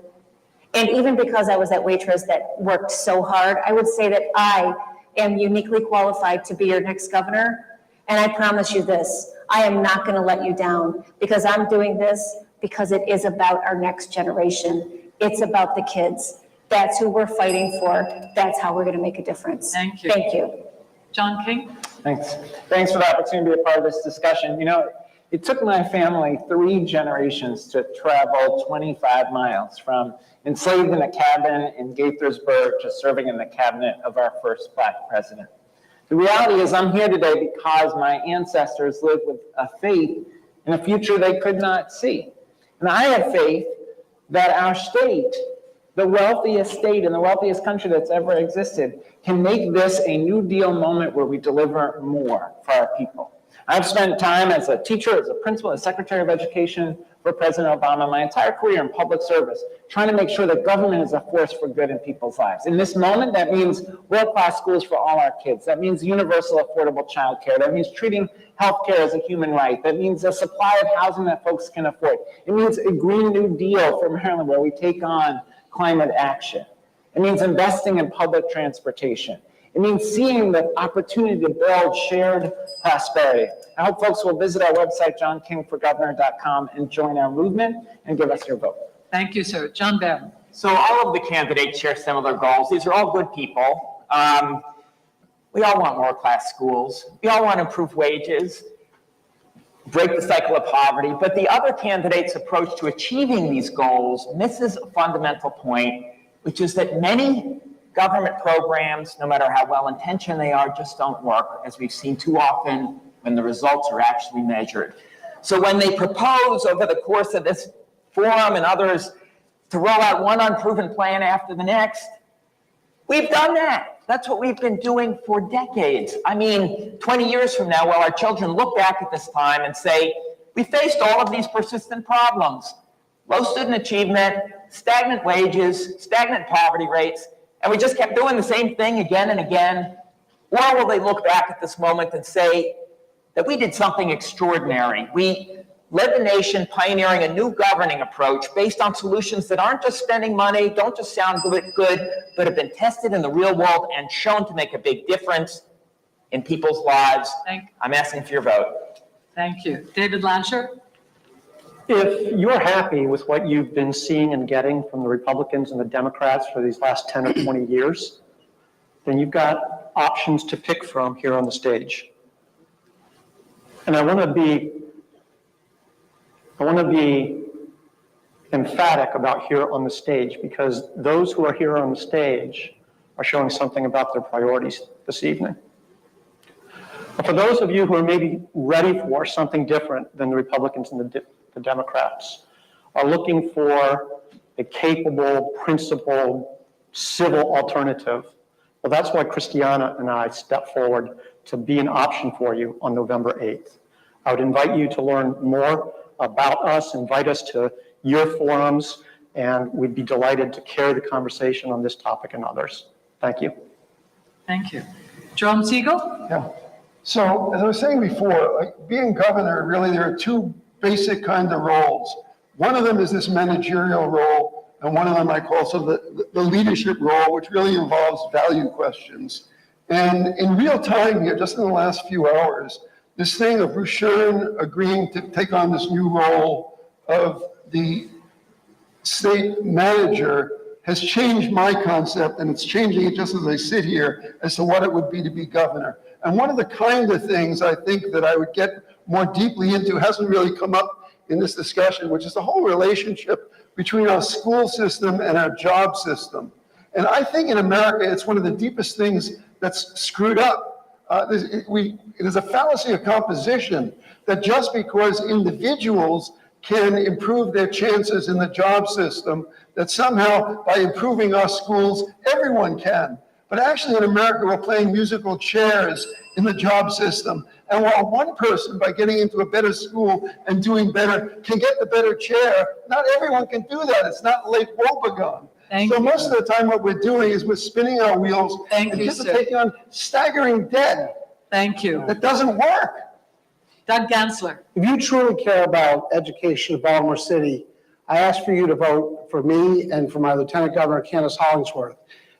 And even because I was that waitress that worked so hard, I would say that I am uniquely qualified to be your next governor. And I promise you this, I am not going to let you down, because I'm doing this because it is about our next generation. It's about the kids. That's who we're fighting for. That's how we're going to make a difference. Thank you. Thank you. John King. Thanks. Thanks for the opportunity to be a part of this discussion. You know, it took my family 3 generations to travel 25 miles from enslaved in a cabin in Gaithersburg to serving in the cabinet of our first Black president. The reality is I'm here today because my ancestors lived with a faith in a future they could not see. And I have faith that our state, the wealthiest state and the wealthiest country that's ever existed, can make this a New Deal moment where we deliver more for our people. I've spent time as a teacher, as a principal, as Secretary of Education for President Obama, my entire career in public service, trying to make sure that government is a force for good in people's lives. In this moment, that means world-class schools for all our kids. That means universal affordable child care. That means treating healthcare as a human right. That means a supply of housing that folks can afford. It means a Green New Deal for Maryland where we take on climate action. It means investing in public transportation. It means seeing the opportunity to build shared prosperity. I hope folks will visit our website, johnkingforgovernor.com, and join our movement and give us your vote. Thank you, sir. John Barron. So all of the candidates share similar goals. These are all good people. We all want world-class schools. We all want to improve wages, break the cycle of poverty, but the other candidate's approach to achieving these goals misses a fundamental point, which is that many government programs, no matter how well-intentioned they are, just don't work, as we've seen too often when the results are actually measured. So when they propose over the course of this forum and others to roll out one unproven plan after the next, we've done that. That's what we've been doing for decades. I mean, 20 years from now, will our children look back at this time and say, we faced all of these persistent problems: low student achievement, stagnant wages, stagnant poverty rates, and we just kept doing the same thing again and again? Or will they look back at this moment and say that we did something extraordinary? We led the nation pioneering a new governing approach based on solutions that aren't just spending money, don't just sound good, but have been tested in the real world and shown to make a big difference in people's lives. I'm asking for your vote. Thank you. David Lasher? If you're happy with what you've been seeing and getting from the Republicans and the Democrats for these last 10 or 20 years, then you've got options to pick from here on the stage. And I want to be emphatic about here on the stage, because those who are here on the stage are showing something about their priorities this evening. But for those of you who are maybe ready for something different than the Republicans and the Democrats, are looking for a capable, principled, civil alternative, well, that's why Christiana and I stepped forward to be an option for you on November 8th. I would invite you to learn more about us, invite us to your forums, and we'd be delighted to carry the conversation on this topic and others. Thank you. Thank you. Jerome Siegel? Yeah. So as I was saying before, like being governor, really there are two basic kind of roles. One of them is this managerial role, and one of them I call the leadership role, which really involves value questions. And in real time here, just in the last few hours, this thing of Bruce Shern agreeing to take on this new role of the state manager has changed my concept, and it's changing it just as I sit here as to what it would be to be governor. And one of the kind of things I think that I would get more deeply into hasn't really come up in this discussion, which is the whole relationship between our school system and our job system. And I think in America, it's one of the deepest things that's screwed up. It is a fallacy of composition that just because individuals can improve their chances in the job system, that somehow by improving our schools, everyone can. But actually in America, we're playing musical chairs in the job system. And while one person, by getting into a better school and doing better, can get the better chair, not everyone can do that. It's not Lake Wobegon. So most of the time what we're doing is we're spinning our wheels and just taking on staggering debt. Thank you. That doesn't work. Doug Gansler. If you truly care about education in Baltimore City, I ask for you to vote for me and for my Lieutenant Governor, Candace Hollingsworth.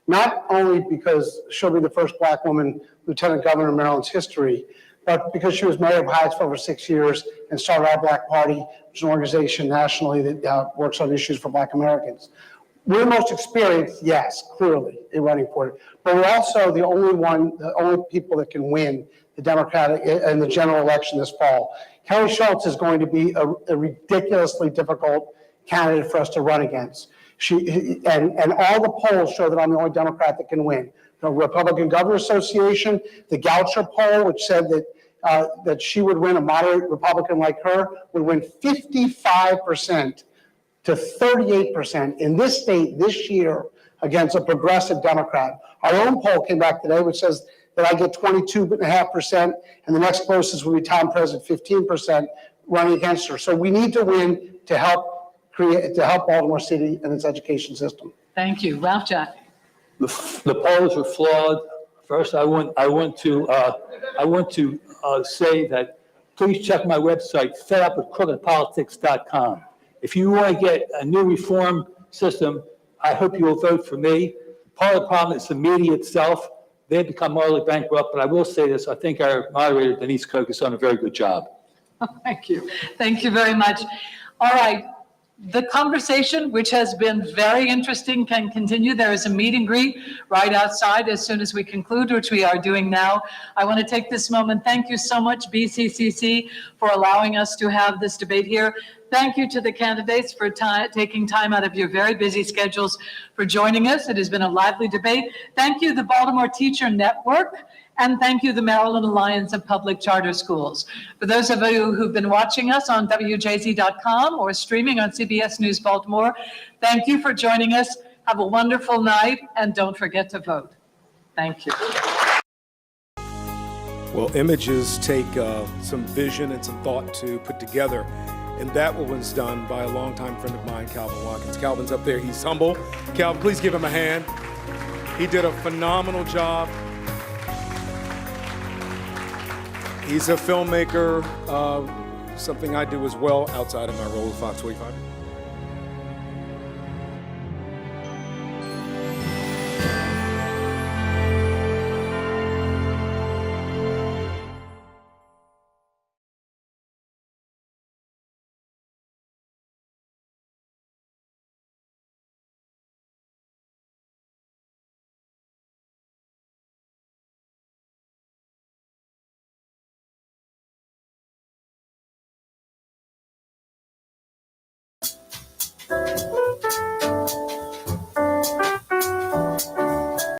Not only because she'll be the first Black woman Lieutenant Governor in Maryland's history, but because she was mayor of Hyattsville for 6 years and started our Black Party, which is an organization nationally that works on issues for Black Americans. We're most experienced, yes, clearly, in running for it, but we're also the only people that can win the Democratic and the general election this fall. Kelly Schultz is going to be a ridiculously difficult candidate for us to run against. And all the polls show that I'm the only Democrat that can win. The Republican Governor Association, the Goucher poll, which said that she would win, a moderate Republican like her, would win 55% to 38% in this state this year against a progressive Democrat. Our own poll came back today, which says that I get 22.5%, and the next closest will be Tom President, 15% running against her. So we need to win to help Baltimore City and its education system. Thank you. Ralph Jaffe. The polls are flawed. First, I want to say that please check my website, fedupwithcrookedpolitics.com. If you want to get a new reform system, I hope you will vote for me. Part of the problem is the media itself. They've become morally bankrupt, but I will say this, I think our moderator, Denise Koch, has done a very good job. Thank you. Thank you very much. All right. The conversation, which has been very interesting, can continue. There is a meet and greet right outside as soon as we conclude, which we are doing now. I want to take this moment. Thank you so much, BCCC, for allowing us to have this debate here. Thank you to the candidates for taking time out of your very busy schedules for joining us. It has been a lively debate. Thank you, the Baltimore Teacher Network. And thank you, the Maryland Alliance of Public Charter Schools. For those of you who've been watching us on WJZ.com or streaming on CBS News Baltimore, thank you for joining us. Have a wonderful night, and don't forget to vote. Thank you. Well, images take some vision and some thought to put together, and that was done by a longtime friend of mine, Calvin Watkins. Calvin's up there. He's humble. Calvin, please give him a hand. He did a phenomenal job. He's a filmmaker, something I do as well outside of my role with Fox 45.